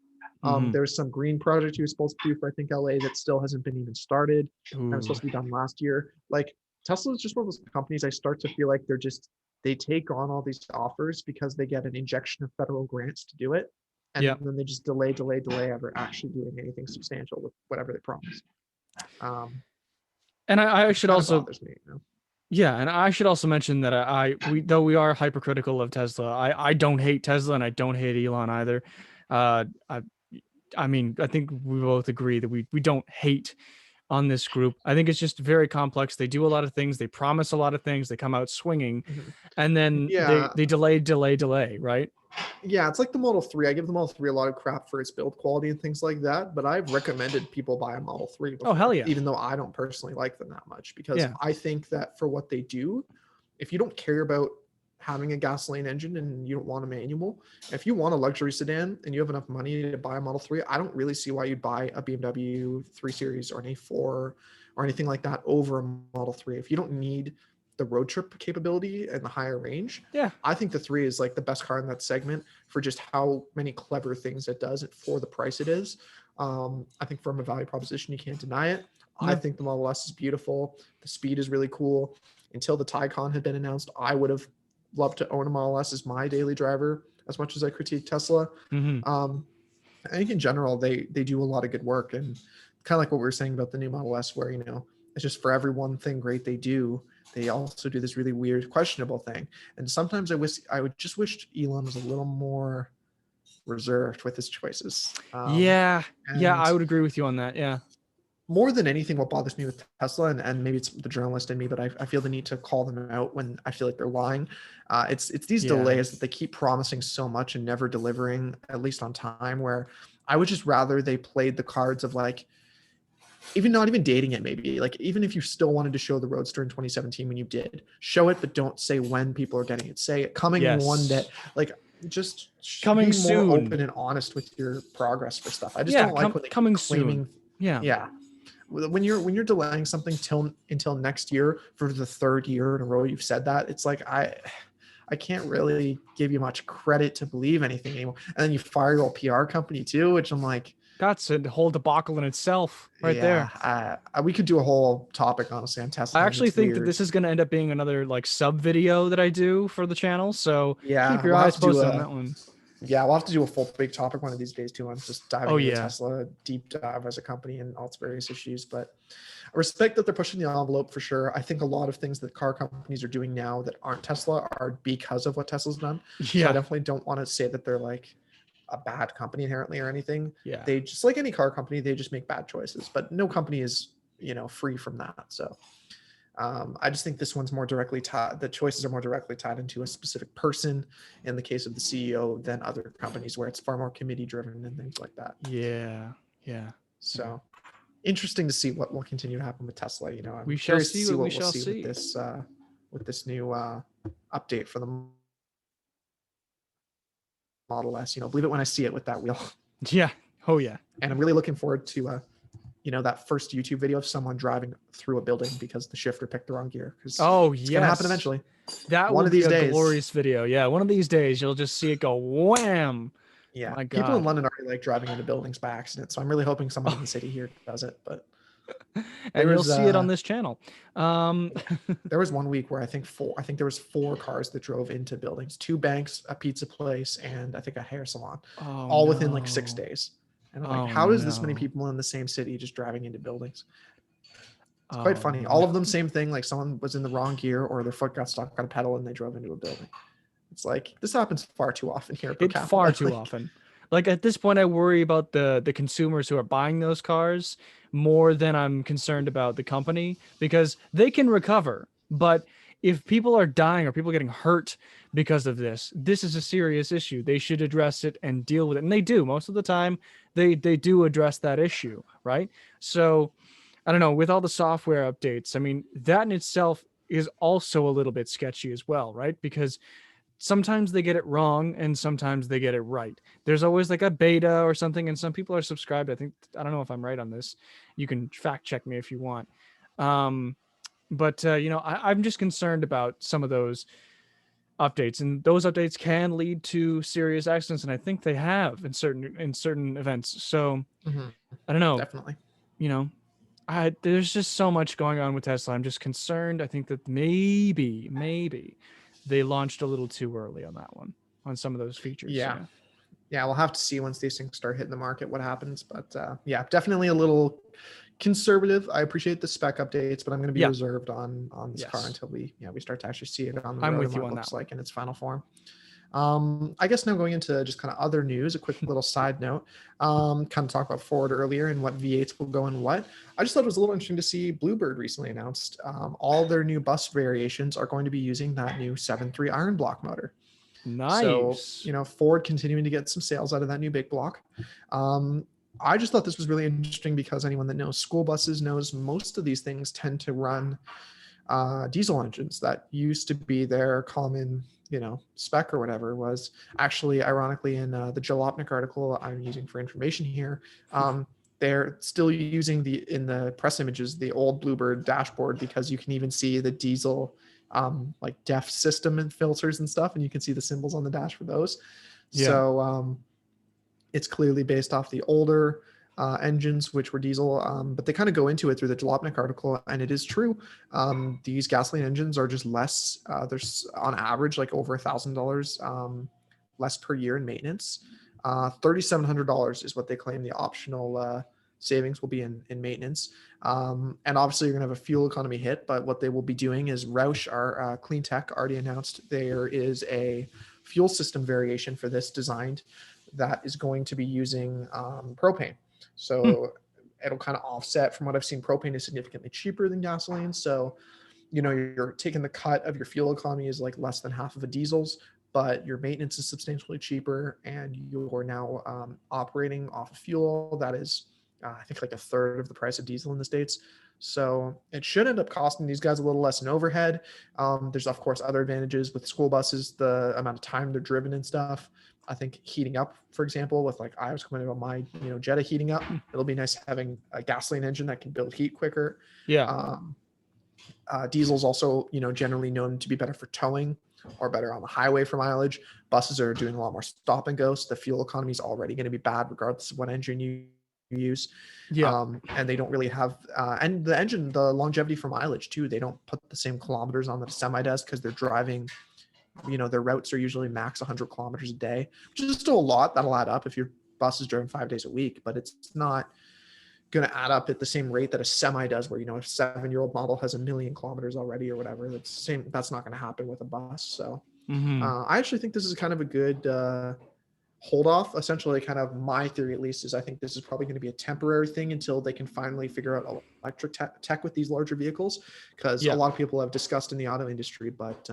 Mhm. There's some green project he was supposed to do for I think LA that still hasn't been even started. And it was Ooh. supposed to be done last year. Like, Tesla is just one of those companies I start to feel like they take on all these offers because they get an injection of federal grants to do it. And Yeah. then they just delay ever actually doing anything substantial with whatever they promise. And I Which should kind of also, bothers me, you know? yeah, and I should also mention that though we are hypercritical of Tesla, I don't hate Tesla and I don't hate Elon either. Uh, I I mean, I think we both agree that we don't hate on this group. I think it's just very complex. They do a lot of things. They promise a lot of things. They come out swinging, Mhm. and then Yeah, they delay, right? yeah, it's like the Model 3. I give the Model 3 a lot of crap for its build quality and things like that, but I've recommended people buy a Model 3 Oh hell before, yeah, even though I don't personally like them that much, because yeah, I think that for what they do, if you don't care about having a gasoline engine and you don't want a manual, if you want a luxury sedan and you have enough money to buy a Model 3, I don't really see why you'd buy a BMW 3 Series or an A4 or anything like that over a Model 3. If you don't need the road trip capability and the higher range, yeah, I think the 3 is like the best car in that segment for just how many clever things it does for the price it is. I think from a value proposition, you can't deny it. I yeah. think the Model S is beautiful. The speed is really cool. Until the Taycan had been announced, I would have loved to own a Model S as my daily driver as much as I critique Tesla. Mm-hmm. I think in general, they do a lot of good work, and kind of like what we were saying about the new Model S, where, it's just for every one thing great they do, they also do this really weird, questionable thing. And sometimes I would just wish Elon was a little more reserved with his choices. Yeah, yeah, And I would agree with you on that. Yeah, more than anything, what bothers me with Tesla, and maybe it's the journalist in me, but I feel the need to call them out when I feel like they're lying. It's these yeah, delays that they keep promising so much and never delivering, at least on time. Where I would just rather they played the cards of like, even not even dating it, maybe like, even if you still wanted to show the Roadster in 2017 when you did show it, but don't say when people are getting it. Say it coming one day, yes, like, just coming be more soon. open and honest with your progress for stuff. I just Yeah, don't like when they keep coming soon. claiming. Yeah, Yeah, when you're delaying something until next year for the third year in a row you've said that, it's like, I can't really give you much credit to believe anything anymore. And then you fire your PR company too, which I'm like, that's a whole debacle in itself, right there. yeah, we could do a whole topic honestly on I Tesla, and actually it's think that weird. this is going to end up being another like sub video that I do for the channel. So keep Yeah, your eyes posted on that one. we'll have to do a full big topic one of these days too, on just Oh diving into yeah, Tesla, deep dive as a company and all its various issues. But I respect that they're pushing the envelope for sure. I think a lot of things that car companies are doing now that aren't Tesla are because of what Tesla's done. So I yeah, definitely don't want to say that they're like a bad company inherently or anything. yeah. They just, like any car company, they just make bad choices, but no company is, free from that. So I just think this one's more directly tied. The choices are more directly tied into a specific person in the case of the CEO than other companies where it's far more committee driven and things like that. Yeah, yeah, yeah. So interesting to see what will continue to happen with Tesla. I'm We shall curious to see see what we what we'll shall see see. with this new update for the Model S. Believe it when I see it with that wheel. Yeah. Oh yeah. And I'm really looking forward to that first YouTube video of someone driving through a building because the shifter picked the wrong gear, because Oh it's going to happen yes. eventually. That One will of be these a days. glorious video. Yeah, one of these days you'll just see it go wham. Yeah, My people in God. London already like driving into buildings by accident, so I'm really hoping someone Oh, in the city here does it. But and there you'll was see it on this channel. yeah, there was one week where I think there was 4 cars that drove into buildings, 2 banks, a pizza place, and I think a hair salon, Oh all within like 6 no. days. And I'm like, Oh how is this many no. people in the same city just driving into buildings? It's quite Oh funny. All no. of them, same thing. Like someone was in the wrong gear or their foot got stuck on a pedal and they drove into a building. It's like this happens far too often here per It far capita. too Like, often. Like at this point, I worry about the consumers who are buying those cars more than I'm concerned about the company because they can recover. But if people are dying or people getting hurt because of this, this is a serious issue. They should address it and deal with it. And they do most of the time. They do address that issue, right? So I don't know, with all the software updates, I mean, that in itself is also a little bit sketchy as well, right? Because sometimes they get it wrong and sometimes they get it right. There's always like a beta or something, and some people are subscribed. I think, I don't know if I'm right on this. You can fact check me if you want. Um, but you know, I'm just concerned about some of those updates, and those updates can lead to serious accidents, and I think they have in certain events. So mhm, I don't know. definitely. You know, there's just so much going on with Tesla. I'm just concerned. I think that maybe they launched a little too early on that one, on some of those features. Yeah. Yeah. Yeah, we'll have to see once these things start hitting the market what happens. But yeah, definitely a little conservative. I appreciate the spec updates, but I'm going to be Yeah. reserved on this car Yes. until we start to actually see it on the I'm road with and you what it on looks that one. like in its final form. I guess now going into just kind of other news, a quick little side note, kind of talk about Ford earlier and what V8s will go in what. I just thought it was a little interesting to see Bluebird recently announced all their new bus variations are going to be using that new 7.3 iron block motor. So, Nice. Ford continuing to get some sales out of that new big block. Um, I just thought this was really interesting because anyone that knows school buses knows most of these things tend to run diesel engines. That used to be their common, spec or whatever. Was actually, ironically, in the Jalopnik article I'm using for information here. They're still using in the press images the old Bluebird dashboard because you can even see the diesel like DEF system and filters and stuff, and you can see the symbols on the dash for those. Yeah. So it's clearly based off the older engines, which were diesel, but they kind of go into it through the Jalopnik article, and it is true. These gasoline engines are just less. There's on average like over $1,000 less per year in maintenance. $3,700 is what they claim the optional savings will be in maintenance. And obviously, you're going to have a fuel economy hit, but what they will be doing is Roush, our clean tech, already announced there is a fuel system variation for this designed that is going to be using propane. Hmm. So it'll kind of offset. From what I've seen, propane is significantly cheaper than gasoline. So, you're taking the cut of your fuel economy is like less than half of a diesel's, but your maintenance is substantially cheaper, and you're now operating off of fuel that is, I think, like a third of the price of diesel in the States. So it should end up costing these guys a little less in overhead. There's, of course, other advantages with school buses, the amount of time they're driven and stuff. I think heating up, for example, with like I was commenting about my Jetta heating up, it'll be nice having a gasoline engine that can build heat quicker. Yeah. Diesel's also generally known to be better for towing or better on the highway for mileage. Buses are doing a lot more stop and go, so the fuel economy is already going to be bad regardless of what engine you use. Yeah. And they don't really have and the engine, the longevity for mileage too, they don't put the same kilometers on that a semi does because they're driving, their routes are usually max 100 kilometers a day, which is still a lot. That'll add up if your bus is driven 5 days a week, but it's not going to add up at the same rate that a semi does, where a 7-year-old model has 1,000,000 kilometers already or whatever. That's not going to happen with a bus. So Mm-hmm. I actually think this is kind of a good hold off. Essentially, kind of my theory at least is I think this is probably going to be a temporary thing until they can finally figure out electric tech with these larger vehicles, because a Yeah. lot of people have discussed in the auto industry, but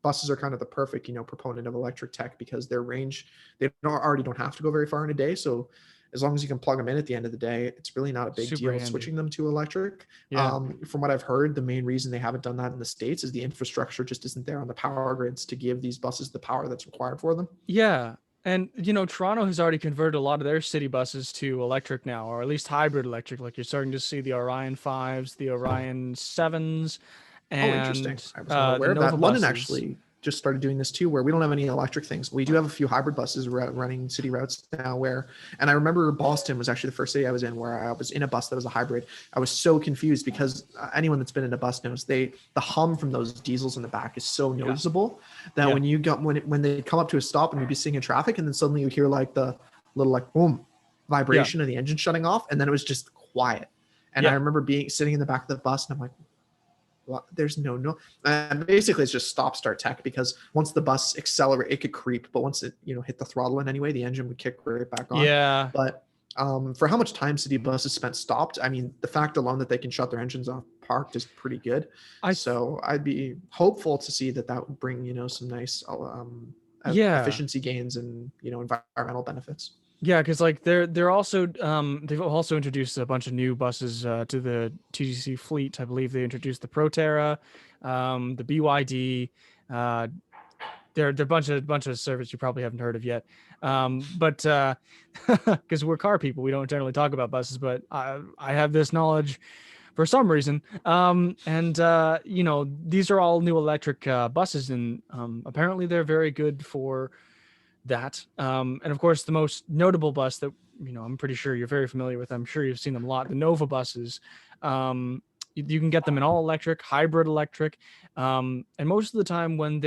buses are kind of the perfect proponent of electric tech because their range, they already don't have to go very far in a day. So as long as you can plug them in at the end of the day, it's really not a big Super deal handy. switching them to electric. Yeah. From what I've heard, the main reason they haven't done that in the States is the infrastructure just isn't there on the power grids to give these buses the power that's required for them. Yeah. And Toronto has already converted a lot of their city buses to electric now, or at least hybrid electric. Like you're starting to see the Orion 5s, the Orion 7s, Oh, interesting. and I was not the aware of Nova that. London buses. actually just started doing this too, where we don't have any electric things. We do have a few hybrid buses running city routes now and I remember Boston was actually the first city I was in where I was in a bus that was a hybrid. I was so confused because anyone that's been in a bus knows the hum from those diesels in the back is so Yeah. noticeable that Yeah. when they come up to a stop and you'd be sitting in traffic and then suddenly you hear like the little like boom Yeah. vibration of the engine shutting off, and then it was just quiet. And I Yeah. remember being sitting in the back of the bus, and I'm like, well, there's no. And basically, it's just stop start tech, because once the bus accelerate, it could creep, but once it hit the throttle in anyway, the engine would kick right back on. Yeah. But for how much time city buses spent stopped, I mean, the fact alone that they can shut their engines off parked is pretty good. I th- So I'd be hopeful to see that would bring some nice yeah. efficiency gains and environmental benefits. Yeah, because like they're also they've also introduced a bunch of new buses to the TGC fleet. I believe they introduced the Proterra, the BYD. Uh, they're a bunch of service you probably haven't heard of yet. But because we're car people, we don't generally talk about buses. But I have this knowledge for some reason. And these are all new electric buses, and apparently they're very good for that. And of course, the most notable bus that I'm pretty sure you're very familiar with. I'm sure you've seen them a lot. The Nova buses. You can get them in all electric, hybrid electric, and most of the time when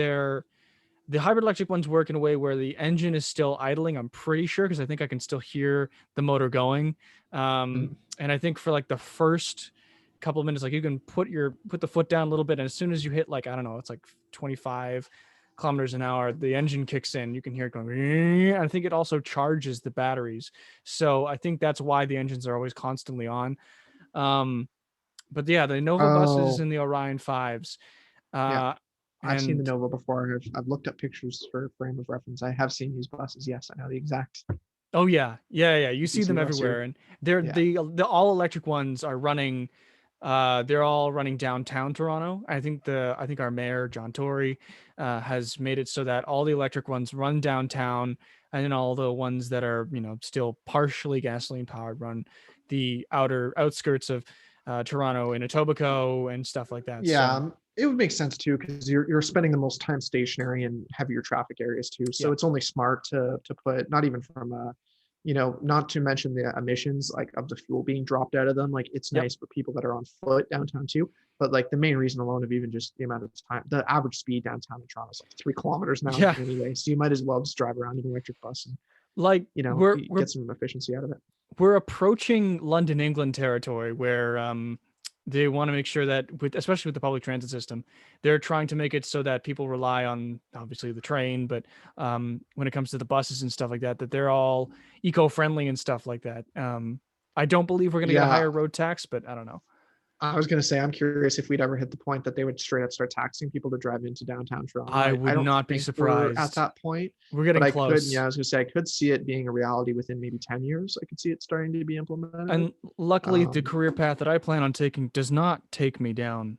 the hybrid electric ones work in a way where the engine is still idling. I'm pretty sure because I think I can still hear the motor going. Mm. And I think for like the first couple of minutes, like you can put the foot down a little bit, and as soon as you hit like I don't know, it's like 25 kilometers an hour, the engine kicks in. You can hear it going. I think it also charges the batteries, so I think that's why the engines are always constantly on. Um, but yeah, the Nova buses Oh, and the Orion fives. yeah. Uh, I've seen the and Nova before. I've looked up pictures for frame of reference. I have seen these buses. Yes, I know the exact Oh yeah, yeah, yeah. You see DC them bus here. everywhere, and they're Yeah. the all electric ones are running. They're all running downtown Toronto. I think our mayor John Tory has made it so that all the electric ones run downtown, and then all the ones that are still partially gasoline powered run the outer outskirts of Toronto in Etobicoke and stuff like that. Yeah, So it would make sense too, because you're spending the most time stationary in heavier traffic areas too. So yeah, it's only smart to put, not even from not to mention the emissions like of the fuel being dropped out of them. Like it's yep, nice for people that are on foot downtown too. But like the main reason alone of even just the amount of time, the average speed downtown in Toronto is like 3 kilometers an hour yeah. anyway. So you might as well just drive around in an electric bus and Like we're get some efficiency out of it. we're approaching London, England territory where they want to make sure that especially with the public transit system, they're trying to make it so that people rely on obviously the train, but when it comes to the buses and stuff like that, that they're all eco-friendly and stuff like that. I don't believe we're going to get a Yeah, higher road tax, but I don't know. I was going to say, I'm curious if we'd ever hit the point that they would straight up start taxing people to drive into downtown Toronto. I I would don't not be think we're at surprised. that point, We're but getting I could, yeah, close. I was going to say, I could see it being a reality within maybe 10 years. I could see it starting to be implemented. And luckily, the Um, career path that I plan on taking does not take me down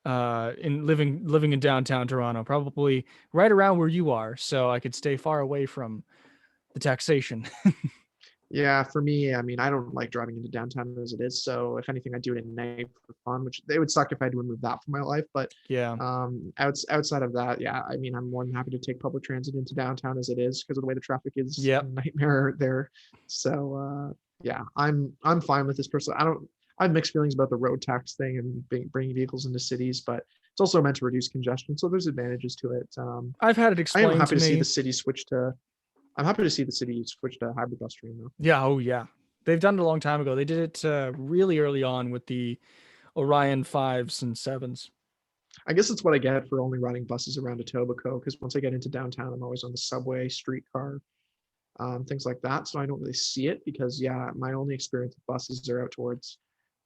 in living in downtown Toronto, probably right around where you are, so I could stay far away from the taxation. yeah, for me, I mean, I don't like driving into downtown as it is. So if anything, I do it at night for fun, which it would suck if I had to remove that from my life. But Yeah. outside of that, yeah, I mean, I'm more than happy to take public transit into downtown as it is because of the way the traffic is a Yep. nightmare there. So yeah, I'm fine with this person. I have mixed feelings about the road tax thing and bringing vehicles into cities, but it's also meant to reduce congestion, so there's advantages to it. I've had it I am explained happy to to see me. the city switch to. I'm happy to see the city switch to hybrid bus stream though. Yeah. Oh, yeah. They've done it a long time ago. They did it really early on with the Orion fives and sevens. I guess it's what I get for only riding buses around Etobicoke, because once I get into downtown, I'm always on the subway, streetcar, things like that. So I don't really see it because, yeah, my only experience with buses are out towards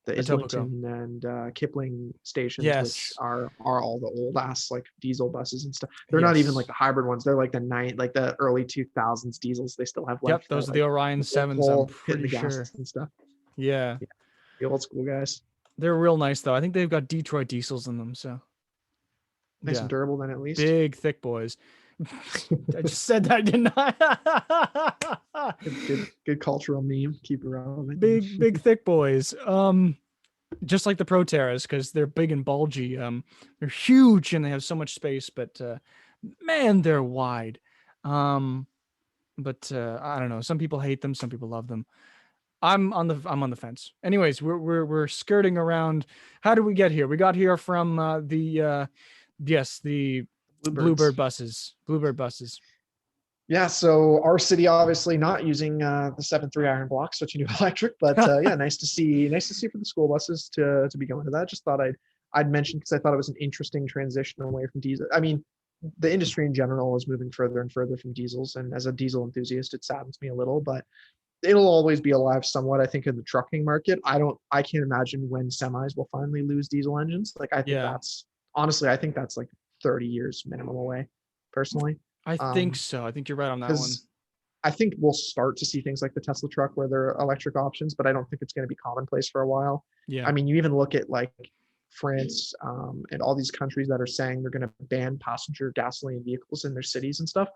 the Etobicoke. Islington and Kipling stations, which Yes. are all the old ass like diesel buses and stuff. They're not even like Yes. the hybrid ones. They're like like the early 2000s diesels. They still have Yep. like Those are the like Orion the little sevens. I'm hole hitting pretty the gas sure. and stuff. Yeah. Yeah, the old school guys. They're real nice though. I think they've got Detroit diesels in them. So Nice and yeah, durable then at least. big thick boys. I just said that, didn't I? Good cultural meme. Keep it relevant. Big thick boys. Just like the Proteras because they're big and bulgy. They're huge and they have so much space, but man, they're wide. Um, but I don't know. Some people hate them. Some people love them. I'm on the fence. Anyways, we're skirting around. How did we get here? We got here from the yes, the Bluebirds. Bluebird buses. Bluebird buses. Yeah, so our city obviously not using the 7.3 iron block, switching to electric, but yeah, nice to see for the school buses to be going to that. Just thought I'd mention because I thought it was an interesting transition away from diesel. I mean, the industry in general is moving further and further from diesels, and as a diesel enthusiast, it saddens me a little, but it'll always be alive somewhat. I think in the trucking market, I can't imagine when semis will finally lose diesel engines. Like I think Yeah, that's honestly, I think that's like 30 years minimum away, personally. I think Um, so. I think you're right on that one. because I think we'll start to see things like the Tesla truck where there are electric options, but I don't think it's going to be commonplace for a while. Yeah. I mean, you even look at like France and all these countries that are saying they're going to ban passenger gasoline vehicles in their cities and stuff.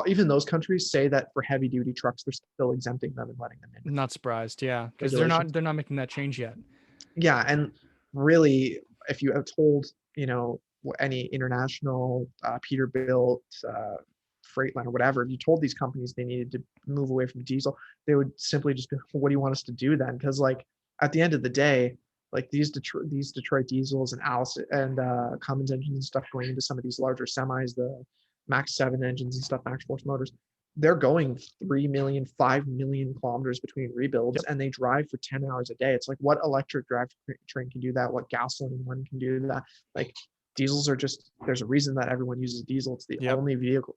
Even those countries say that for heavy duty trucks, they're still exempting them and letting them in with Not surprised. Yeah, because regulations. they're not making that change yet. Yeah, and really, if you have told any international Peterbilt, Freightliner, or whatever, if you told these companies they needed to move away from diesel, they would simply just be, well, what do you want us to do then? Because like at the end of the day, like these Detroit diesels and Alice and Cummins engines and stuff going into some of these larger semis, the Max 7 engines and stuff, Max Force motors, they're going 3 million, 5 million kilometers between rebuilds Yep. and they drive for 10 hours a day. It's like what electric drivetrain can do that? What gasoline one can do that? Like diesels are just, there's a reason that everyone uses diesel. It's the Yep. only vehicle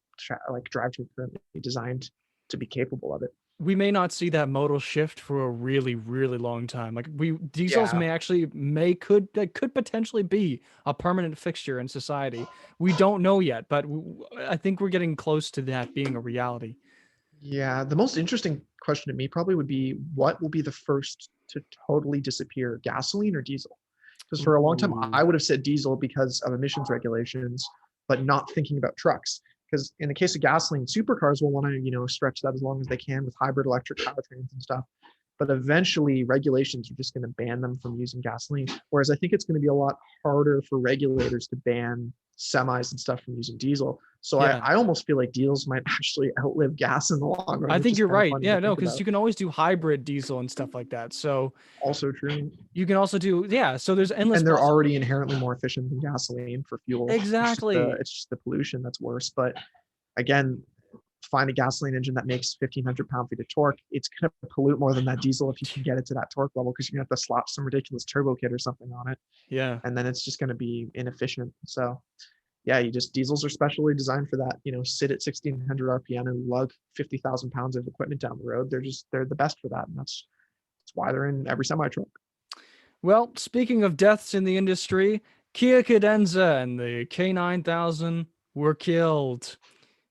like drivetrain currently designed to be capable of it. We may not see that modal shift for a really, really long time. Like diesels Yeah. may actually could that could potentially be a permanent fixture in society. We don't know yet, but I think we're getting close to that being a reality. Yeah. The most interesting question to me probably would be what will be the first to totally disappear, gasoline or diesel? Because for a long time, Ooh. I would have said diesel because of emissions regulations, but not thinking about trucks. Because in the case of gasoline, supercars will want to, stretch that as long as they can with hybrid electric powertrains and stuff. But eventually, regulations are just going to ban them from using gasoline. Whereas I think it's going to be a lot harder for regulators to ban semis and stuff from using diesel. So I, Yeah, I almost feel like diesels might actually outlive gas in the long run, I which think is you're kind of right. funny to Yeah, no, think because about. you can always do hybrid diesel and stuff like that. So Also true. you can also do, yeah. So there's endless And they're already possibilities. inherently more efficient than gasoline for fuel. Exactly. It's just the pollution that's worse. But again, find a gasoline engine that makes 1,500 pound-feet of torque. It's going to pollute more than that diesel if you can get it to that torque level because you're going to have to slap some ridiculous turbo kit or something on it, Yeah. and then it's just going to be inefficient. So yeah, diesels are specially designed for that. Sit at 1,600 RPM and lug 50,000 pounds of equipment down the road. They're the best for that, and that's why they're in every semi truck. Well, speaking of deaths in the industry, Kia Cadenza and the K9000 were killed.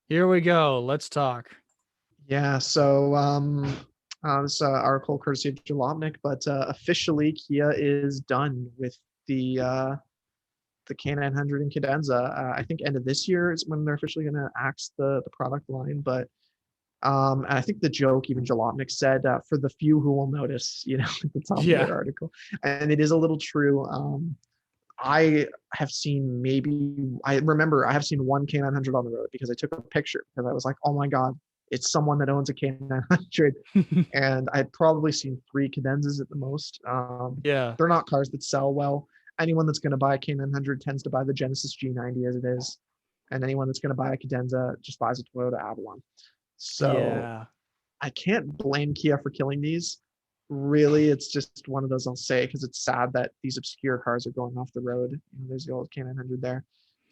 Here we go. Let's talk. Yeah, so this article courtesy of Jalopnik, but officially Kia is done with the K900 and Cadenza. I think end of this year is when they're officially going to axe the product line. But and I think the joke, even Jalopnik said, for the few who will notice, at the top of Yeah. their article, and it is a little true. I have seen I remember I have seen one K900 on the road because I took a picture because I was like, oh my God, it's someone that owns a K900. And I'd probably seen three cadenzas at the most. Yeah. They're not cars that sell well. Anyone that's going to buy a K900 tends to buy the Genesis G90 as it is. And anyone that's going to buy a cadenza just buys a Toyota Avalon. So Yeah. I can't blame Kia for killing these. Really, it's just one of those I'll say because it's sad that these obscure cars are going off the road. There's the old K900 there.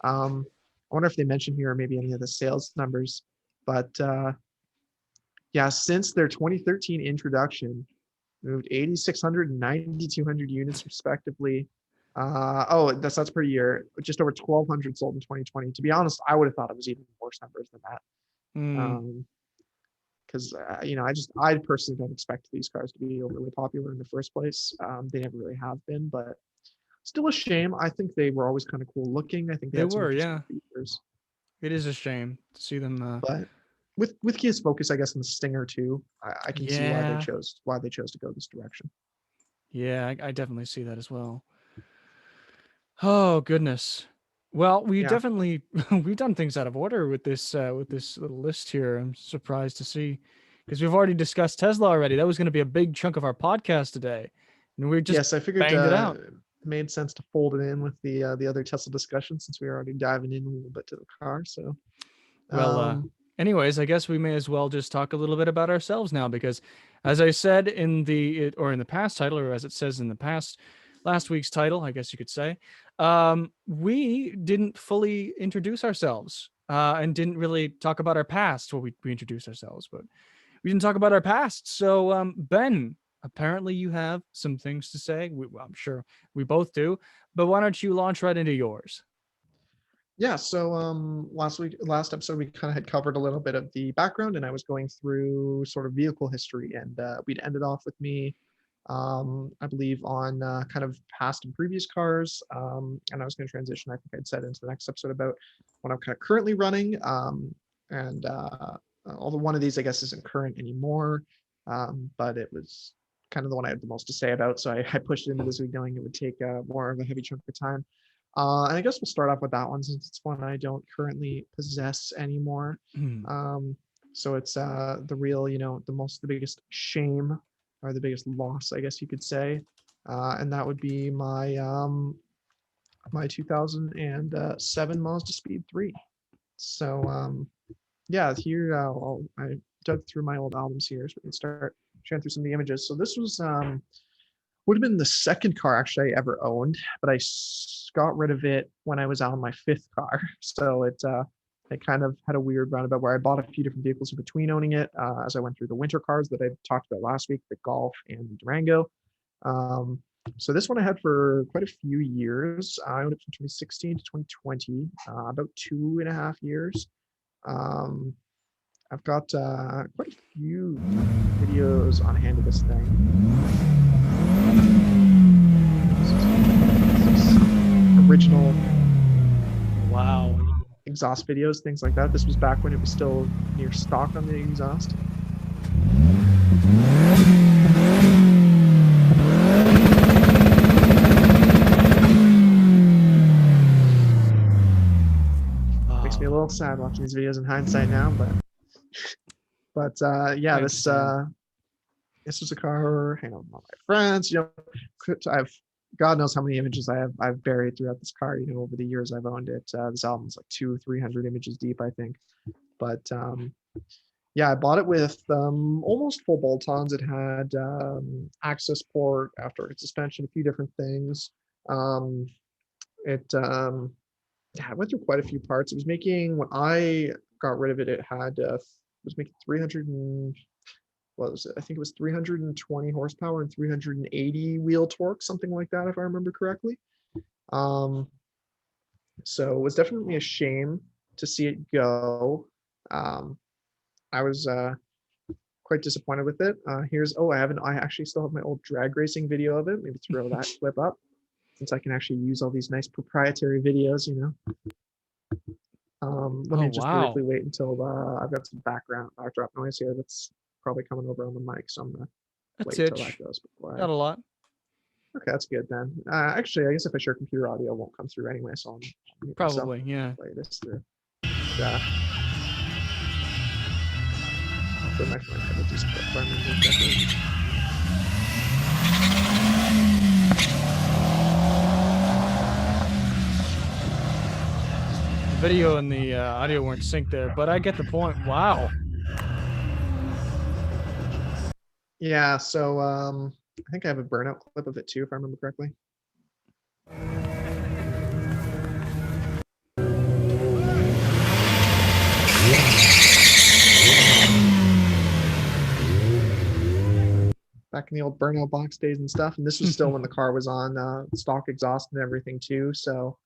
I wonder if they mention here maybe any of the sales numbers, but yeah, since their 2013 introduction, moved 8,600 and 9,200 units respectively. Oh, that's per year. Just over 1,200 sold in 2020. To be honest, I would have thought it was even worse numbers than that. Mm, Because I personally don't expect these cars to be overly popular in the first place. They never really have been, but still a shame. I think they were always kind of cool looking. I think they they had some were, interesting yeah. features. It is a shame to see them. But with Kia's focus, I guess, on the Stinger too, I can see Yeah. why they chose to go this direction. Yeah, I definitely see that as well. Oh goodness. Well, we Yeah. definitely we've done things out of order with this little list here. I'm surprised to see because we've already discussed Tesla already. That was going to be a big chunk of our podcast today, and we just Yes, I figured banged it out. it made sense to fold it in with the other Tesla discussion since we were already diving in a little bit to the car. So Well, um Anyways, I guess we may as well just talk a little bit about ourselves now because, as I said in the past title, or as it says in the past last week's title, I guess you could say, we didn't fully introduce ourselves and didn't really talk about our past. Well, we introduced ourselves, but we didn't talk about our past. So, Ben, apparently you have some things to say. Well, I'm sure we both do, but why don't you launch right into yours? Yeah, so last episode we kind of had covered a little bit of the background, and I was going through sort of vehicle history, and we'd ended off with me, I believe, on kind of past and previous cars, and I was going to transition. I think I'd said into the next episode about what I'm kind of currently running, and although one of these I guess isn't current anymore, but it was kind of the one I had the most to say about, so I pushed it into this week, knowing it would take more of a heavy chunk of time. And I guess we'll start off with that one since it's one I don't currently possess anymore. Hmm. So it's the real, the biggest shame or the biggest loss, I guess you could say, and that would be my 2007 Mazda Speed 3. So yeah, here I dug through my old albums here, so we can start sharing through some of the images. So this was would have been the second car actually I ever owned, but I got rid of it when I was on my fifth car. So it kind of had a weird roundabout where I bought a few different vehicles in between owning it as I went through the winter cars that I talked about last week, the Golf and the Durango. So this one I had for quite a few years. I owned it from 2016 to 2020, about 2.5 years. I've got quite a few videos on hand of this thing. Original Wow. exhaust videos, things like that. This was back when it was still near stock on the exhaust. Makes me a little sad watching these videos in hindsight now, but yeah, this was a car hanging out with all my friends. I've God knows how many images I've buried throughout this car. Over the years I've owned it. This album's like 200-300 images deep, I think. But yeah, I bought it with almost full bolt-ons. It had access port, aftermarket suspension, a few different things. Yeah, I went through quite a few parts. It was making, when I got rid of it, it was making 300 and what was it? I think it was 320 horsepower and 380 wheel torque, something like that, if I remember correctly. So it was definitely a shame to see it go. I was quite disappointed with it. I actually still have my old drag racing video of it. Maybe throw that clip up, since I can actually use all these nice proprietary videos, Let me just briefly wait until I've got some backdrop noise here that's probably coming over on the mic, so I'm gonna wait until that goes before Not a lot. Okay, that's good then. Actually, I guess if I share computer audio, it won't come through anyway, so I'll Probably, yeah. play this through. Yeah. Hopefully my phone will just put The video and the audio weren't synced there, but I get the point. Wow. Yeah, so I think I have a burnout clip of it too, if I remember correctly. Back in the old burnout box days and stuff, and this was still when the car was on stock exhaust and everything too. So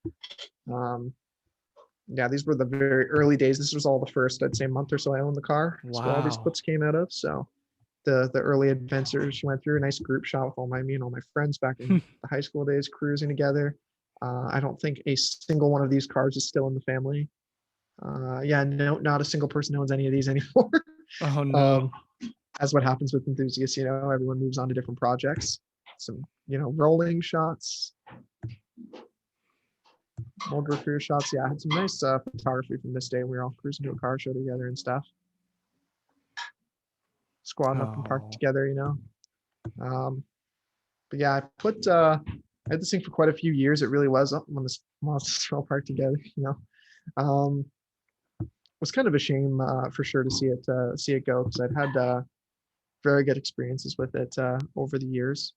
yeah, these were the very early days. This was all the first, I'd say, month or so I owned the car. That's where all these clips came out of. So the early adventures went through. A nice group shot with me and all my friends back in the high school days, cruising together. I don't think a single one of these cars is still in the family. Yeah, no, not a single person owns any of these anymore. Oh no. As what happens with enthusiasts, everyone moves on to different projects. Some, rolling shots, more career shots. Yeah, I had some nice photography from this day. We were all cruising to a car show together and stuff. Squatting up and parked together, But yeah, I had this thing for quite a few years. It really was when the monsters all parked together, was kind of a shame for sure to see it go, because I'd had very good experiences with it over the years.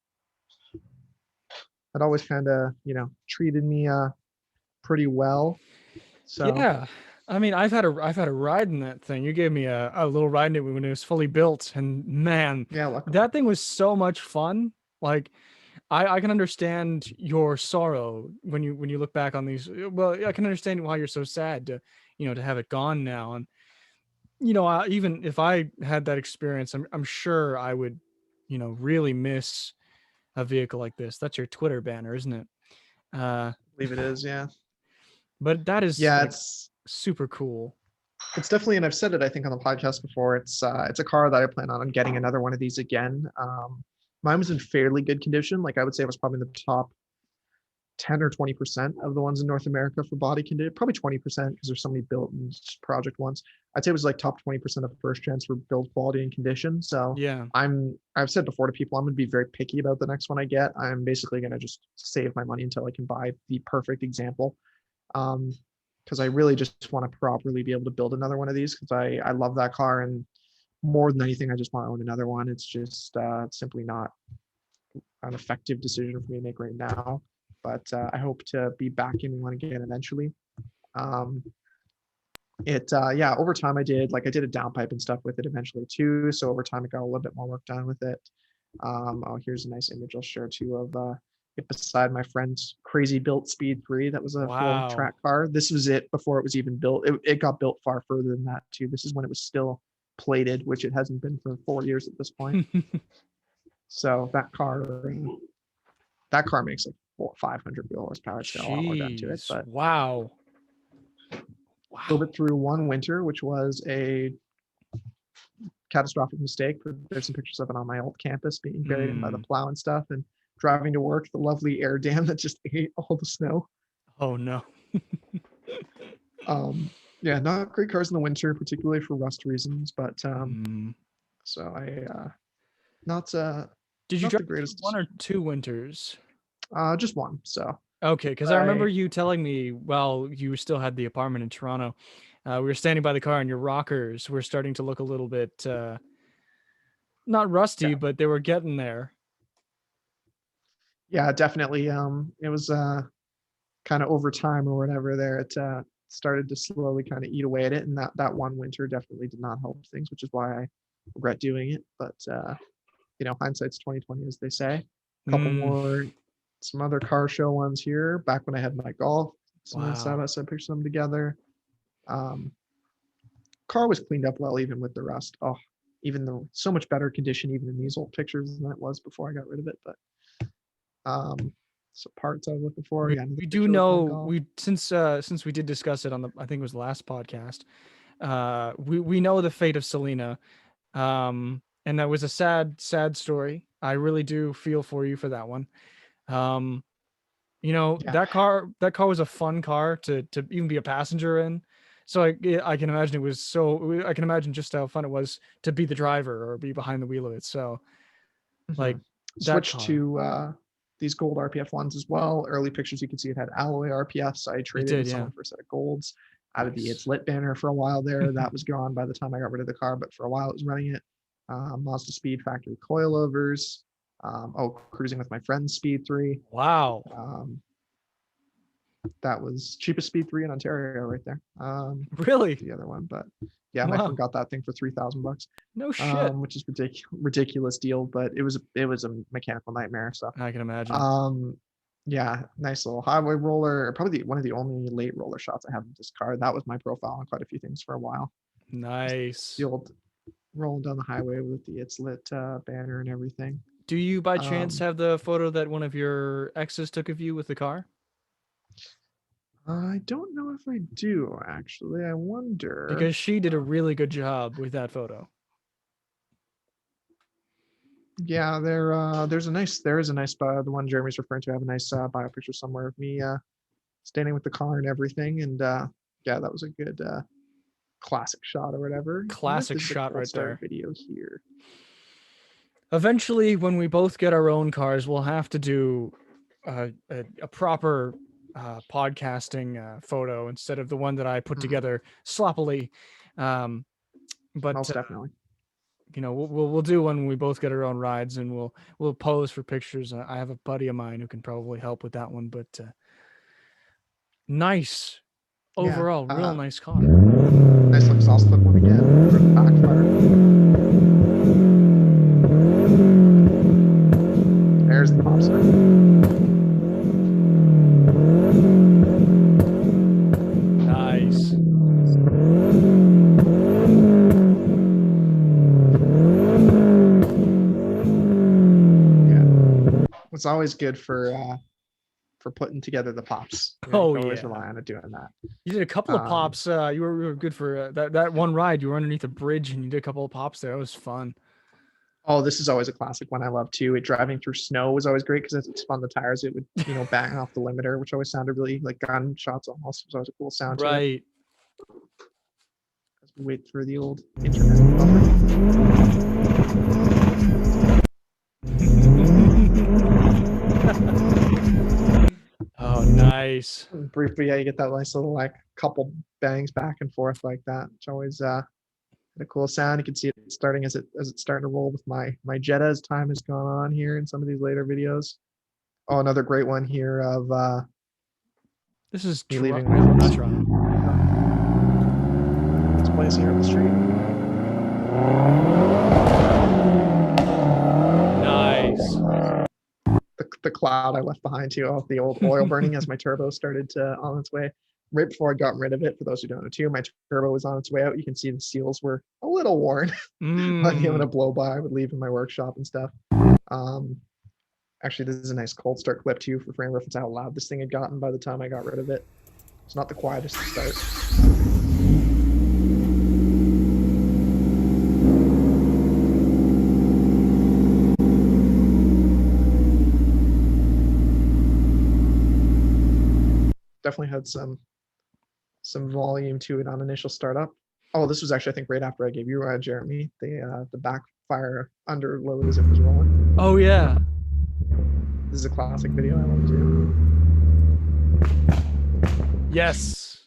It always kind of, treated me pretty well. So Yeah. I mean, I've had a ride in that thing. You gave me a little ride in it when it was fully built, and man, yeah, luckily. that thing was so much fun. Like I can understand your sorrow when you look back on these. Well, I can understand why you're so sad to, to have it gone now. And even if I had that experience, I'm sure I would, really miss a vehicle like this. That's your Twitter banner, isn't it? Uh, I believe it is, yeah. but that is Yeah, like super cool. it's definitely, and I've said it, I think, on the podcast before. It's a car that I plan on getting another one of these again. Mine was in fairly good condition. Like, I would say it was probably in the top 10 or 20% of the ones in North America for body condition. Probably 20%, because there's so many built and project ones. I'd say it was like top 20% of first gens for build quality and condition. So Yeah. I've said before to people, I'm gonna be very picky about the next one I get. I'm basically gonna just save my money until I can buy the perfect example. Because I really just want to properly be able to build another one of these, because I love that car, and more than anything, I just want to own another one. It's just simply not an effective decision for me to make right now. But I hope to be back in one again eventually. Um, yeah, over time I did a downpipe and stuff with it eventually too. So over time it got a little bit more work done with it. Oh, here's a nice image I'll share too of it beside my friend's crazy built Speed 3. That was a full Wow. track car. This was it before it was even built. It got built far further than that too. This is when it was still plated, which it hasn't been for 4 years at this point. So that car makes like 500 wheel horsepower. It's got a lot more done to it, Jeez. but Wow. drove Wow. it through one winter, which was a catastrophic mistake. There's some pictures of it on my old campus being buried in by the plow and stuff, and driving to work, the lovely air dam that just ate all the snow. Oh no. Yeah, not great cars in the winter, particularly for rust reasons, but Mm. so I not Did you not drive the it through greatest one or decision. two winters? Just one. So Okay, because I remember I you telling me while you still had the apartment in Toronto, we were standing by the car and your rockers were starting to look a little bit not rusty, yeah, but they were getting there. yeah, definitely. It was kind of over time or whatever there. It started to slowly kind of eat away at it, and that one winter definitely did not help things, which is why I regret doing it. But hindsight's 2020, as they say. A couple Mm. more, some other car show ones here. Back when I had my Golf, some nice side Wow. by side pictures of them together. Um, Car was cleaned up well, even with the rust. Oh, even the so much better condition, even in these old pictures than it was before I got rid of it. But so parts I was looking for. We Yeah, another we do picture with my know Golf. we since we did discuss it on the, I think it was last podcast. We know the fate of Selena. And that was a sad story. I really do feel for you for that one. Um, Yeah. that car was a fun car to even be a passenger in. So I can imagine I can imagine just how fun it was to be the driver or be behind the wheel of it. So like Mhm. that Switched car, to these gold RPF ones as well. Early pictures, you can see it had alloy RPFs. I it traded did, with yeah. someone for a set of golds. Added the Nice. It's Lit banner for a while there. That was gone by the time I got rid of the car, but for a while it was running it. Mazda Speed factory coilovers. Cruising with my friend's Speed 3. Wow. Um, that was cheapest Speed 3 in Ontario right there. Really? The other one, but yeah, my friend Wow. got that thing for $3,000, No shit. which is ridiculous deal, but it was a mechanical nightmare. So I can imagine. um, yeah, nice little highway roller. Probably one of the only late roller shots I have in this car. That was my profile on quite a few things for a while. Just the Nice. old rolling down the highway with the It's Lit banner and everything. Do you by chance Um, have the photo that one of your exes took of you with the car? I don't know if I do actually. I wonder. Because she did a really good job with that photo. Yeah, there is a nice the one Jeremy's referring to. I have a nice bio picture somewhere of me standing with the car and everything, and yeah, that was a good classic shot or whatever. I wonder if Classic this is a shot cold right start there. video here. Eventually, when we both get our own cars, we'll have to do a proper podcasting photo instead of the one that I put Mhm. together sloppily. But Most definitely. you know, we'll do one when we both get our own rides, and we'll pose for pictures. I have a buddy of mine who can probably help with that one. But nice Yeah. overall, real nice car. Nice little exhaust clip one again for the backfire. There's the pop sign. Nice. Yeah. It's always good for putting together the pops. You know, you Oh can always yeah. rely on it doing that. You did a couple of pops. You were good for that one ride. You were underneath a bridge and you did a couple of pops there. It was fun. Oh, this is always a classic one I love too. It driving through snow was always great because as it spun the tires, it would, you know, bang off the limiter, which always sounded really like gunshots almost. It was always a cool sound to it. Right. As we wait for the old internet buffer. Oh, nice. Briefly, yeah, you get that nice little like couple bangs back and forth like that, which always had a cool sound. You can see it starting as it's starting to roll with my Jetta as time has gone on here in some of these later videos. Oh, another great one here of This is me leaving not Toronto. This place here on the street. Nice. The cloud I left behind too of the old oil burning as my turbo started to on its way. Right before I got rid of it, for those who don't know too, my turbo was on its way out. You can see the seals were a little worn. Like giving a blow by, I would leave in my workshop and stuff. Actually, this is a nice cold start clip too for frame reference how loud this thing had gotten by the time I got rid of it. It's not the quietest to start. Definitely had some volume to it on initial startup. Oh, this was actually I think right after I gave you Jeremy the backfire underload as it was rolling. Oh yeah. This is a classic video I love too. Yes.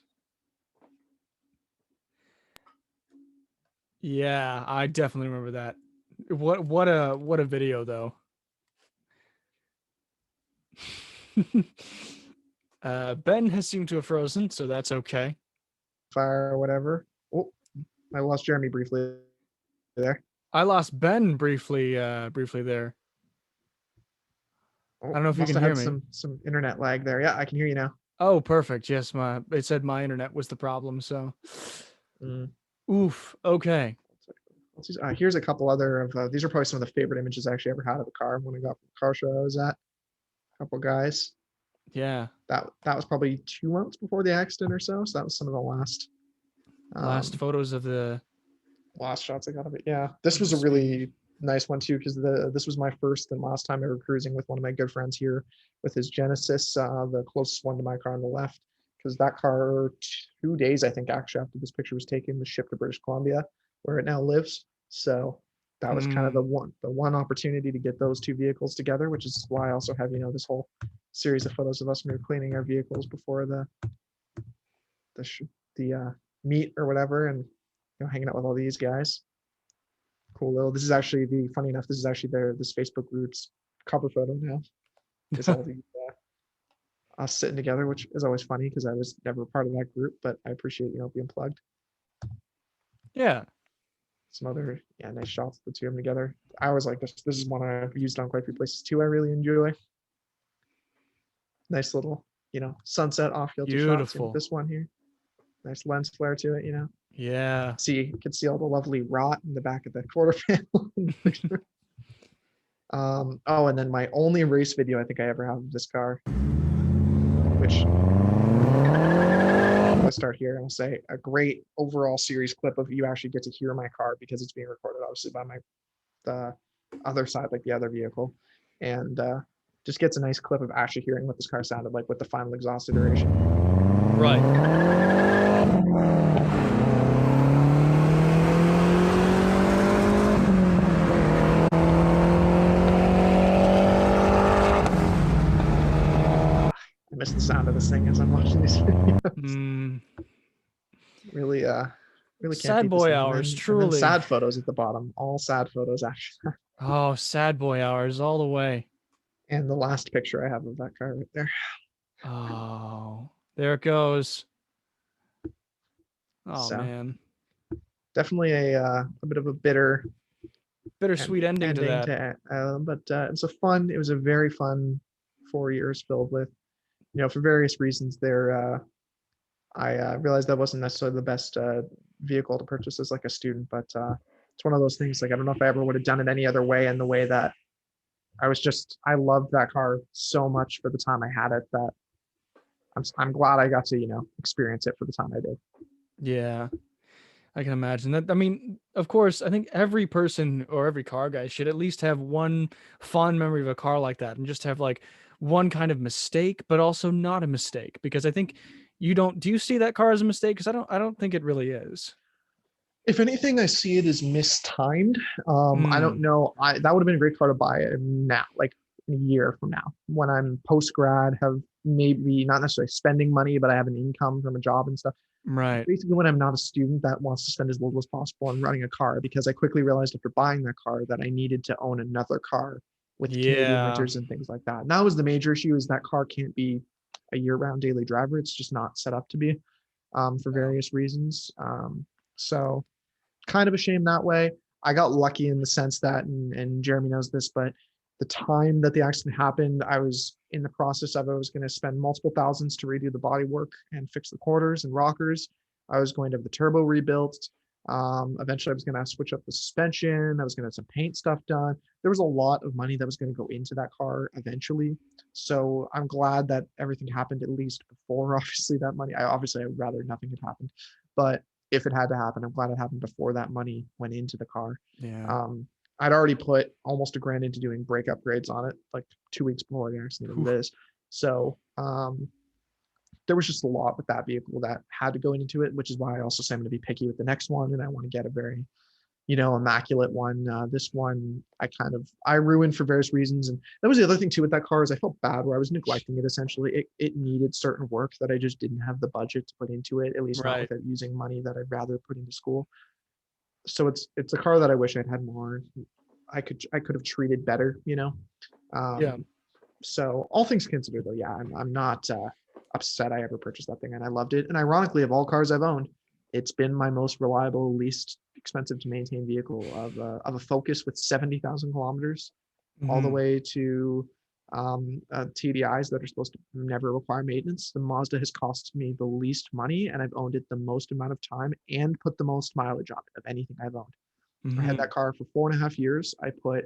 Yeah, I definitely remember that. What a video though. Ben has seemed to have frozen, so that's okay. Fire or whatever. Oh, I lost Jeremy briefly there. I lost Ben briefly there. Oh, I don't know if you must can have hear had me. some internet lag there. Yeah, I can hear you now. Oh, perfect. Yes, it said my internet was the problem, so oof. Okay. Here's a couple other of these are probably some of the favorite images I actually ever had of a car when I got from the car show I was at. A couple guys. Yeah. That was probably 2 months before the accident or so. So that was some of the last photos of the last shots I got of it. Yeah, this was a really nice one too because this was my first and last time ever cruising with one of my good friends here with his Genesis, the closest one to my car on the left. Because that car, 2 days I think actually after this picture was taken, was shipped to British Columbia, where it now lives. So that was kind of the one opportunity to get those two vehicles together, which is why I also have this whole series of photos of us when we were cleaning our vehicles before the meet or whatever, and hanging out with all these guys. Cool little. This is actually funny enough. This is actually this Facebook group's cover photo now. It's all these us sitting together, which is always funny because I was never part of that group, but I appreciate being plugged. Yeah. Some other nice shots of the two of them together. I always like this. This is one I've used on quite a few places too. I really enjoy. Nice little sunset off filter shots. This one here. Nice lens flare to it. Yeah. You can see all the lovely rot in the back of the quarter panel. Oh, and then my only race video I think I ever have of this car, which I'll start here and I'll say a great overall series clip of you actually get to hear my car because it's being recorded obviously by the other side, like the other vehicle, and just gets a nice clip of actually hearing what this car sounded like with the final exhaust iteration. Right. miss the sound of this thing as I'm watching these videos. Mm, Really, really can't sad beat this boy thing. hours, And then truly. sad photos at the bottom, all sad photos actually. Oh, sad boy hours all the way. And the last picture I have of that car right there. Oh, there it goes. Oh So man, definitely a bit of a bitter bittersweet ending to ending that. to, but it was a very fun 4 years filled with, for various reasons there. I realized that wasn't necessarily the best vehicle to purchase as like a student, but it's one of those things. Like I don't know if I ever would have done it any other way. And the way that I loved that car so much for the time I had it that I'm glad I got to experience it for the time I did. Yeah, I can imagine that. I mean, of course, I think every person or every car guy should at least have one fond memory of a car like that and just have like one kind of mistake, but also not a mistake. Because I think you don't, do you see that car as a mistake? Because I don't think it really is. If anything, I see it as mistimed. I don't Hmm. know. That would have been a great car to buy it now, like a year from now, when I'm post grad, have maybe not necessarily spending money, but I have an income from a job and stuff. Right. Basically, when I'm not a student that wants to spend as little as possible on running a car, because I quickly realized after buying that car that I needed to own another car with Canadian Yeah. winters and things like that. And that was the major issue: is that car can't be a year-round daily driver. It's just not set up to be, for No. various reasons. So kind of a shame that way. I got lucky in the sense that, and Jeremy knows this, but the time that the accident happened, I was in the process of, I was going to spend multiple thousands to redo the body work and fix the quarters and rockers. I was going to have the turbo rebuilt. Eventually, I was going to switch up the suspension. I was going to have some paint stuff done. There was a lot of money that was going to go into that car eventually. So I'm glad that everything happened at least before, obviously, that money. Obviously, I'd rather nothing had happened. But if it had to happen, I'm glad it happened before that money went into the car. Yeah. Um, I'd already put almost $1,000 into doing brake upgrades on it, like 2 weeks before the accident of Whew. this. So there was just a lot with that vehicle that had to go into it, which is why I also say I'm going to be picky with the next one, and I want to get a very, immaculate one. This one I ruined for various reasons, and that was the other thing too with that car is I felt bad where I was neglecting it. Essentially, it needed certain work that I just didn't have the budget to put into it, at least not Right. without using money that I'd rather put into school. So it's a car that I wish I'd had more. I could have treated better. Yeah. Um, so all things considered, though, yeah, I'm not upset I ever purchased that thing, and I loved it. And ironically, of all cars I've owned, it's been my most reliable, least expensive to maintain vehicle of a Focus with 70,000 kilometers, all the Hmm. way to TDIs that are supposed to never require maintenance. The Mazda has cost me the least money, and I've owned it the most amount of time and put the most mileage on it of anything I've owned. I had that Hmm. car for 4.5 years. I put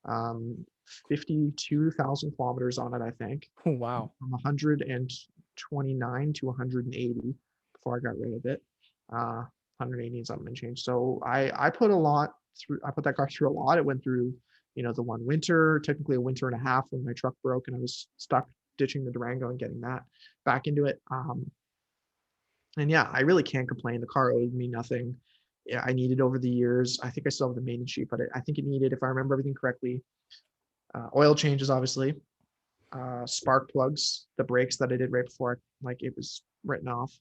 um, 52,000 kilometers on it, I think, Oh, wow. from 129 to 180 before I got rid of it. 180 and something and change. So I put a lot through. I put that car through a lot. It went through, the one winter, technically a winter and a half when my truck broke and I was stuck ditching the Durango and getting that back into it. And yeah, I really can't complain. The car owed me nothing. Yeah, I needed over the years. I think I still have the maintenance sheet, but I think it needed, if I remember everything correctly, oil changes, obviously, spark plugs, the brakes that I did right before, like it was written off,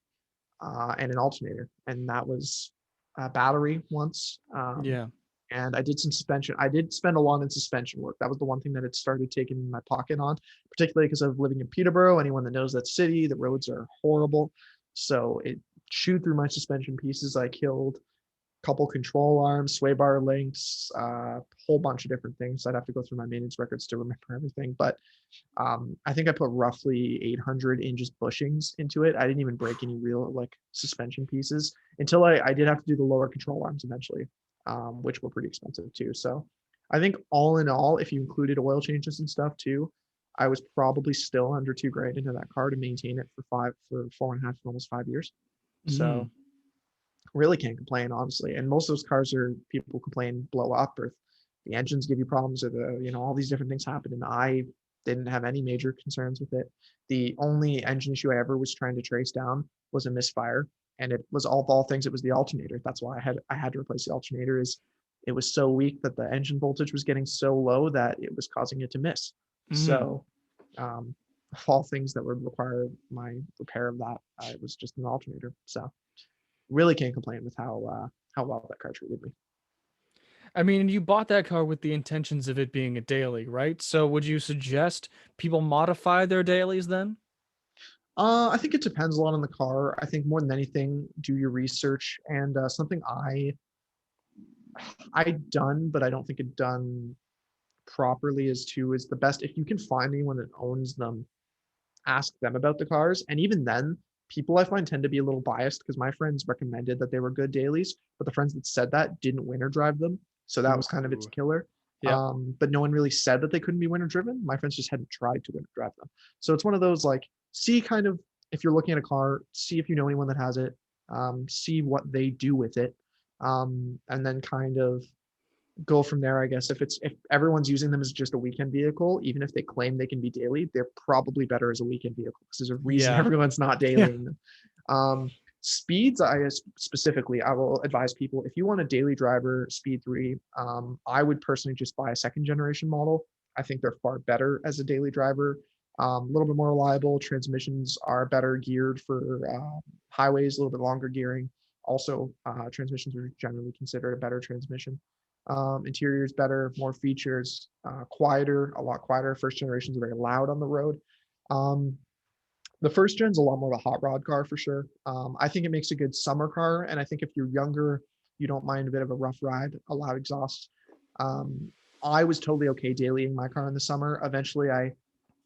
and an alternator, and that was a battery once. Yeah. And I did some suspension. I did spend a lot in suspension work. That was the one thing that it started taking my pocket on, particularly because of living in Peterborough. Anyone that knows that city, the roads are horrible. So it chewed through my suspension pieces. I killed a couple control arms, sway bar links, a whole bunch of different things. I'd have to go through my maintenance records to remember everything. But I think I put roughly 800 in just bushings into it. I didn't even break any real like suspension pieces until I did have to do the lower control arms eventually, which were pretty expensive too. So I think all in all, if you included oil changes and stuff too, I was probably still under $2,000 into that car to maintain it for 4.5, almost 5 years. So Hmm. really can't complain, honestly. And most of those cars are, people complain, blow up, or the engines give you problems, or all these different things happen. And I didn't have any major concerns with it. The only engine issue I ever was trying to trace down was a misfire. And it was all of all things, it was the alternator. That's why I had to replace the alternator. Is it was so weak that the engine voltage was getting so low that it was causing it to miss. Hmm. So um, all things that would require my repair of that. It was just an alternator. So really can't complain with how well that car treated me. I mean, you bought that car with the intentions of it being a daily, right? So would you suggest people modify their dailies then? I think it depends a lot on the car. I think more than anything, do your research. And something I done, but I don't think it done properly is the best if you can find anyone that owns them, ask them about the cars. And even then, people I find tend to be a little biased because my friends recommended that they were good dailies, but the friends that said that didn't winter drive them. So that was kind of its Ooh. killer. Yep. But no one really said that they couldn't be winter driven. My friends just hadn't tried to winter drive them. So it's one of those like, see kind of if you're looking at a car, see if you know anyone that has it, see what they do with it, and then kind of go from there. I guess if everyone's using them as just a weekend vehicle, even if they claim they can be daily, they're probably better as a weekend vehicle because there's a reason Yeah. everyone's not Yeah. dailying them. Speeds, I specifically, I will advise people if you want a daily driver speed 3, I would personally just buy a second generation model. I think they're far better as a daily driver. A little bit more reliable. Transmissions are better geared for highways, a little bit longer gearing. Also, transmissions are generally considered a better transmission. Interior is better, more features, quieter, a lot quieter. First generations are very loud on the road. Um, the first gen's a lot more of a hot rod car for sure. I think it makes a good summer car, and I think if you're younger, you don't mind a bit of a rough ride, a loud exhaust. Um, I was totally okay dailying my car in the summer. Eventually, I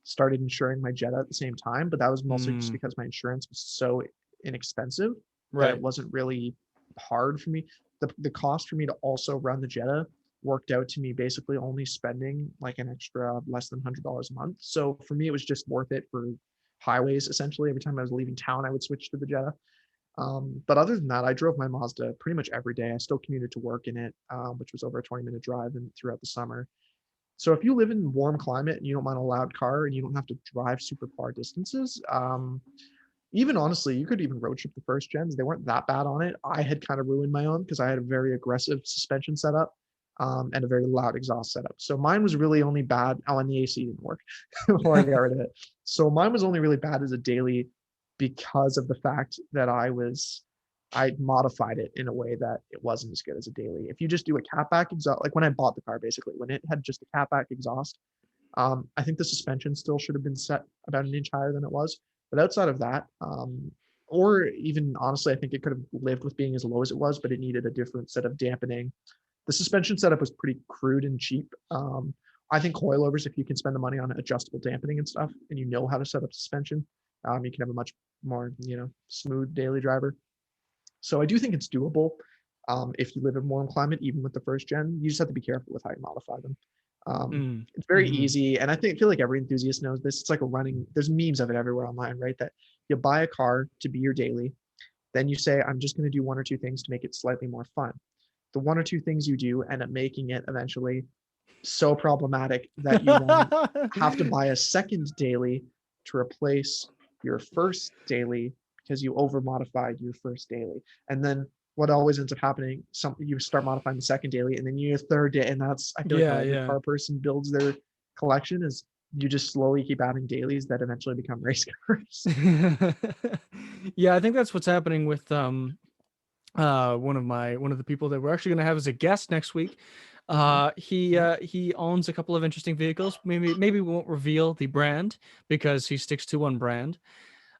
started insuring my Jetta at the same time, but that was mostly just Mm, because my insurance was so inexpensive that it right. wasn't really hard for me. The cost for me to also run the Jetta worked out to me basically only spending like an extra less than $100 a month. So for me, it was just worth it for highways essentially. Every time I was leaving town, I would switch to the Jetta. But other than that, I drove my Mazda pretty much every day. I still commuted to work in it, which was over a 20-minute drive and throughout the summer. So if you live in warm climate and you don't mind a loud car and you don't have to drive super far distances, even honestly, you could even road trip the first gens. They weren't that bad on it. I had kind of ruined my own because I had a very aggressive suspension setup, and a very loud exhaust setup. So mine was really only bad. Oh, and the AC didn't work before I got rid of it. So mine was only really bad as a daily because of the fact that I modified it in a way that it wasn't as good as a daily. If you just do a catback exhaust, like when I bought the car, basically, when it had just a catback exhaust, I think the suspension still should have been set about an inch higher than it was. But outside of that, or even honestly, I think it could have lived with being as low as it was, but it needed a different set of dampening. The suspension setup was pretty crude and cheap. I think coilovers, if you can spend the money on adjustable dampening and stuff, and you know how to set up suspension, you can have a much more, smooth daily driver. So I do think it's doable. If you live in warm climate, even with the first gen, you just have to be careful with how you modify them. Mm, It's very hmm. easy, and feel like every enthusiast knows this. It's like a running. There's memes of it everywhere online, right? That you buy a car to be your daily, then you say, "I'm just going to do one or two things to make it slightly more fun." The one or two things you do end up making it eventually so problematic that you then have to buy a second daily to replace your first daily because you over modified your first daily. And then what always ends up happening, you start modifying the second daily and then you third day. And that's I feel like how Yeah, every yeah. car person builds their collection is you just slowly keep adding dailies that eventually become race cars. Yeah, I think that's what's happening with one of the people that we're actually going to have as a guest next week. Mhm. He owns a couple of interesting vehicles. Maybe we won't reveal the brand because he sticks to one brand.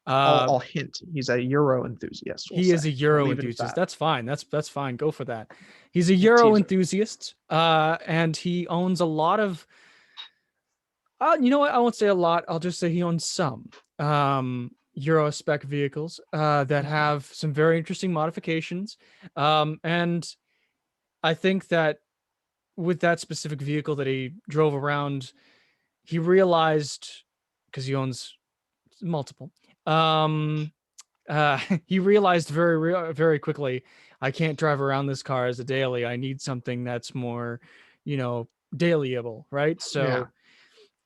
I'll, Uh, I'll hint he's a Euro enthusiast, we'll he say. is a We'll Euro leave it at enthusiast. that. That's fine. That's fine. Go for that. He's a Euro Teaser. enthusiast. And he owns a lot of. You know what? I won't say a lot. I'll just say he owns some Euro spec vehicles that Mhm. have some very interesting modifications. And I think that with that specific vehicle that he drove around, he realized because he owns multiple. Um, he realized very quickly, I can't drive around this car as a daily. I need something that's more, you know, dailyable, right? Yeah. So,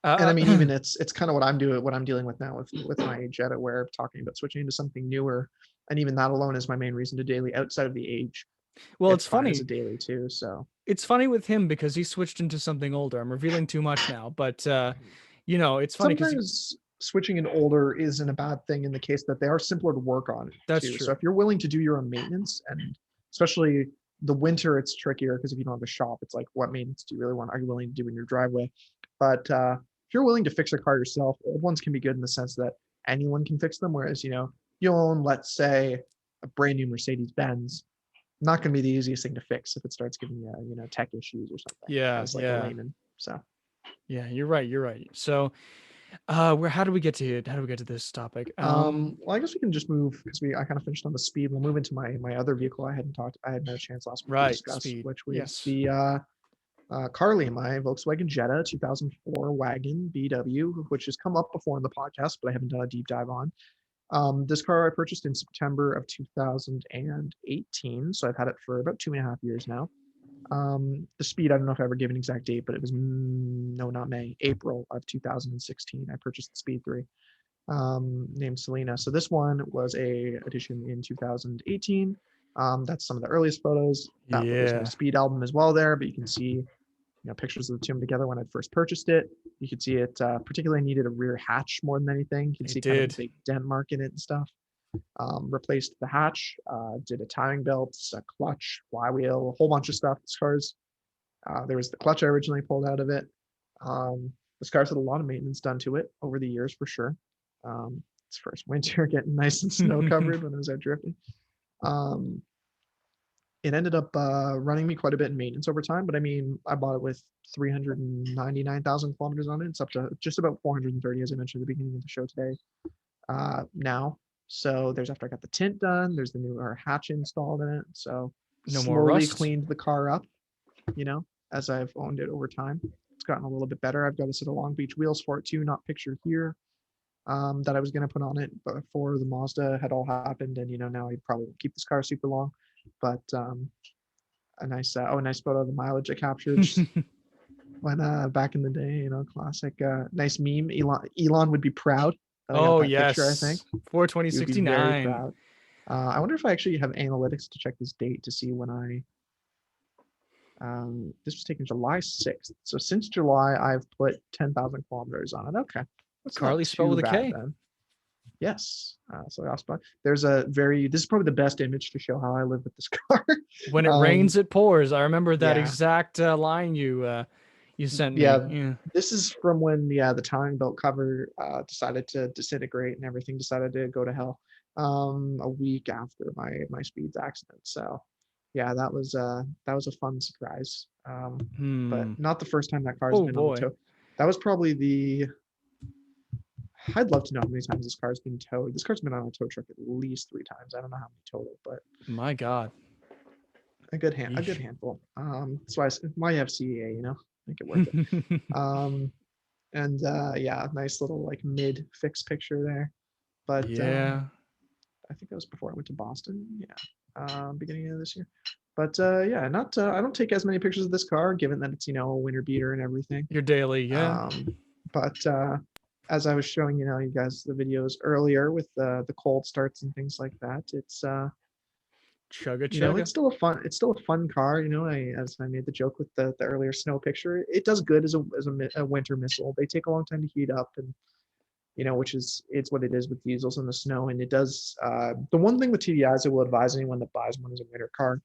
And uh, I mean, even it's kind of what I'm dealing with now with my Jetta, where I'm talking about switching into something newer, and even that alone is my main reason to daily. Outside of the age, well, it's fine as a daily too. So it's funny with him because he switched into something older. I'm revealing too much now, but it's funny because sometimes. switching an older isn't a bad thing in the case that they are simpler to work on That's too. So true. if you're willing to do your own maintenance, and especially the winter, it's trickier because if you don't have a shop, it's like, what maintenance do you really want? Are you willing to do in your driveway? But if you're willing to fix a car yourself, old ones can be good in the sense that anyone can fix them. Whereas, you own, let's say, a brand new Mercedes Benz, not going to be the easiest thing to fix if it starts giving you, tech issues or something, Yeah, as like a yeah, layman. So yeah. You're right. You're right. So, where how do we get to it? How do we get to this topic? well, I guess we can just move because I kind of finished on the speed. We'll move into my other vehicle I hadn't had a chance last week to Right. discuss, Speed. which was Yes. the Carly, my Volkswagen Jetta 2004 wagon BW, which has come up before in the podcast, but I haven't done a deep dive on. This car I purchased in September of 2018, so I've had it for about 2.5 years now. The speed, I don't know if I ever gave an exact date, but it was no, not May, April of 2016. I purchased the Speed 3, named Selena. So this one was a edition in 2018. That's some of the earliest photos. There's my Yeah. Speed album as well there, but you can see pictures of the two together when I first purchased it. You could see it particularly needed a rear hatch more than anything. You can It see kind of a did. big dent mark in it and stuff. Replaced the hatch, did a timing belt, a clutch, flywheel, a whole bunch of stuff. There was the clutch I originally pulled out of it. This car's had a lot of maintenance done to it over the years for sure. Its first winter getting nice and snow covered when I was out drifting. Um, it ended up running me quite a bit in maintenance over time, but I mean, I bought it with 399,000 kilometers on it. It's up to just about 430, as I mentioned at the beginning of the show today. Now, so there's after I got the tint done, there's the newer hatch installed in it. So No more slowly rust. cleaned the car up, as I've owned it over time. It's gotten a little bit better. I've got a set of Long Beach wheels for it too, not pictured here, that I was going to put on it before the Mazda had all happened. And, now I'd probably keep this car super long, but a nice photo of the mileage I captured when back in the day, classic, nice meme. Elon would be proud that I got Oh that picture, I think. yes. Four twenty He would be sixty very nine. proud. I wonder if I actually have analytics to check this date to see when this was taken July 6th. So since July, I've put 10,000 kilometers on it. Okay. That's not Carly spelled too with a bad K. then. Yes. So there's this is probably the best image to show how I live with this car. When it um, rains, it pours. I remember that yeah. exact line you sent me. Yeah. Yeah. This is from when, the timing belt cover decided to disintegrate and everything decided to go to hell a week after my Speeds accident. So yeah, that was a fun surprise. But Hmm. not the first time that car's Oh been on the boy. tow. That was probably I'd love to know how many times this car's been towed. This car's been on a tow truck at least 3 times. I don't know how many total, but My God. a good Yeesh. handful. That's why my FCA, make it worth it. Um, and yeah, nice little like mid fix picture there. But Yeah. I think that was before I went to Boston. Yeah, beginning of this year. But yeah, not I don't take as many pictures of this car, given that it's a winter beater and everything. Your daily. Yeah. But as I was showing you guys the videos earlier with the cold starts and things like that, it's Chugga chugga. it's still a fun car. As I made the joke with the earlier snow picture, it does good as a winter missile. They take a long time to heat up, and which is it's what it is with diesels in the snow. And it does the one thing with TDIs I will advise anyone that buys one as a winter car,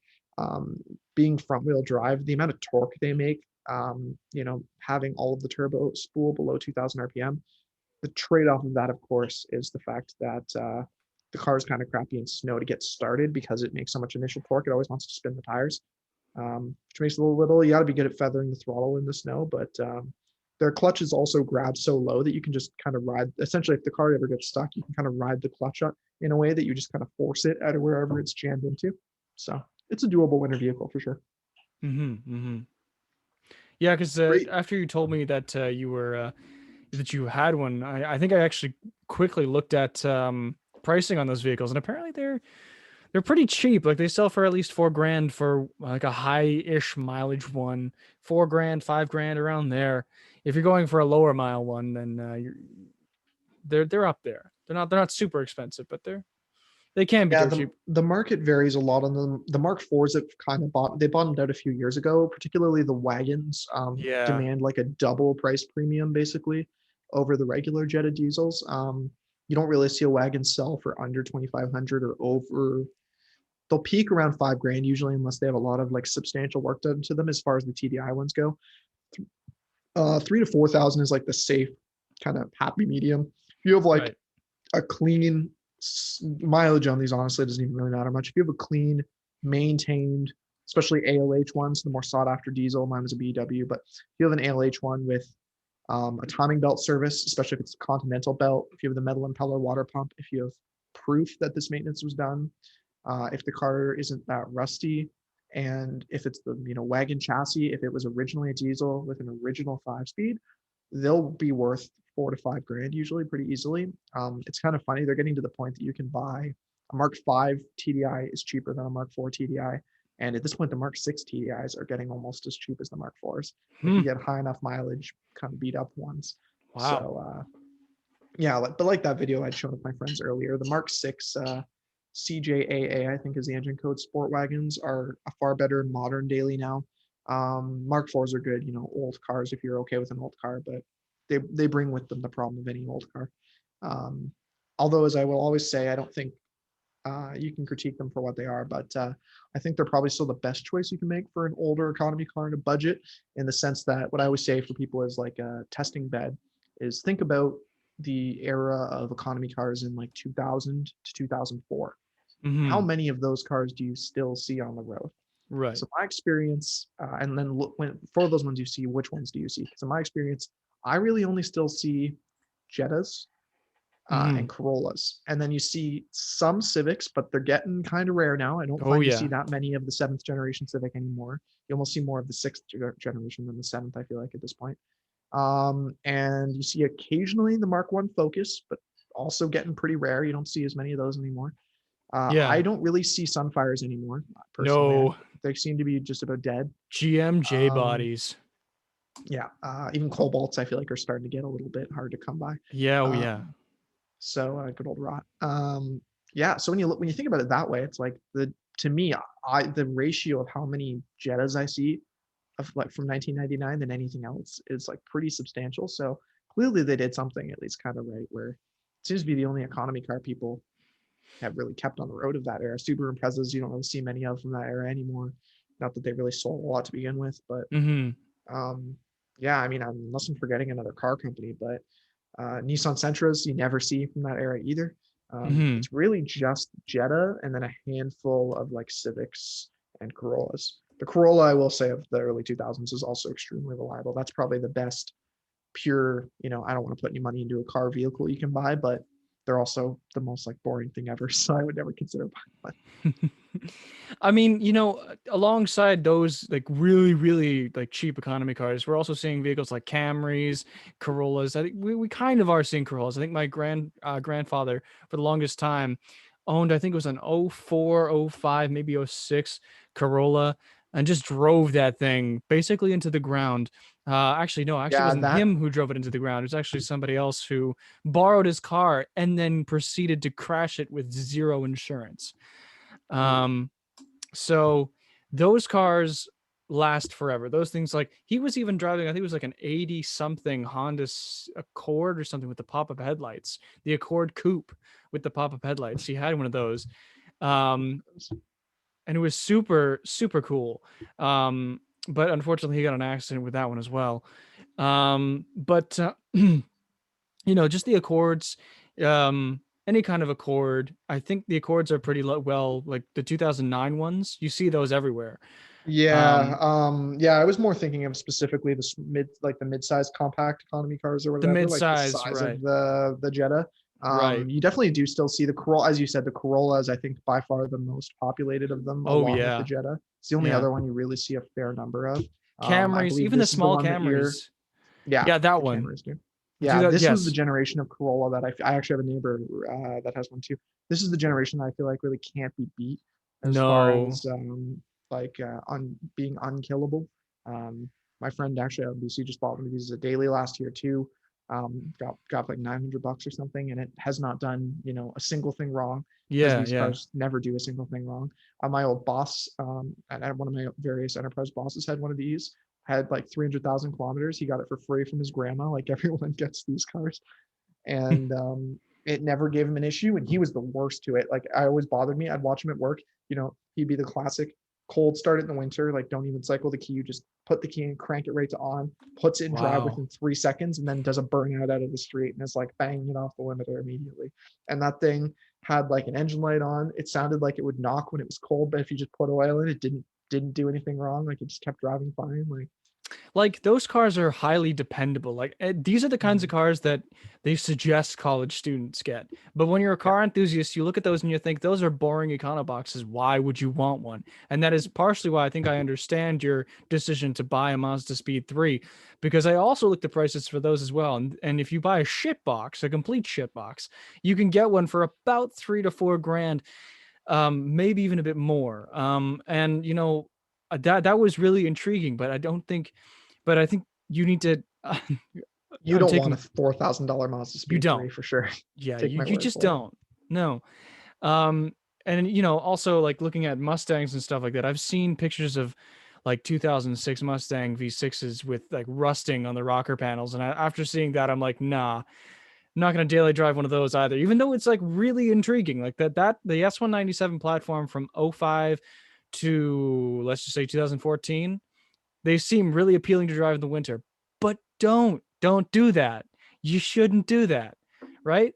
being front wheel drive, the amount of torque they make, having all of the turbo spool below 2000 RPM, the trade-off of that, of course, is the fact that the car is kind of crappy in snow to get started because it makes so much initial torque. It always wants to spin the tires, which makes it a little. You got to be good at feathering the throttle in the snow, but their clutches also grab so low that you can just kind of ride. Essentially, if the car ever gets stuck, you can kind of ride the clutch up in a way that you just kind of force it out of wherever it's jammed into. So it's a doable winter vehicle for sure. Mm-hmm. Yeah, because Great. after you told me that that you had one, I think I actually quickly looked at pricing on those vehicles, and apparently they're pretty cheap. Like they sell for at least $4,000 for like a high-ish mileage one, $4,000, $5,000 around there. If you're going for a lower mile one, then they're up there. They're not super expensive, but they can be Yeah, dirt the cheap. the market varies a lot on them. The Mark IVs have kind of bottomed out a few years ago, particularly the wagons Yeah. demand like a double price premium basically over the regular Jetta diesels. You don't really see a wagon sell for under 2,500 or over. They'll peak around 5 grand usually, unless they have a lot of like substantial work done to them as far as the TDI ones go. 3 to 4,000 is like the safe kind of happy medium. If you have like Right. a clean mileage on these, honestly, it doesn't even really matter much. If you have a clean, maintained, especially ALH ones, the more sought after diesel, mine was a BW, but if you have an ALH one with a timing belt service, especially if it's a continental belt, if you have the metal impeller water pump, if you have proof that this maintenance was done, if the car isn't that rusty, and if it's the wagon chassis, if it was originally a diesel with an original 5-speed, they'll be worth 4 to 5 grand usually pretty easily. It's kind of funny, they're getting to the point that you can buy a Mark 5 TDI is cheaper than a Mark 4 TDI, and at this point the Mark 6 TDIs are getting almost as cheap as the Mark 4s if Hmm. you get high enough mileage kind of beat up ones. Wow. So yeah, but like that video I'd shown with my friends earlier, the Mark 6 CJAA, I think is the engine code, sport wagons are a far better modern daily now. Mark 4s are good, old cars if you're okay with an old car, but they bring with them the problem of any old car. Um, Although, as I will always say, I don't think you can critique them for what they are, but I think they're probably still the best choice you can make for an older economy car in a budget, in the sense that what I always say for people is like a testing bed is think about the era of economy cars in like 2000 to 2004. How Hmm. many of those cars do you still see on the road? Right. So my experience, and then look, when for those ones you see, which ones do you see? Because in my experience, I really only still see Jettas Hmm. and Corollas. And then you see some Civics, but they're getting kind of rare now. I don't Oh find you see yeah. that many of the 7th generation Civic anymore. You almost see more of the 6th generation than the 7th, I feel like, at this point. And you see occasionally the Mark 1 Focus, but also getting pretty rare. You don't see as many of those anymore. I Yeah. don't really see Sunfires anymore, personally. No. They seem to be just about dead. GMJ Um, bodies. yeah, even Cobalts, I feel like, are starting to get a little bit hard to come by. Yeah. Oh yeah. Um, So good old rot. Yeah. So when you think about it that way, it's like to me, the ratio of how many Jettas I see of like from 1999 than anything else is like pretty substantial. So clearly they did something at least kind of right, where it seems to be the only economy car people have really kept on the road of that era. Subaru Imprezas, you don't really see many of from that era anymore. Not that they really sold a lot to begin with, but Hmm. um, yeah, I mean, unless I'm forgetting another car company, but Nissan Sentras you never see from that era either. Hmm. It's really just Jetta and then a handful of like Civics and Corollas. The Corolla, I will say, of the early 2000s is also extremely reliable. That's probably the best pure, I don't want to put any money into a car vehicle you can buy, but they're also the most like boring thing ever. So I would never consider buying one. I mean, alongside those like really, really like cheap economy cars, we're also seeing vehicles like Camrys, Corollas. I think we kind of are seeing Corollas. I think my grandfather for the longest time owned, I think it was an '04, '05, maybe '06 Corolla, and just drove that thing basically into the ground. Actually, no, actually, it Yeah, wasn't that him who drove it into the ground. It was actually somebody else who borrowed his car and then proceeded to crash it with zero insurance. Um, so those cars last forever. Those things, like he was even driving, I think it was like an 80 something Honda Accord or something with the pop-up headlights, the Accord Coupe with the pop-up headlights. He had one of those. Um, and it was super, super cool. But unfortunately he got an accident with that one as well. But just the Accords, any kind of Accord. I think the Accords are pretty well, like the 2009 ones. You see those everywhere. Yeah, Um, yeah, I was more thinking of specifically the mid-sized compact economy cars or the whatever, like the mid-size, size of right, the Jetta. right. You definitely do still see the Corolla, as you said, the Corolla is I think by far the most populated of them, Oh along with the yeah, Jetta. It's the only yeah. other one you really see a fair number of. I Camrys, believe even the this is the small one that you're, Camrys. yeah, Yeah, that the one. cameras do. Do Yeah, that. this was the Yes. generation of Corolla that I actually have a neighbor that has one too. This is the generation that I feel like really can't be beat as far No. as like on being unkillable. Um, my friend actually out in BC just bought one of these a daily last year too. Got like $900 or something, and it has not done a single thing wrong because Yeah, these yeah. cars never do a single thing wrong. My old boss, and one of my various enterprise bosses had one of these. had like 300,000 kilometers. He got it for free from his grandma, like everyone gets these cars. And it never gave him an issue. And he was the worst to it. Like, I always bothered me. I'd watch him at work. He'd be the classic cold start in the winter, like don't even cycle the key. You just put the key in, crank it right to on, puts it in drive Wow. within 3 seconds, and then does a burnout out of the street and is like banging it off the limiter immediately. And that thing had like an engine light on. It sounded like it would knock when it was cold, but if you just put oil in, it didn't do anything wrong. Like, it just kept driving fine. Like those cars are highly dependable. Like these are the kinds of cars that they suggest college students get. But when you're a Yeah. car enthusiast, you look at those and you think those are boring econo boxes. Why would you want one? And that is partially why I think I understand your decision to buy a Mazda Speed 3, because I also looked at prices for those as well. And if you buy a shit box, a complete shit box, you can get one for about 3 to 4 grand, maybe even a bit more. And that was really intriguing, but I think you need to. You I'm don't want a taking. $4,000 Mazda You Speed 3 don't. for sure. Yeah, Take you my you word just for it. don't. No. Um, and also like looking at Mustangs and stuff like that. I've seen pictures of like 2006 Mustang V6s with like rusting on the rocker panels, and after seeing that, I'm like, nah, I'm not gonna daily drive one of those either. Even though it's like really intriguing, like that the S197 platform from '05 to let's just say 2014, they seem really appealing to drive in the winter. But don't do that. You shouldn't do that, right?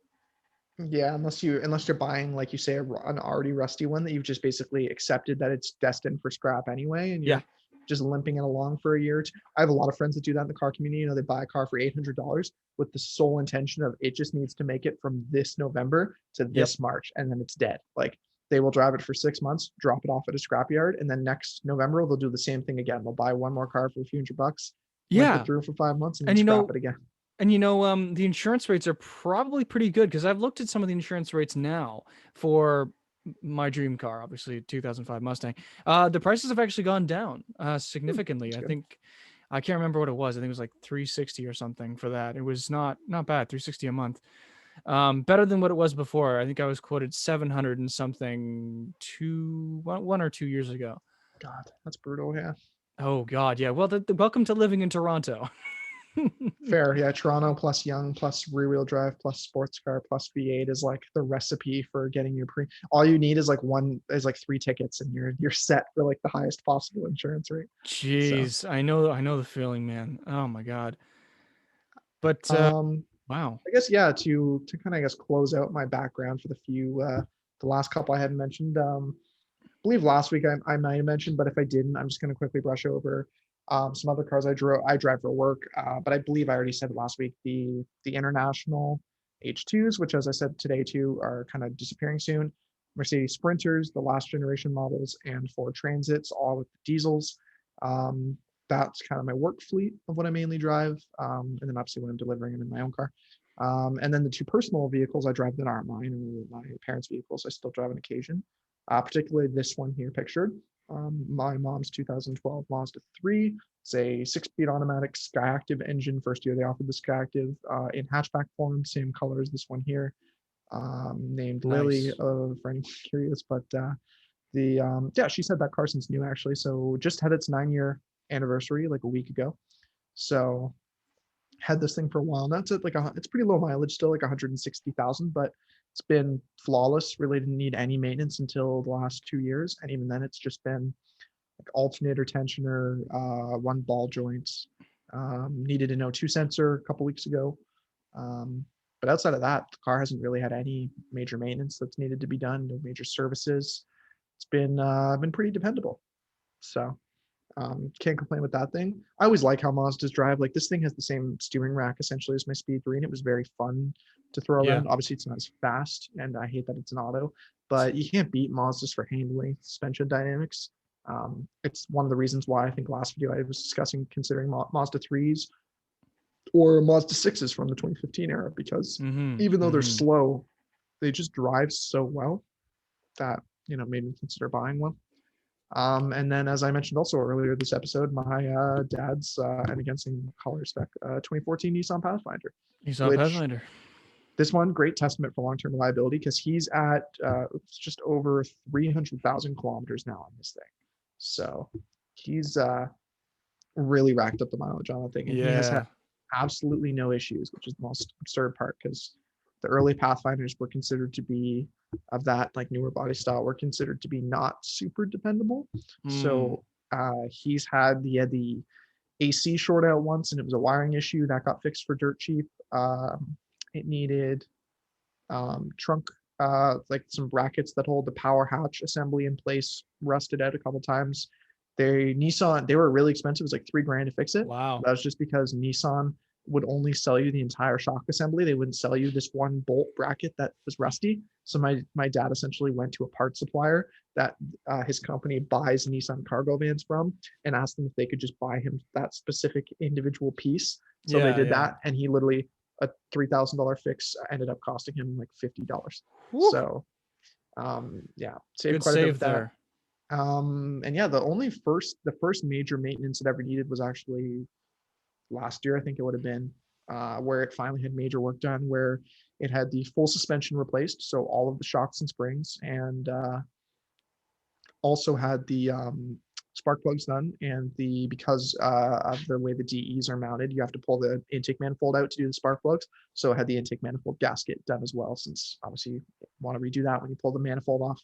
Yeah, unless you're buying, like you say, an already rusty one that you've just basically accepted that it's destined for scrap anyway, and Yeah. you're just limping it along for a year or two. I have a lot of friends that do that in the car community. They buy a car for $800 with the sole intention of it just needs to make it from this November to Yep. this March, and then it's dead. Like, they will drive it for 6 months, drop it off at a scrapyard, and then next November they'll do the same thing again. They'll buy one more car for a few $100, limp it Yeah. through for 5 months, and then And scrap it again. the insurance rates are probably pretty good because I've looked at some of the insurance rates now for my dream car, obviously 2005 Mustang. The prices have actually gone down significantly. That's I good. think I can't remember what it was. I think it was like 360 or something for that. It was not bad, 360 a month. Better than what it was before. I think I was quoted 700 and something 1 or 2 years ago. God, that's brutal. Yeah. Oh God, yeah. Well, welcome to living in Toronto. Fair, yeah. Toronto plus young plus rear-wheel drive plus sports car plus V8 is like the recipe for getting your pre. All you need is like 3 tickets, and you're set for like the highest possible insurance rate. So, Jeez, I know the feeling, man. Oh my God. But um, wow. I guess, yeah. To kind of, I guess, close out my background for the last couple I hadn't mentioned. I believe last week I might have mentioned, but if I didn't, I'm just going to quickly brush over some other cars I drive for work. But I believe I already said last week the international H2s, which, as I said today too, are kind of disappearing soon. Mercedes Sprinters, the last generation models, and Ford Transits, all with diesels. Um, that's kind of my work fleet of what I mainly drive. And then obviously when I'm delivering, I'm in my own car. And then the two personal vehicles I drive that aren't mine or my parents' vehicles, I still drive on occasion. Particularly this one here pictured. My mom's 2012 Mazda 3. It's a 6-speed automatic Skyactiv engine. First year they offered the Skyactiv in hatchback form, same color as this one here, named Lily, Nice. for anyone curious. But yeah, she's had that car since new, actually. So just had its 9-year anniversary like a week ago. So had this thing for a while. That's at it's pretty low mileage still, like 160,000, but it's been flawless. Really didn't need any maintenance until the last 2 years, and even then, it's just been like alternator tensioner, one ball joints. Needed an O2 sensor a couple weeks ago, but outside of that, the car hasn't really had any major maintenance that's needed to be done. No major services. It's been pretty dependable. So can't complain with that thing. I always like how Mazdas drive. Like, this thing has the same steering rack essentially as my Speed 3, and it was very fun to throw Yeah. around. Obviously, it's not as fast, and I hate that it's an auto, but you can't beat Mazdas for handling suspension dynamics. It's one of the reasons why I think last video I was discussing considering Mazda 3s or Mazda 6s from the 2015 era, because Mm-hmm. even though they're Mm-hmm. slow, they just drive so well that made me consider buying one. And then, as I mentioned also earlier this episode, my dad's, and again, same color spec, 2014 Nissan Pathfinder, You saw which Pathfinder. this one, great testament for long-term reliability, because he's at just over 300,000 kilometers now on this thing. So he's really racked up the mileage on the thing, and he has had Yeah. absolutely no issues, which is the most absurd part because the early Pathfinders were considered to be of that like newer body style were considered to be not super dependable. Mm. So he had the AC short out once, and it was a wiring issue that got fixed for dirt cheap. It needed trunk like some brackets that hold the power hatch assembly in place rusted out a couple times. They were really expensive. It was like $3,000 to fix it. Wow. That was just because Nissan would only sell you the entire shock assembly. They wouldn't sell you this one bolt bracket that was rusty. So my dad essentially went to a part supplier that his company buys Nissan cargo vans from, and asked them if they could just buy him that specific individual piece. So they Yeah, did yeah. that, and he literally a $3,000 fix ended up costing him like $50. Whew. So yeah, saved Good quite a bit save with that. there. And yeah, the first major maintenance it ever needed was actually last year. I think it would have been where it finally had major work done, where it had the full suspension replaced, so all of the shocks and springs, and also had the spark plugs done. And because of the way the DEs are mounted, you have to pull the intake manifold out to do the spark plugs. So it had the intake manifold gasket done as well, since obviously you want to redo that when you pull the manifold off.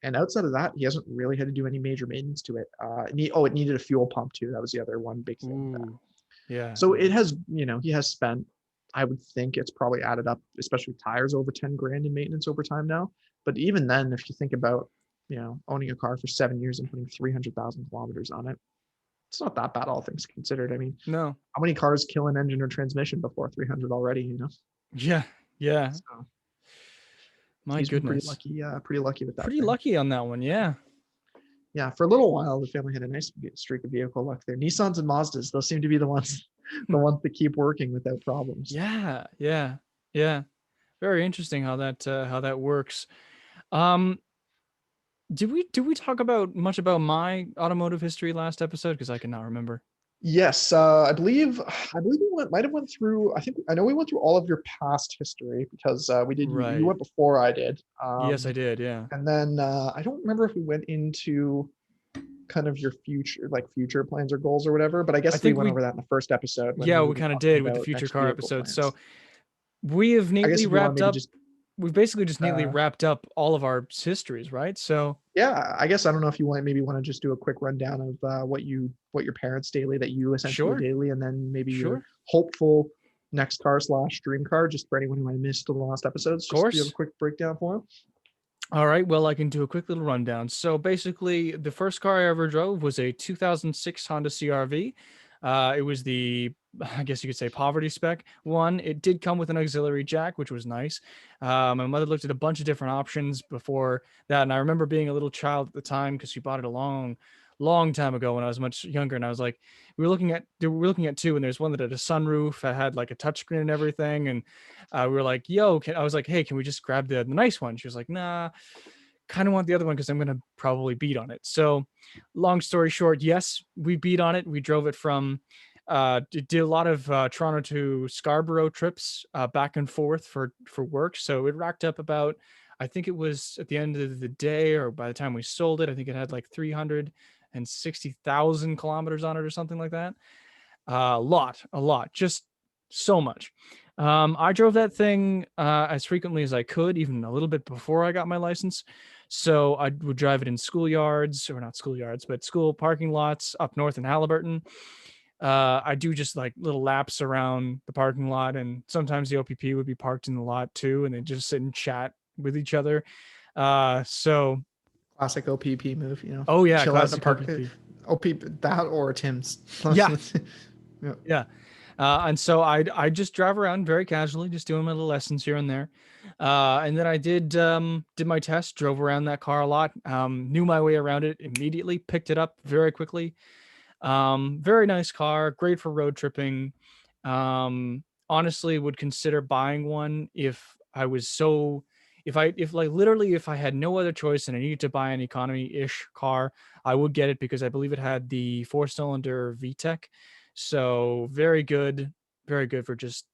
And outside of that, he hasn't really had to do any major maintenance to it. It needed a fuel pump too. That was the other one big thing. Ooh. Yeah, So yeah. it has, he has spent, I would think it's probably added up, especially tires, over 10 grand in maintenance over time now. But even then, if you think about, owning a car for 7 years and putting 300,000 kilometers on it, it's not that bad, all things considered. I mean, No. how many cars kill an engine or transmission before 300 already? Yeah, yeah. So My he's been goodness. pretty lucky with that Pretty thing. lucky on that one. Yeah. Yeah, for a little while, the family had a nice streak of vehicle luck there. Nissans and Mazdas, those seem to be the ones, the ones that keep working without problems. Yeah, yeah, yeah. Very interesting how that works. Um, did we talk about much about my automotive history last episode? Because I cannot remember. Yes, I believe might have went through. I know we went through all of your past history because we did. You Right. went before I did. Yes, I did. Yeah. And then I don't remember if we went into kind of your future plans or goals or whatever. But I I guess we think went we over that in the first episode when yeah, we we were kind of talking did with the about future next car vehicle episode. So plans. we have I guess neatly if you want wrapped maybe up. just We've basically just neatly uh, wrapped up all of our histories, right? So yeah, I guess I don't know if you want to just do a quick rundown of what your parents daily that you essentially sure, daily, and then maybe your sure, hopeful next car slash dream car, just for anyone who I missed the last episodes. of Just do you have a course. quick breakdown for them? All right, well, I can do a quick little rundown. So basically, the first car I ever drove was a 2006 Honda CRV. It was the, I guess you could say, poverty spec one. It did come with an auxiliary jack, which was nice. My mother looked at a bunch of different options before that, and I remember being a little child at the time because she bought it a long, long time ago when I was much younger, and I was like, we were looking at two, and there's one that had a sunroof, that had like a touchscreen and everything, and we were like, "Yo," I was like, "Hey, can we just grab the nice one?" She was like, "Nah, kind of want the other one because I'm gonna probably beat on it." So, long story short, yes, we beat on it. We drove it from, did a lot of Toronto to Scarborough trips, back and forth for work. So it racked up about, I think it was at the end of the day, or by the time we sold it, I think it had like 360,000 kilometers on it or something like that. A lot, just so much. I drove that thing as frequently as I could, even a little bit before I got my license. So I would drive it in schoolyards, or not schoolyards, but school parking lots up north in Halliburton. I do just like little laps around the parking lot, and sometimes the OPP would be parked in the lot too, and they just sit and chat with each other. So, Classic OPP move, oh yeah, chill out in the classic park. OPP. OPP that or Tim's. Yeah, Yeah. yeah. And so I just drive around very casually, just doing my little lessons here and there. And then I did my test, drove around that car a lot, knew my way around it immediately, picked it up very quickly. Very nice car, great for road tripping. Honestly, would consider buying one if like literally if I had no other choice and I needed to buy an economy-ish car, I would get it because I believe it had the four-cylinder VTEC. So very good for just,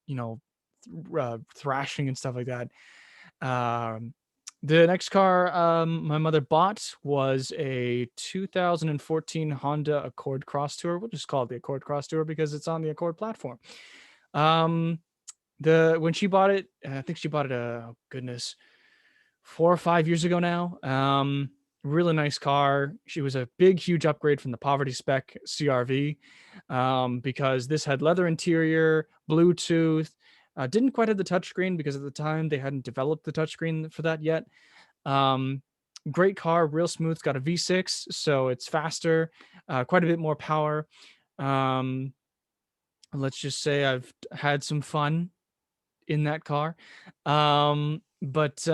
thrashing and stuff like that. Um, The next car my mother bought was a 2014 Honda Accord Cross Tour. We'll just call it the Accord Cross Tour because it's on the Accord platform. Um, when she bought it, I think she bought it, oh goodness, 4 or 5 years ago now. Really nice car. She was a big, huge upgrade from the poverty spec CRV, because this had leather interior, Bluetooth. Didn't quite have the touchscreen because at the time they hadn't developed the touchscreen for that yet. Um, Great car, real smooth. It's got a V6, so it's faster, quite a bit more power. Um, let's just say I've had some fun in that car. But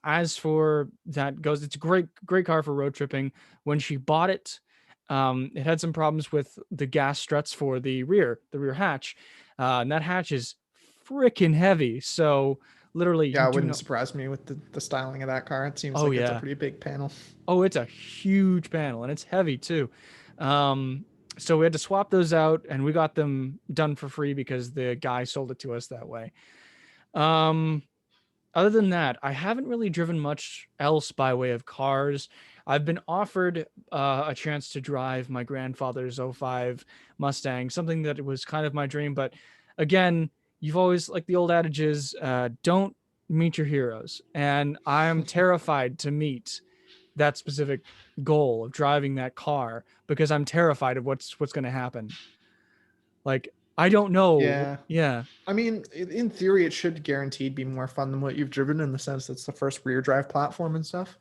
as for that goes, it's a great car for road tripping. When she bought it, it had some problems with the gas struts for the rear hatch, and that hatch is freaking heavy. So literally, you Yeah, it do wouldn't not. surprise me with the styling of that car. It seems Oh like it's a yeah. pretty big panel. Oh, it's a huge panel and it's heavy too. Um, so we had to swap those out, and we got them done for free because the guy sold it to us that way. Um, Other than that, I haven't really driven much else by way of cars. I've been offered a chance to drive my grandfather's '05 Mustang, something that was kind of my dream. But again, you've always, like the old adage is, don't meet your heroes. And I'm terrified to meet that specific goal of driving that car because I'm terrified of what's going to happen. Like, I don't know. Yeah. Yeah. I mean, in theory, it should guaranteed be more fun than what you've driven in the sense that it's the first rear drive platform and stuff.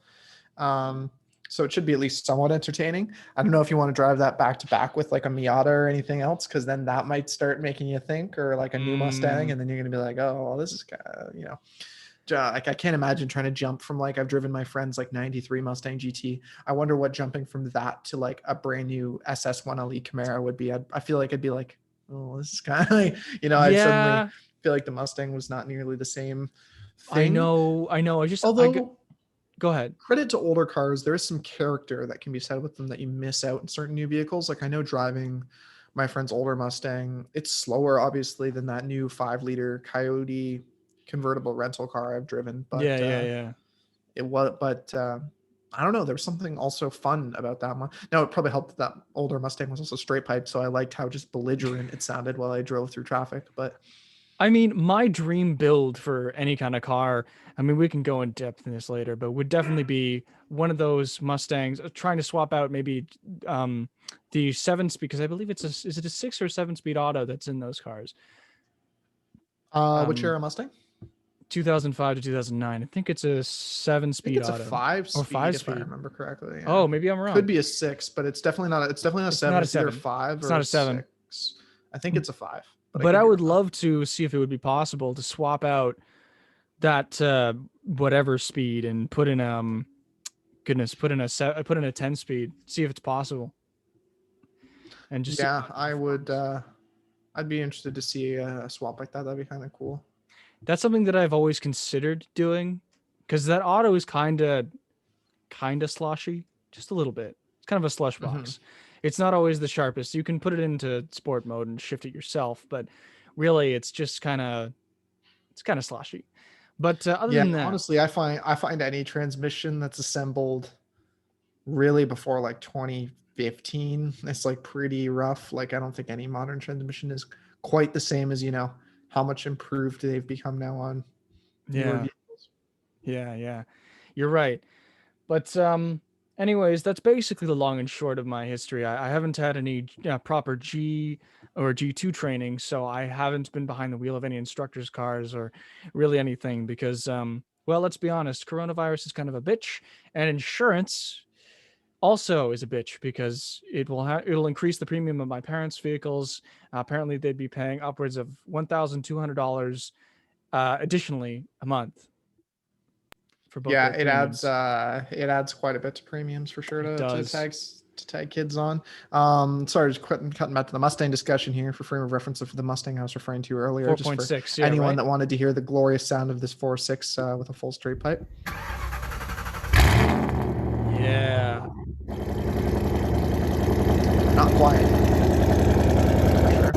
Um, so it should be at least somewhat entertaining. I don't know if you want to drive that back to back with like a Miata or anything else, because then that might start making you think, or like a new Mustang, Mm, and then you're gonna be like, oh, well, this is kind of, like I can't imagine trying to jump from like I've driven my friend's like '93 Mustang GT. I wonder what jumping from that to like a brand new SS1 Elite Camaro would be. I feel like it'd be like, oh, this is kind of like, I'd suddenly yeah, feel like the Mustang was not nearly the same I thing. know. I know. Although Go ahead. credit to older cars, there is some character that can be said with them that you miss out in certain new vehicles. Like I know driving my friend's older Mustang, it's slower obviously than that new 5-liter Coyote convertible rental car I've driven, Yeah, but yeah, yeah. it was, but I don't know. There was something also fun about that one. Now it probably helped that older Mustang was also straight pipe, so I liked how just belligerent it sounded while I drove through traffic. But I mean, my dream build for any kind of car, I mean, we can go in depth in this later, but would definitely be one of those Mustangs, trying to swap out maybe um the 7 speed, because I believe is it a 6 or 7 speed auto that's in those cars? which Um era Mustang? 2005 to 2009. I think it's a seven I think speed it's a auto five or five speed if I speed. remember correctly. Yeah, Oh, maybe I'm could wrong. be a 6, but it's definitely not. It's definitely not a It's 7. not a It's either a seven. 5 It's or not a a seven. 6. I think it's a 5, but I But could I be would wrong. love to see if it would be possible to swap out that whatever speed and put in put in a 10 speed, see if it's possible, and just see. Yeah, I would. I'd be interested to see a swap like that. That'd be kind of cool. That's something that I've always considered doing, because that auto is kind of sloshy, just a little bit. It's kind of a slush Hmm. box. It's not always the sharpest. You can put it into sport mode and shift it yourself, but really it's just kind of sloshy. But other Yeah, than that, honestly, I find any transmission that's assembled really before like 2015, it's like pretty rough. Like I don't think any modern transmission is quite the same as how much improved they've become now on newer yeah, vehicles. yeah, you're right. But anyways, that's basically the long and short of my history. I haven't had any proper G or G2 training, so I haven't been behind the wheel of any instructors' cars or really anything because, well, let's be honest, coronavirus is kind of a bitch, and insurance also is a bitch because it'll increase the premium of my parents' vehicles. Apparently, they'd be paying upwards of $1,200 additionally a month for both Yeah, their premiums. it adds quite a bit to premiums for sure It does. to tag kids on. Sorry, just cutting back to the Mustang discussion here for frame of reference of the Mustang I was referring to earlier, just for 4.6, yeah, anyone right? that wanted to hear the glorious sound of this 4.6 with a full straight pipe. Yeah. Not quiet, for sure.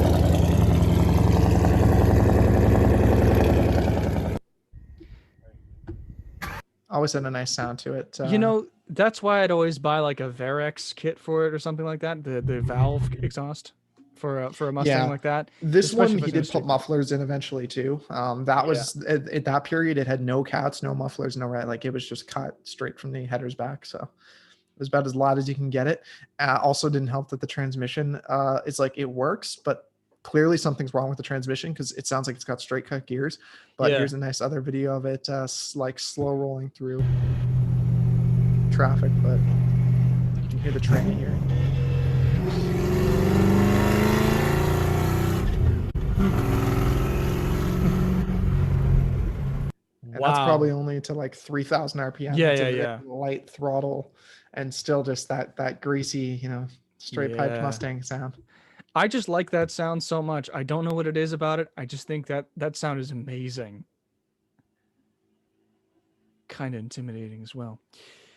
Oh, always had a nice sound to it. You know, that's why I'd always buy like a Varex kit for it or something like that. The valve exhaust for a Mustang Yeah, like that, this especially one if he it's in a did put street car. mufflers in eventually too. That Yeah. was at that period. It had no cats, no mufflers, no right. Like it was just cut straight from the headers back. So it was about as loud as you can get it. Also, didn't help that the transmission is like it works, but clearly something's wrong with the transmission because it sounds like it's got straight cut gears. But Yeah. here's a nice other video of it, like slow rolling through traffic, but you can hear the train here. And that's probably Wow. only to like 3,000 RPM. Yeah, It's a yeah, very yeah. light throttle and still just that greasy, straight piped Yeah. Mustang sound. I just like that sound so much. I don't know what it is about it. I just think that that sound is amazing. Kind of intimidating as well.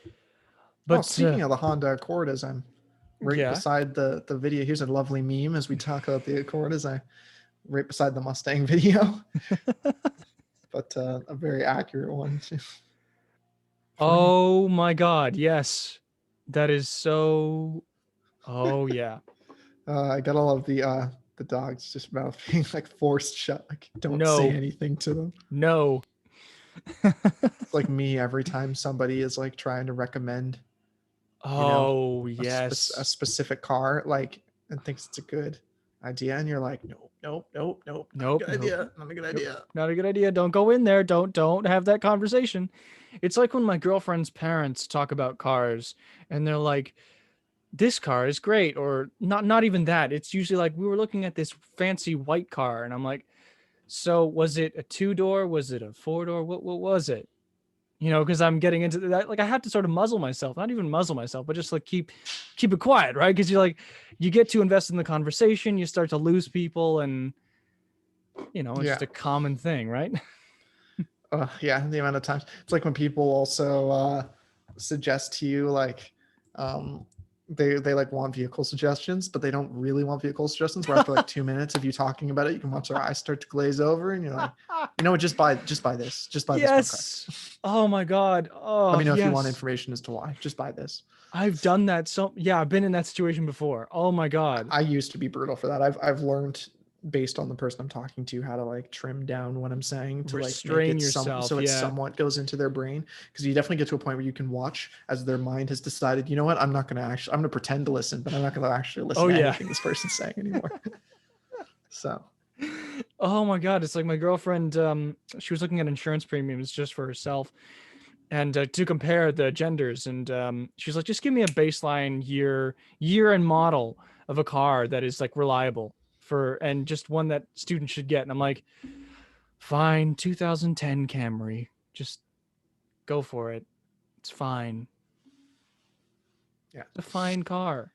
Oh, But speaking of the Honda Accord, as I'm right yeah. beside the video, here's a lovely meme as we talk about the Accord as I right beside the Mustang video, but a very accurate one. Funny. Oh my God. Yes. That is so. Oh yeah. I gotta love the dog's just mouth being like forced shut. Like don't say No. anything to them. No. It's like me every time somebody is like trying to recommend, you know, Oh a yes. specific car, like, and thinks it's a good idea, and you're like, nope, nope, nope, nope, not a Nope. good Nope. idea, not a good Nope. idea. Not a good idea. Don't go in there. Don't have that conversation. It's like when my girlfriend's parents talk about cars and they're like, this car is great, or not even that. It's usually like we were looking at this fancy white car and I'm like, so was it a two-door? Was it a four-door? What was it? You know, because I'm getting into that. Like I have to sort of muzzle myself, not even muzzle myself, but just like keep it quiet, right? Because you're like, you get to invest in the conversation, you start to lose people, and it's Yeah. just a common thing, right? Yeah, the amount of times it's like when people also suggest to you like um they like want vehicle suggestions, but they don't really want vehicle suggestions, where after like 2 minutes of you talking about it, you can watch their eyes start to glaze over and you're like, just buy this, just buy this one car. Yes. Oh my God. Let Oh me know if you want yes. information as to why, just buy this. I've done that. So yeah, I've been in that situation before. Oh my God. I used to be brutal for that. I've learned based on the person I'm talking to how to like trim down what I'm saying to like make Restrain it so yourself. it Yeah. somewhat goes into their brain, because you definitely get to a point where you can watch as their mind has decided, you know what, I'm going to pretend to listen, but I'm not going to actually listen Oh to yeah. anything this person's saying anymore. So Oh my God. It's like my girlfriend, she was looking at insurance premiums just for herself and to compare the genders. And she's like, just give me a baseline year and model of a car that is like reliable and just one that students should get. And I'm like, fine, 2010 Camry, just go for it. It's fine. yeah. It's a fine car.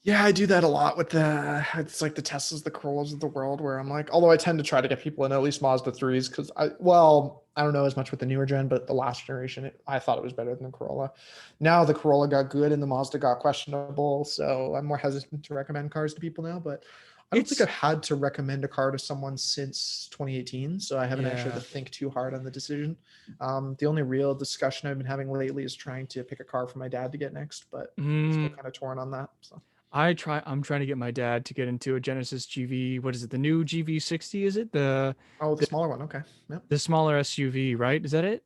Yeah, I do that a lot with it's like the Teslas, the Corollas of the world, where I'm like, although I tend to try to get people in at least Mazda 3s, because I don't know as much with the newer gen, but the last generation, I thought it was better than the Corolla. Now the Corolla got good and the Mazda got questionable, so I'm more hesitant to recommend cars to people now, but I don't think It's I've had to recommend a car to someone since 2018, so I haven't actually had yeah. to think too hard on the decision. The only real discussion I've been having lately is trying to pick a car for my dad to get next, but still kind of torn on that, so. I'm trying to get my dad to get into a Genesis GV. What is it? The new GV60, is it? The Oh, the the, smaller one. Okay. Yep. the smaller SUV, right? Is that it?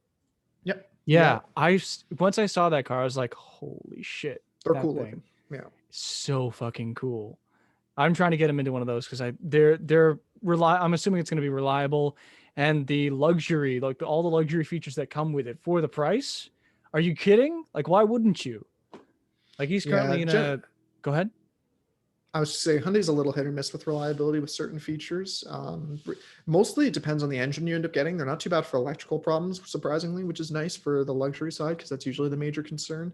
Yep. Yeah. Yeah, once I saw that car, I was like, holy shit, They're that cool thing looking. Yeah. is so fucking cool. I'm trying to get him into one of those because I'm assuming it's going to be reliable, and the luxury, like all the luxury features that come with it for the price. Are you kidding? Like, why wouldn't you? Like, he's Yeah. currently in a. Go ahead. I was just saying Hyundai's a little hit or miss with reliability with certain features. Mostly it depends on the engine you end up getting. They're not too bad for electrical problems, surprisingly, which is nice for the luxury side because that's usually the major concern.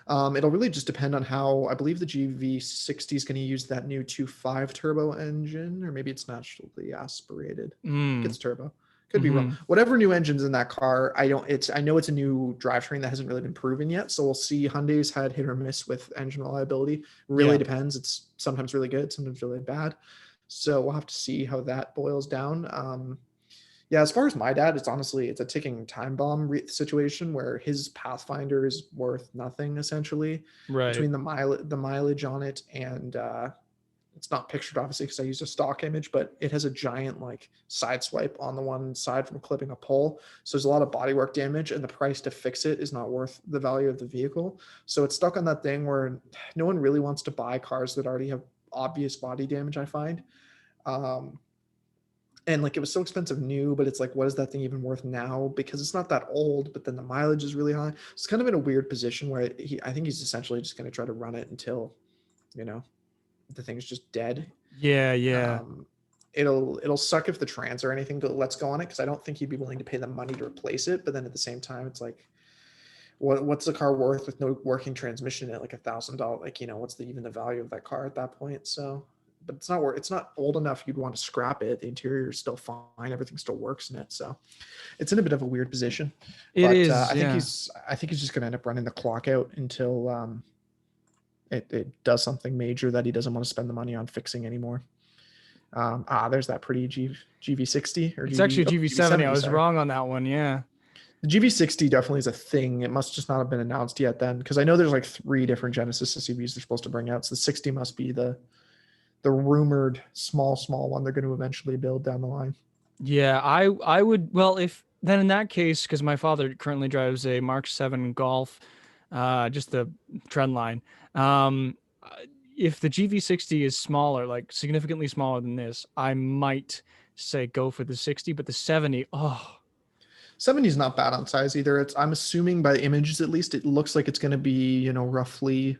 It'll really just depend on how, I believe the GV60 is going to use that new 2.5 turbo engine, or maybe it's naturally aspirated. I think Mm. it's turbo. Could be wrong. Mm-hmm. Whatever new engine's in that car, I know it's a new drivetrain that hasn't really been proven yet. So we'll see. Hyundai's had hit or miss with engine reliability. Really Yeah. depends. It's sometimes really good, sometimes really bad. So we'll have to see how that boils down. Yeah, as far as my dad, it's a ticking time bomb situation where his Pathfinder is worth nothing essentially Right. between the mileage on it and it's not pictured obviously because I used a stock image, but it has a giant like side swipe on the one side from clipping a pole. So there's a lot of bodywork damage, and the price to fix it is not worth the value of the vehicle. So it's stuck on that thing where no one really wants to buy cars that already have obvious body damage, I find. Um, and like it was so expensive new, but it's like, what is that thing even worth now? Because it's not that old, but then the mileage is really high. It's kind of in a weird position where I think he's essentially just going to try to run it until, you know, the thing's just dead. Yeah, yeah. Um, it'll suck if the trans or anything lets go on it because I don't think he'd be willing to pay the money to replace it. But then at the same time, it's like, what's the car worth with no working transmission at like $1,000? Like, what's even the value of that car at that point? So, but it's not old enough you'd want to scrap it. The interior is still fine, everything still works in it. So it's in a bit of a weird position. It But is, yeah. I think he's just gonna end up running the clock out until it does something major that he doesn't want to spend the money on fixing anymore. There's that pretty GV60 or It's actually a GV70. I GV70. was Sorry, wrong on that one. Yeah. the GV60 definitely is a thing. It must just not have been announced yet then, because I know there's like 3 different Genesis SUVs they're supposed to bring out. So the 60 must be the rumored small one they're going to eventually build down the line. Yeah, I would, well, if then in that case, because my father currently drives a Mark 7 Golf, just the trend line. Um, uh, if the GV60 is smaller, like significantly smaller than this, I might say go for the 60, but the 70, oh, 70 is not bad on size either. I'm assuming by the images at least, it looks like it's going to be roughly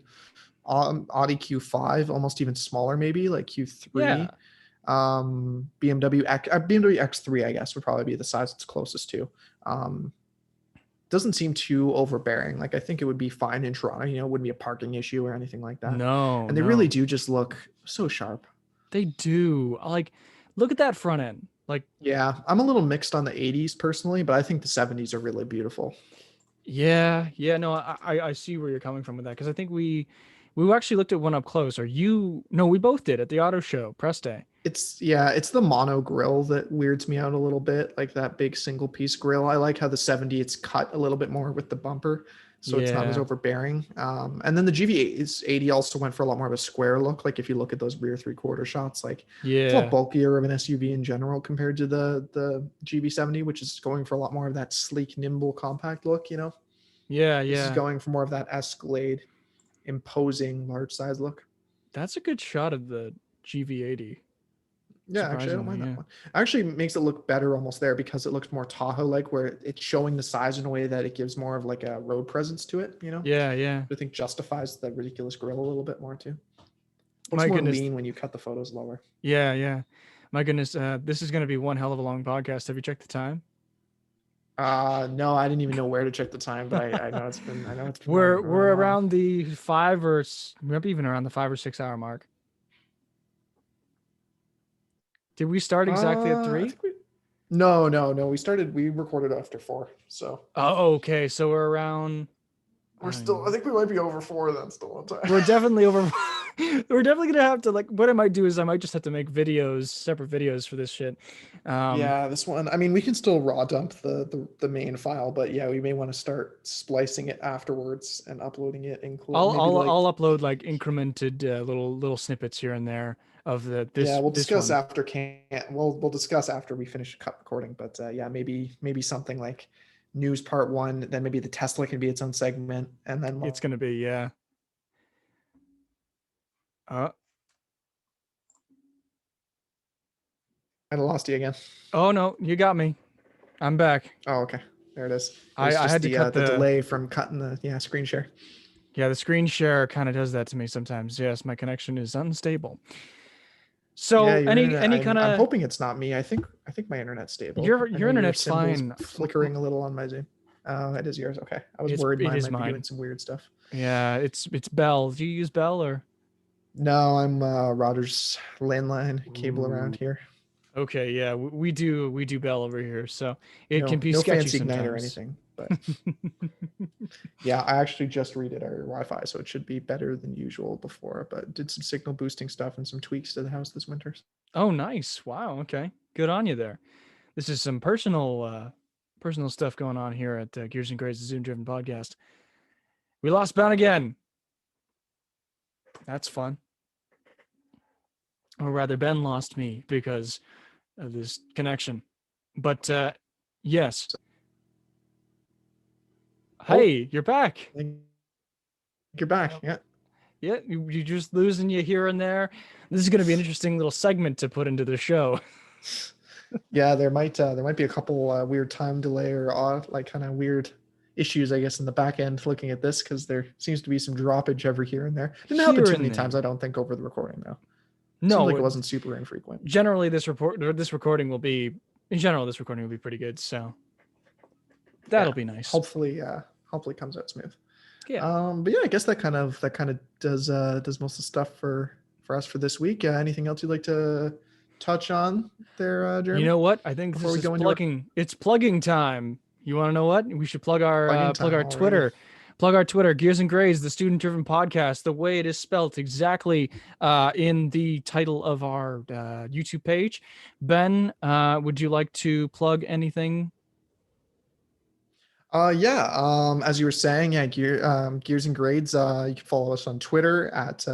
Audi Q5, almost even smaller, maybe like yeah, Q3. BMW X3, I guess, would probably be the size it's closest to. Um, doesn't seem too overbearing. Like I think it would be fine in Toronto. It wouldn't be a parking issue or anything like that. no, And they really no, do just look so sharp. they do. Like, look at that front end. Like, Yeah, I'm a little mixed on the 80s personally, but I think the 70s are really beautiful. yeah, yeah, no, I see where you're coming from with that because I think we actually looked at one up close. Or you? No, we both did at the auto show press day. It's the mono grill that weirds me out a little bit, like that big single piece grill. I like how the 70 it's cut a little bit more with the bumper, so it's not as Yeah, overbearing. And then the GV80 also went for a lot more of a square look. Like if you look at those rear 3/4 shots, like it's a lot yeah, bulkier of an SUV in general compared to the GV70, which is going for a lot more of that sleek, nimble, compact look. yeah, This is yeah. going for more of that Escalade, imposing, large size look. That's a good shot of the GV80. Yeah, actually, I don't Surprisingly, mind that yeah, one. Actually, makes it look better almost there because it looks more Tahoe-like, where it's showing the size in a way that it gives more of like a road presence to it. yeah, yeah. I think justifies the ridiculous grill a little bit more too. Looks My more goodness, lean when you cut the photos lower. yeah, yeah. My goodness, this is gonna be one hell of a long podcast. Have you checked the time? No, I didn't even know where to check the time, but I know it's been We're running long. around the maybe even around the 5 or 6 hour mark. Did we start exactly at I 3? think no. We recorded after 4, so Oh, okay. So we're around. I we're don't still. I even. think we might be over 4 then, still on time. We're definitely over. We're definitely gonna have to, like. What I might do is I might just have to make videos, separate videos for this shit. Um, Yeah, this one. I mean, we can still raw dump the main file, but yeah, we may want to start splicing it afterwards and uploading it. Include maybe like I'll upload like incremented little snippets here and there of the yeah, we'll this discuss one. after can we'll discuss after we finish cut recording. But yeah, maybe something like news part 1, then maybe the Tesla can be its own segment, and then It's gonna be, yeah. Uh, I lost you again. oh no, you got me. I'm back. Oh, okay, there it is. It was I just had to cut the delay from cutting the screen share. the screen share kind of does that to me sometimes. Yes, my connection is unstable. Yeah, So your internet. any kind I'm of hoping it's not me. I think my internet's stable. I know your your internet's symbol's fine. flickering a little on my Zoom. Oh, it is yours. Okay, I was worried It mine is might be doing mine. some weird stuff. Yeah, it's Bell. Do you use Bell or? No, I'm Rogers landline cable around Ooh. here. Okay, yeah, we do Bell over here, so it can No, be no sketchy fancy ignite or sometimes. anything. But yeah, I actually just redid our Wi-Fi, so it should be better than usual before. But did some signal boosting stuff and some tweaks to the house this winter. Oh, nice. Wow. Okay. Good on you there. This is some personal stuff going on here at Gears and Grades, the Zoom Driven podcast. We lost Ben again. That's fun. Or rather, Ben lost me because of this connection. But yes. Hey, you're back. You're back. Yeah. Yeah, you're just losing you here and there. This is going to be an interesting little segment to put into the show. Yeah, there might be a couple weird time delay or odd, like kind of weird issues, I guess, in the back end looking at this, because there seems to be some droppage every here and there. Didn't happen too many times, I don't think, over the recording though. No, seemed like it wasn't super infrequent. Generally, this recording will be pretty good. So that'll be nice. Hopefully comes out smooth. Yeah. But yeah, I guess that kind of does most of the stuff for us for this week. Anything else you'd like to touch on there, Jeremy? You know what? I think this is plugging. It's plugging time. You want to know what? We should plug our Twitter. Plug our Twitter, Gears and Grades, the student-driven podcast, the way it is spelt exactly in the title of our YouTube page. Ben, would you like to plug anything? As you were saying, Gears and Grades. You can follow us on Twitter at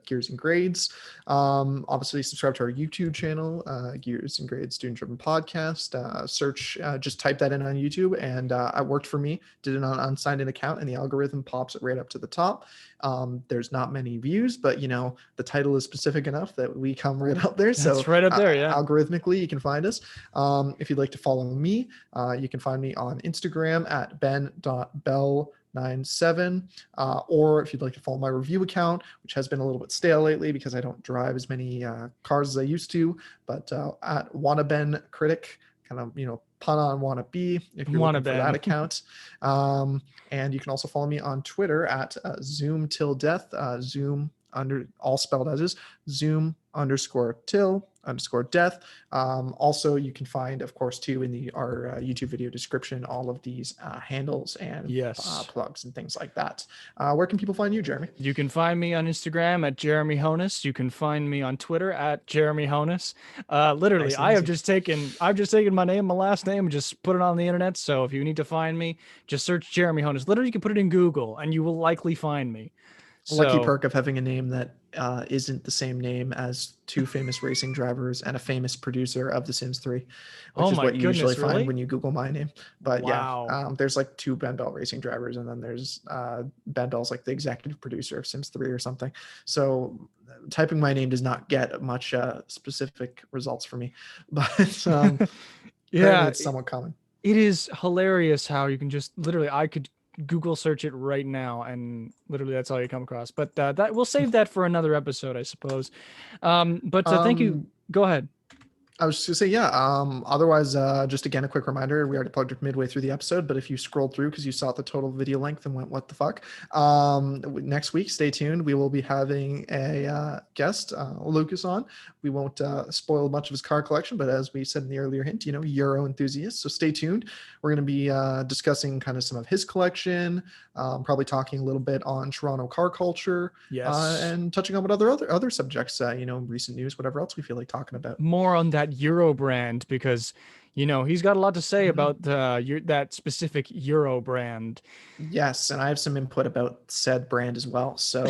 Gears and Grades. Obviously, subscribe to our YouTube channel, Gears and Grades Student Driven Podcast. Search, just type that in on YouTube, and it worked for me. Did it on an unsigned in account, and the algorithm pops it right up to the top. There's not many views, but the title is specific enough that we come right up there. That's right up there, yeah. Algorithmically, you can find us. If you'd like to follow me, you can find me on Instagram at ben.bell97, or if you'd like to follow my review account, which has been a little bit stale lately because I don't drive as many cars as I used to, but at wannaben critic, kind of pun on wanna be, if you're looking for that account. And you can also follow me on Twitter at zoom till death, zoom under all spelled as is, zoom _till_death. Also, you can find, of course, too, in our YouTube video description, all of these handles and plugs and things like that. Where can people find you, Jeremy? You can find me on Instagram at Jeremy Honess. You can find me on Twitter at Jeremy Honess. Literally, nice. I've just taken my name, my last name, and just put it on the internet. So if you need to find me, just search Jeremy Honess. Literally, you can put it in Google, and you will likely find me. Lucky perk of having a name that isn't the same name as two famous racing drivers and a famous producer of The Sims 3, which is what you usually find when you Google my name. But there's like two Ben Bell racing drivers, and then there's Ben Bell's like the executive producer of Sims 3 or something. So typing my name does not get much specific results for me, but yeah, it's somewhat common. It is hilarious how you can just literally, I could Google search it right now, and literally that's all you come across. But that we'll save that for another episode, I suppose. But thank you. Go ahead. I was just gonna say, yeah. Otherwise, just again, a quick reminder: we already plugged it midway through the episode, but if you scrolled through because you saw the total video length and went, "What the fuck?" Next week, stay tuned. We will be having a guest, Lucas, on. We won't spoil much of his car collection, but as we said in the earlier hint, Euro enthusiast. So stay tuned. We're going to be discussing kind of some of his collection, probably talking a little bit on Toronto car culture, and touching on what other subjects, recent news, whatever else we feel like talking about. More on that Euro brand, because he's got a lot to say about that specific Euro brand. Yes, and I have some input about said brand as well. So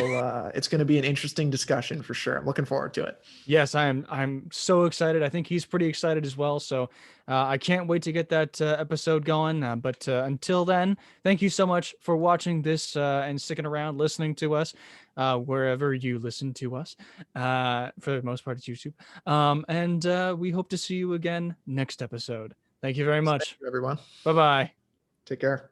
it's going to be an interesting discussion for sure. I'm looking forward to it. Yes, I'm so excited. I think he's pretty excited as well. So I can't wait to get that episode going. But until then, thank you so much for watching this and sticking around, listening to us wherever you listen to us. For the most part, it's YouTube. And we hope to see you again next episode. Thank you very much. Thank you, everyone. Bye-bye. Take care.